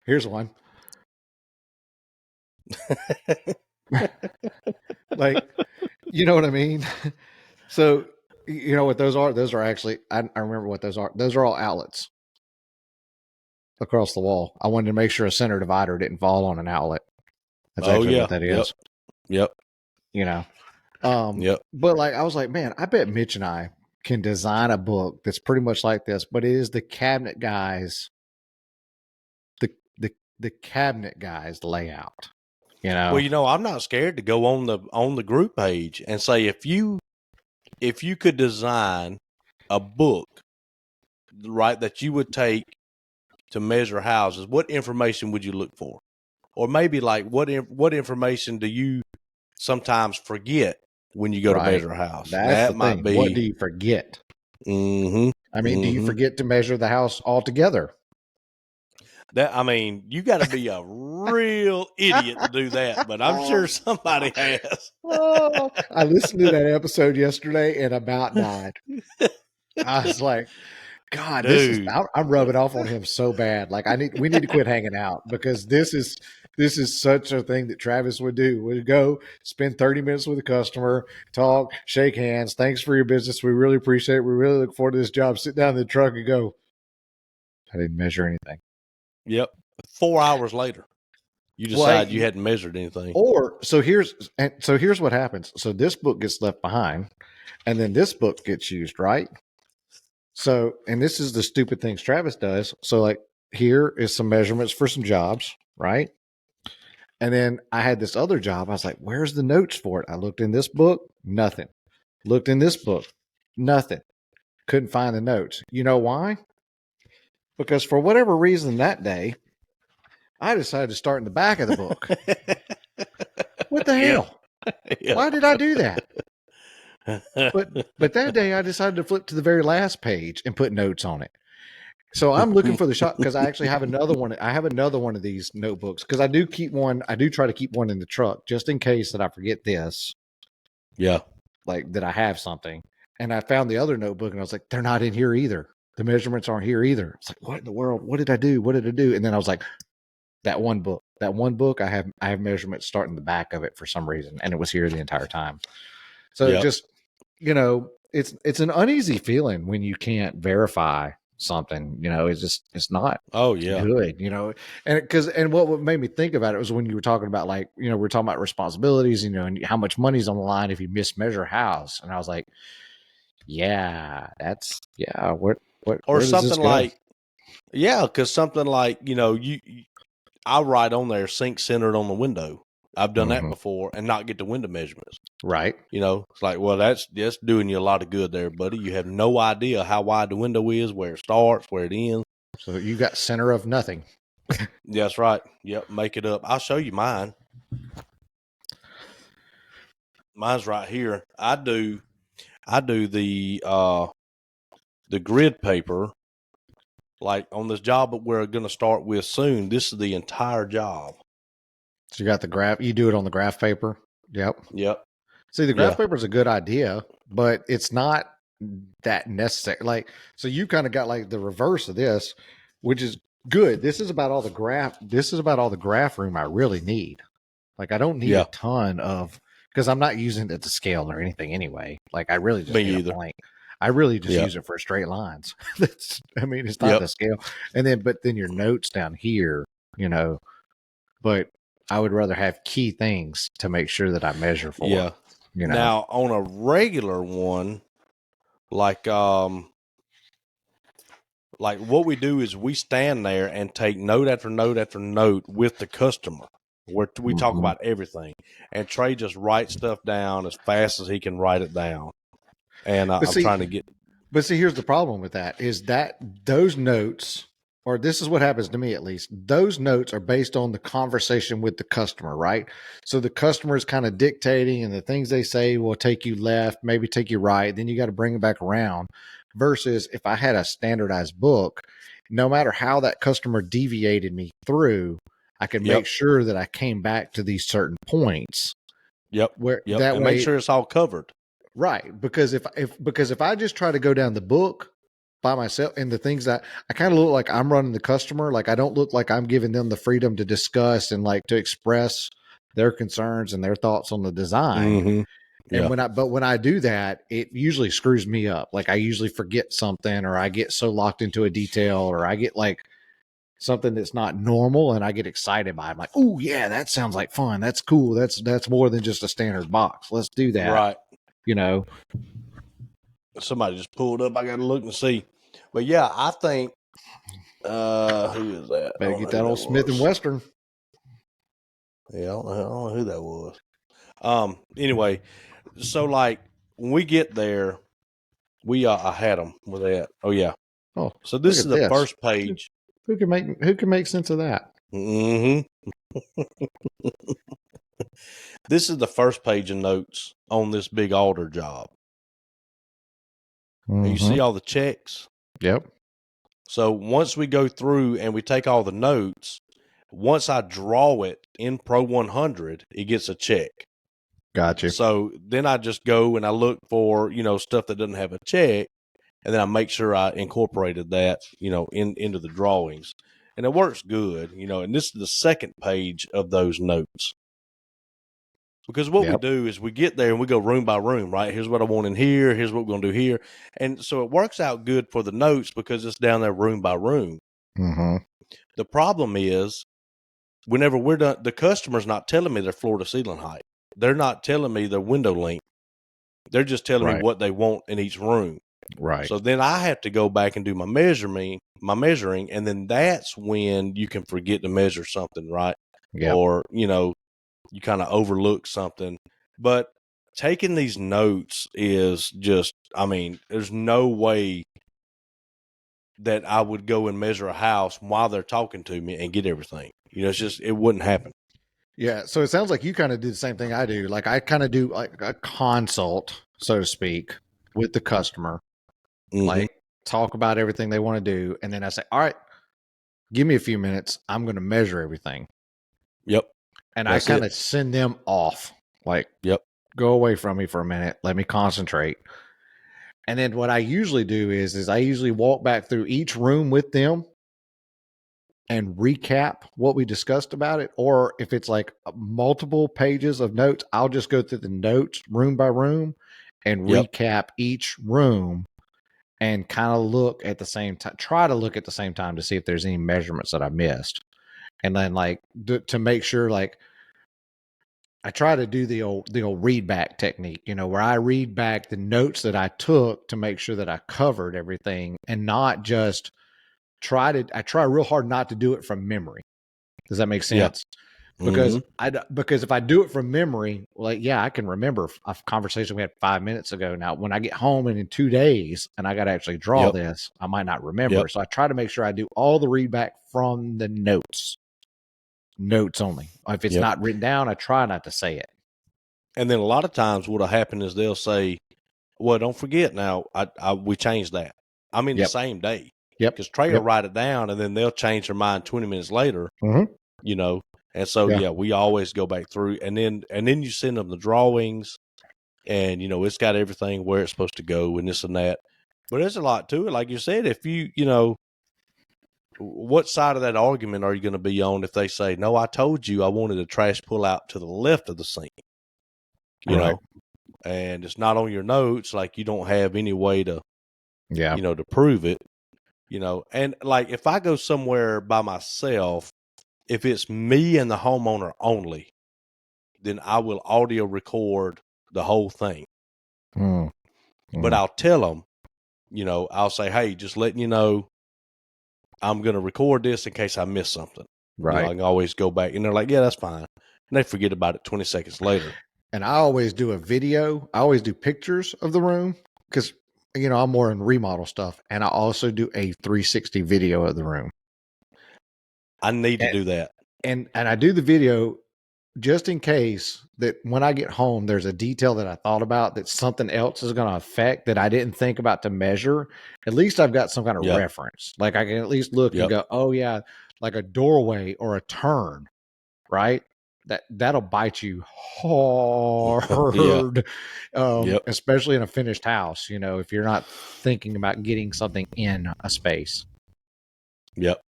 here's one. Like, you know what I mean? So, you know what those are? Those are actually, I remember what those are. Those are all outlets across the wall. I wanted to make sure a center divider didn't fall on an outlet. That's actually what that is. Yep. But like, I was like, man, I bet Mitch and I can design a book that's pretty much like this, but it is the cabinet guys, the cabinet guys layout. Well, I'm not scared to go on the group page and say if you could design a book, right, that you would take to measure houses, what information would you look for? Or maybe like what information do you sometimes forget when you go to measure a house? That might be. What do you forget? Mm-hmm. I mean, do you forget to measure the house altogether? You got to be a real idiot to do that, but I'm sure somebody has. I listened to that episode yesterday and about died. I was like, God, dude, I'm rubbing off on him so bad. Like we need to quit hanging out because this is such a thing that Travis would do. Would go spend 30 minutes with a customer, talk, shake hands. Thanks for your business. We really appreciate it. We really look forward to this job. Sit down in the truck and go, I didn't measure anything. Yep. 4 hours later, you decide you hadn't measured anything. So here's what happens. So this book gets left behind and then this book gets used, right? So, and this is the stupid things Travis does. So like here is some measurements for some jobs, right? And then I had this other job. I was like, where's the notes for it? I looked in this book, nothing. Looked in this book, nothing. Couldn't find the notes. You know why? Because for whatever reason that day, I decided to start in the back of the book. What the hell? Yeah. Why did I do that? But that day I decided to flip to the very last page and put notes on it. So I'm looking for the shot because I actually have another one. I have another one of these notebooks because I do keep one. I do try to keep one in the truck just in case that I forget this. Yeah. Like that I have something. And I found the other notebook and I was like, they're not in here either. The measurements aren't here either. It's like, what in the world? What did I do? What did I do? And then I was like, that one book, I have measurements starting the back of it for some reason. And it was here the entire time. So just, it's an uneasy feeling when you can't verify something, it's not good, and what made me think about it was when you were talking about like, we're talking about responsibilities, and how much money's on the line if you mismeasure a house. And I was like, or something like, because something like, I'll write on there sink centered on the window. I've done that before and not get the window measurements. Right. It's like, well, that's doing you a lot of good there, buddy. You have no idea how wide the window is, where it starts, where it ends. So you got center of nothing. That's right. Yep. Make it up. I'll show you mine. Mine's right here. I do the grid paper, like on this job that we're going to start with soon. This is the entire job. So you got the graph. You do it on the graph paper. Yep. See, the graph paper is a good idea, but it's not that necessary. Like, so you kind of got like the reverse of this, which is good. This is about all the graph room I really need. Like, I don't need a ton of, because I'm not using it to scale or anything anyway. Like, I really just need a blank. I really just use it for straight lines. It's not the scale. But then your notes down here, but I would rather have key things to make sure that I measure for. you know. Now on a regular one, like what we do is we stand there and take note after note after note with the customer, where we talk Mhm. about everything, and Trey just writes stuff down as fast as he can write it down. And But I'm see, trying to get. But see, here's the problem with that is that those notes, or this is what happens to me at least, those notes are based on the conversation with the customer, right? So the customer is kind of dictating, and the things they say will take you left, maybe take you right. Then you got to bring it back around. Versus if I had a standardized book, no matter how that customer deviated me through, I could Yep. make sure that I came back to these certain points. Yep. Where Yep. that And make way, sure it's all covered. right? Because if I just try to go down the book by myself and the things that I kind of look like I'm running the customer, like I don't look like I'm giving them the freedom to discuss and like to express their concerns and their thoughts on the design. Mm-hmm. And Yeah. when I do that, it usually screws me up. Like I usually forget something, or I get so locked into a detail, or I get like something that's not normal and I get excited by it. I'm like, oh yeah, that sounds like fun. That's cool. That's more than just a standard box. Let's do that. Right. You know. Somebody just pulled up. I got to look and see. But yeah, I think. Who is that? I Better don't know get who that that old Smith and was. Western. Yeah, I don't know who that was. Anyway, so like when we get there, we I had them with that. Oh yeah. Oh, So look this is at the this. first page. Who can make sense of that? Mm-hmm. This is the first page of notes on this big Alder job. And you Mm-hmm. see all the checks. Yep. So once we go through and we take all the notes, once I draw it in Pro 100, it gets a check. Got you. So then I just go and I look for, stuff that doesn't have a check, and then I make sure I incorporated that, into the drawings. And it works good, and this is the second page of those notes. Because what we Yep. do is we get there and we go room by room, right? Here's what I want in here. Here's what we're going to do here. And so it works out good for the notes because it's down there room by room. Mm-hmm. The problem is whenever we're done, the customer's not telling me their floor to ceiling height. They're not telling me their window length. They're just telling me Right. what they want in each room. Right. So then I have to go back and do my measuring, and then that's when you can forget to measure something, right? Yep. Or, you kind of overlook something. But taking these notes is just, there's no way that I would go and measure a house while they're talking to me and get everything. It's just, it wouldn't happen. Yeah. So it sounds like you kind of do the same thing I do. Like I kind of do like a consult, so to speak, with the customer. Mm-hmm. Like talk about everything they want to do, and then I say, "All right, give me a few minutes. I'm going to measure everything." Yep. And That's I kind it. of send them off. Like, Yep. go away from me for a minute. Let me concentrate. And then what I usually do is I usually walk back through each room with them and recap what we discussed about it. Or if it's like multiple pages of notes, I'll just go through the notes room by room and Yep. recap each room and kind of look at the same time, try to look at the same time to see if there's any measurements that I missed. And then like to make sure, like, I try to do the old read back technique, where I read back the notes that I took to make sure that I covered everything and not just I try real hard not to do it from memory. Does that make Yeah. sense? Mm-hmm. Because if I do it from memory, like, yeah, I can remember a conversation we had 5 minutes ago. Now, when I get home and in 2 days and I got to actually draw Yep. this, I might not remember. Yep. So I try to make sure I do all the read back from the notes only. If it's Yep. not written down, I try not to say it. And then a lot of times what'll happen is they'll say, well, don't forget now, we changed that. I mean, the same day. Yep. Because Trey will write it down and then they'll change their mind 20 minutes later, Mm-hmm. And so, we always go back through and then you send them the drawings and, it's got everything where it's supposed to go and this and that. But there's a lot to it. Like you said, if what side of that argument are you going to be on if they say, no, I told you I wanted a trash pull out to the left of the sink, Right. and it's not on your notes. Like you don't have any way to, Yeah. to prove it, and like if I go somewhere by myself, if it's me and the homeowner only, then I will audio record the whole thing. Mm. But I'll tell them, I'll say, hey, just letting you know, I'm going to record this in case I miss something. Right. I can always go back. And they're like, yeah, that's fine. And they forget about it 20 seconds later. And I always do a video. I always do pictures of the room because, I'm more in remodel stuff. And I also do a 360 video of the room. I need to do that. And I do the video just in case that when I get home, there's a detail that I thought about that something else is going to affect that I didn't think about to measure. At least I've got some kind of reference. Like I can at least look and go, oh yeah, like a doorway or a turn, right? That'll bite you hard, especially in a finished house. If you're not thinking about getting something in a space. Yep.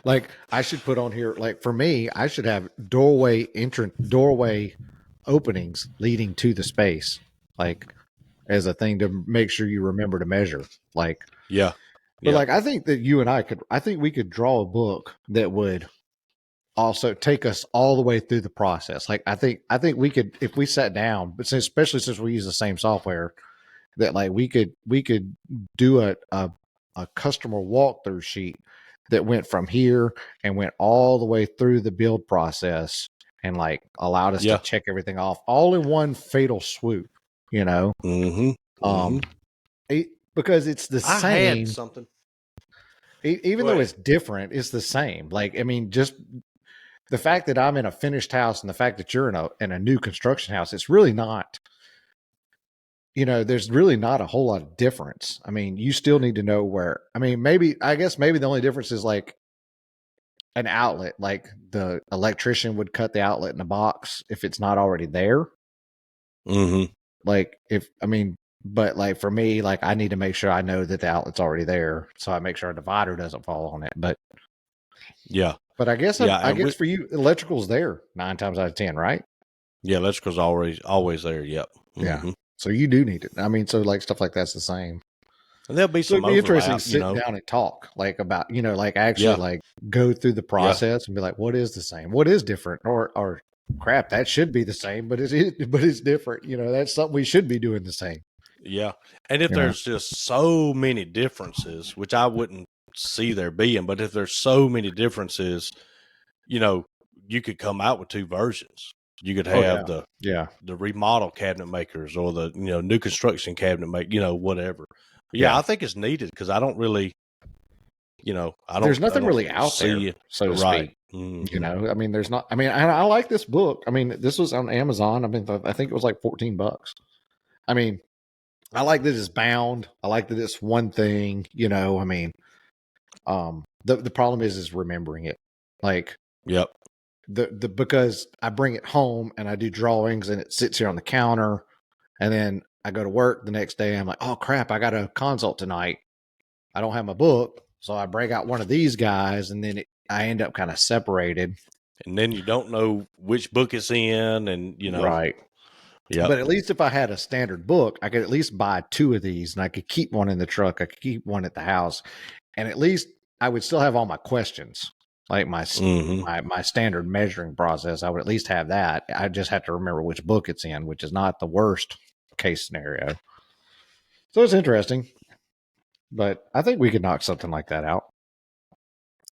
Like I should put on here, like for me, I should have doorway openings leading to the space, like as a thing to make sure you remember to measure. Like, but like I think that you and I think we could draw a book that would also take us all the way through the process. Like I think we could, if we sat down, but especially since we use the same software, that like we could do a customer walkthrough sheet that went from here and went all the way through the build process and like allowed us to check everything off all in one fatal swoop, because it's the same. I had something. Even though it's different, it's the same. Like, I mean, just the fact that I'm in a finished house and the fact that you're in a new construction house, it's really not, there's really not a whole lot of difference. I mean, you still need to know where, I guess maybe the only difference is like an outlet, like the electrician would cut the outlet in a box if it's not already there. Like but like for me, like I need to make sure I know that the outlet's already there. So I make sure a divider doesn't fall on it. But but I guess, I guess for you, electrical's there 9 times out of 10, right? Yeah. Electrical's always there. Yep. Yeah. So you do need it. So like stuff like that's the same. And there'll be some interesting to sit down and talk like about, like actually like go through the process and be like, what is the same? What is different? Or crap, that should be the same, but it's different. That's something we should be doing the same. Yeah. And if there's just so many differences, which I wouldn't see there being, but if there's so many differences, you could come out with 2 versions. You could have the remodel cabinet makers or the, new construction cabinet make, whatever. But I think it's needed because I don't really, there's nothing really out there, so to speak. There's not, I like this book. This was on Amazon. I think it was like $14. I like that it's bound. I like that it's one thing, the problem is remembering it. Like, because I bring it home and I do drawings and it sits here on the counter and then I go to work the next day. I'm like, oh crap, I got a consult tonight. I don't have my book. So I break out one of these guys and then I end up kind of separated. And then you don't know which book it's in and, Right. Yeah. But at least if I had a standard book, I could at least buy 2 of these and I could keep one in the truck. I could keep one at the house. And at least I would still have all my questions, like my standard measuring process. I would at least have that. I just have to remember which book it's in, which is not the worst case scenario. So it's interesting. But I think we could knock something like that out.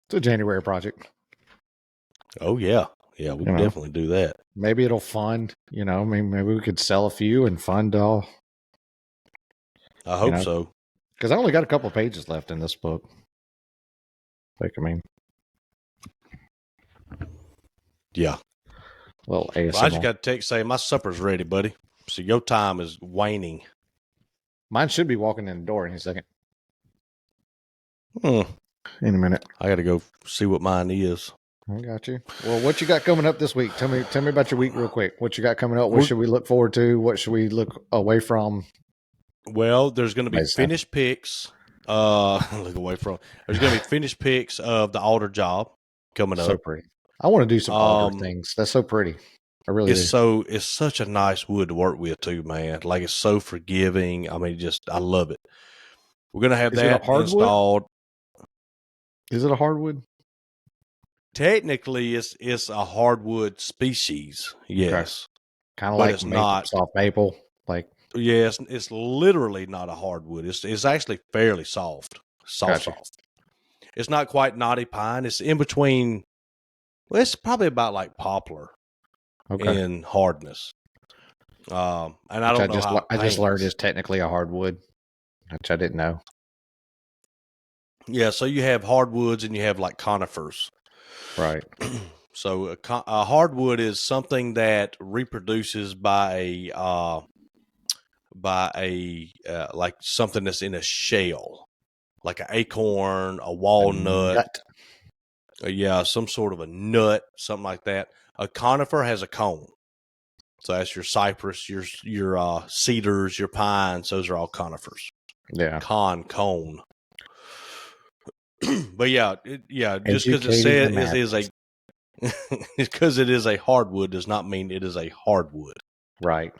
It's a January project. Oh, yeah. Yeah, we can definitely do that. Maybe it'll fund, maybe we could sell a few and fund all. I hope so. Because I only got a couple pages left in this book. Yeah. Well, I just got a text saying my supper's ready, buddy. So your time is waning. Mine should be walking in the door in a second. In a minute. I got to go see what mine is. I got you. Well, what you got coming up this week? Tell me about your week real quick. What you got coming up? What should we look forward to? What should we look away from? Well, there's going to be finished pics. Look away from. There's going to be finished pics of the Alder job coming up. So pretty. I want to do some Alder things. That's so pretty. I really do. It's such a nice wood to work with too, man. Like it's so forgiving. I love it. We're going to have that installed. Is it a hardwood? Technically, it's a hardwood species. Yes. Kind of but like it's maple, not. soft maple. Like, Yeah, it's literally not a hardwood. It's actually fairly soft, gotcha. soft. It's not quite knotty pine. It's in between. Well, it's probably about like poplar Okay. in hardness. And I Which don't know how it I just learned paints. is technically a hardwood, which I didn't know. Yeah, so you have hardwoods and you have like conifers. Right. So a hardwood is something that reproduces by a like something that's in a shell, like an acorn, a A walnut, nut. yeah, some sort of a nut, something like that. A conifer has a cone, so that's your cypress, your cedars, your pines. Those are all conifers. Yeah. Cone. But yeah, just because it Educating the said it is masses. a because it is a hardwood does not mean it is a hardwood. Right.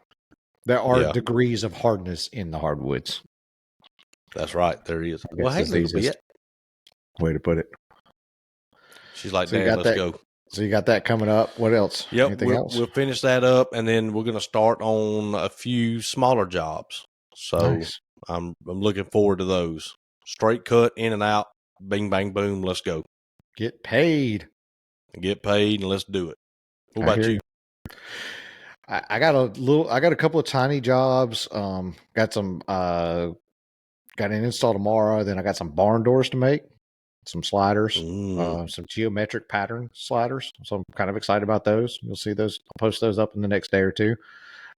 There are Yeah, degrees of hardness in the hardwoods. that's right. There is. I Well, guess hey, is the little easiest bit. way to put it. She's like, So you Dad, got let's that. go. So you got that coming up. What else? Yep, Anything else? we'll finish that up, and then we're going to start on a few smaller jobs. So Nice. I'm looking forward to those. Straight cut, in and out, bing bang boom. Let's go. Get paid. Get paid, and let's do it. What I about hear you? you. I got a little. I got a couple of tiny jobs. Got some. Got an install tomorrow. Then I got some barn doors to make. Some sliders. Some geometric pattern sliders. So I'm kind of excited about those. You'll see those. I'll post those up in the next day or two.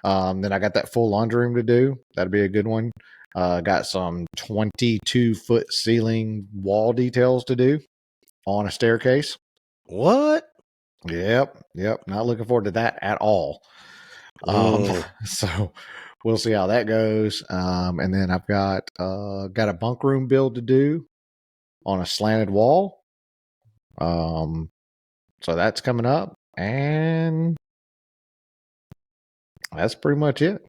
Then I got that full laundry room to do. That'd be a good one. Got some 22-foot ceiling wall details to do on a staircase. What? Yep. Not looking forward to that at all. So we'll see how that goes. And then I've got a bunk room build to do on a slanted wall. So that's coming up, and that's pretty much it.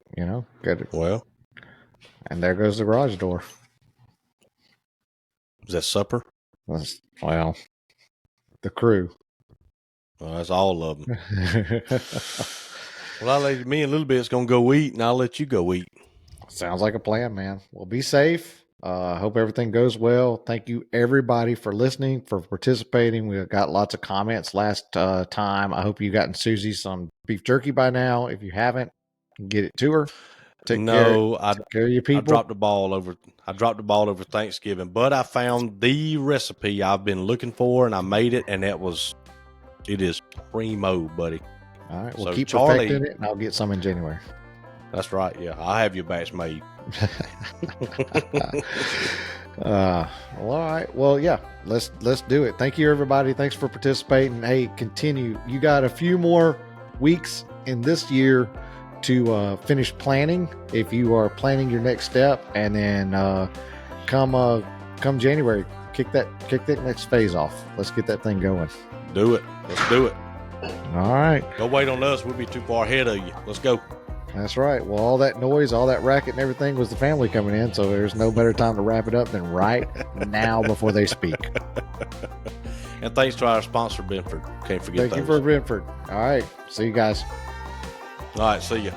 Good. Well, And there goes the garage door. is that supper? Well, the crew. Well, that's all of them. Well, me and Little Bit's going to go eat, and I'll let you go eat. Sounds like a plan, man. Well, be safe. Hope everything goes well. Thank you, everybody, for listening, for participating. We got lots of comments last time. I hope you gotten Susie some beef jerky by now. If you haven't, get it to her. Take care of your people. I dropped the ball over Thanksgiving, but I found the recipe I've been looking for, and I made it, and it is primo, buddy. All right, well, So keep Charlie, perfecting it, and I'll get some in January. That's right. Yeah, I'll have your batch made. Well, all right. Well, yeah, let's do it. Thank you, everybody. Thanks for participating. Hey, continue. You got a few more weeks in this year to finish planning if you are planning your next step, and then come January, kick that next phase off. Let's get that thing going. Do it. Let's do it. All right. Don't wait on us. We'll be too far ahead of you. Let's go. That's right. Well, all that noise, all that racket and everything was the family coming in, so there's no better time to wrap it up than right now before they speak. And thanks to our sponsor, Benford. Can't forget Thank you for Benford. All right. See you guys. All right. See ya.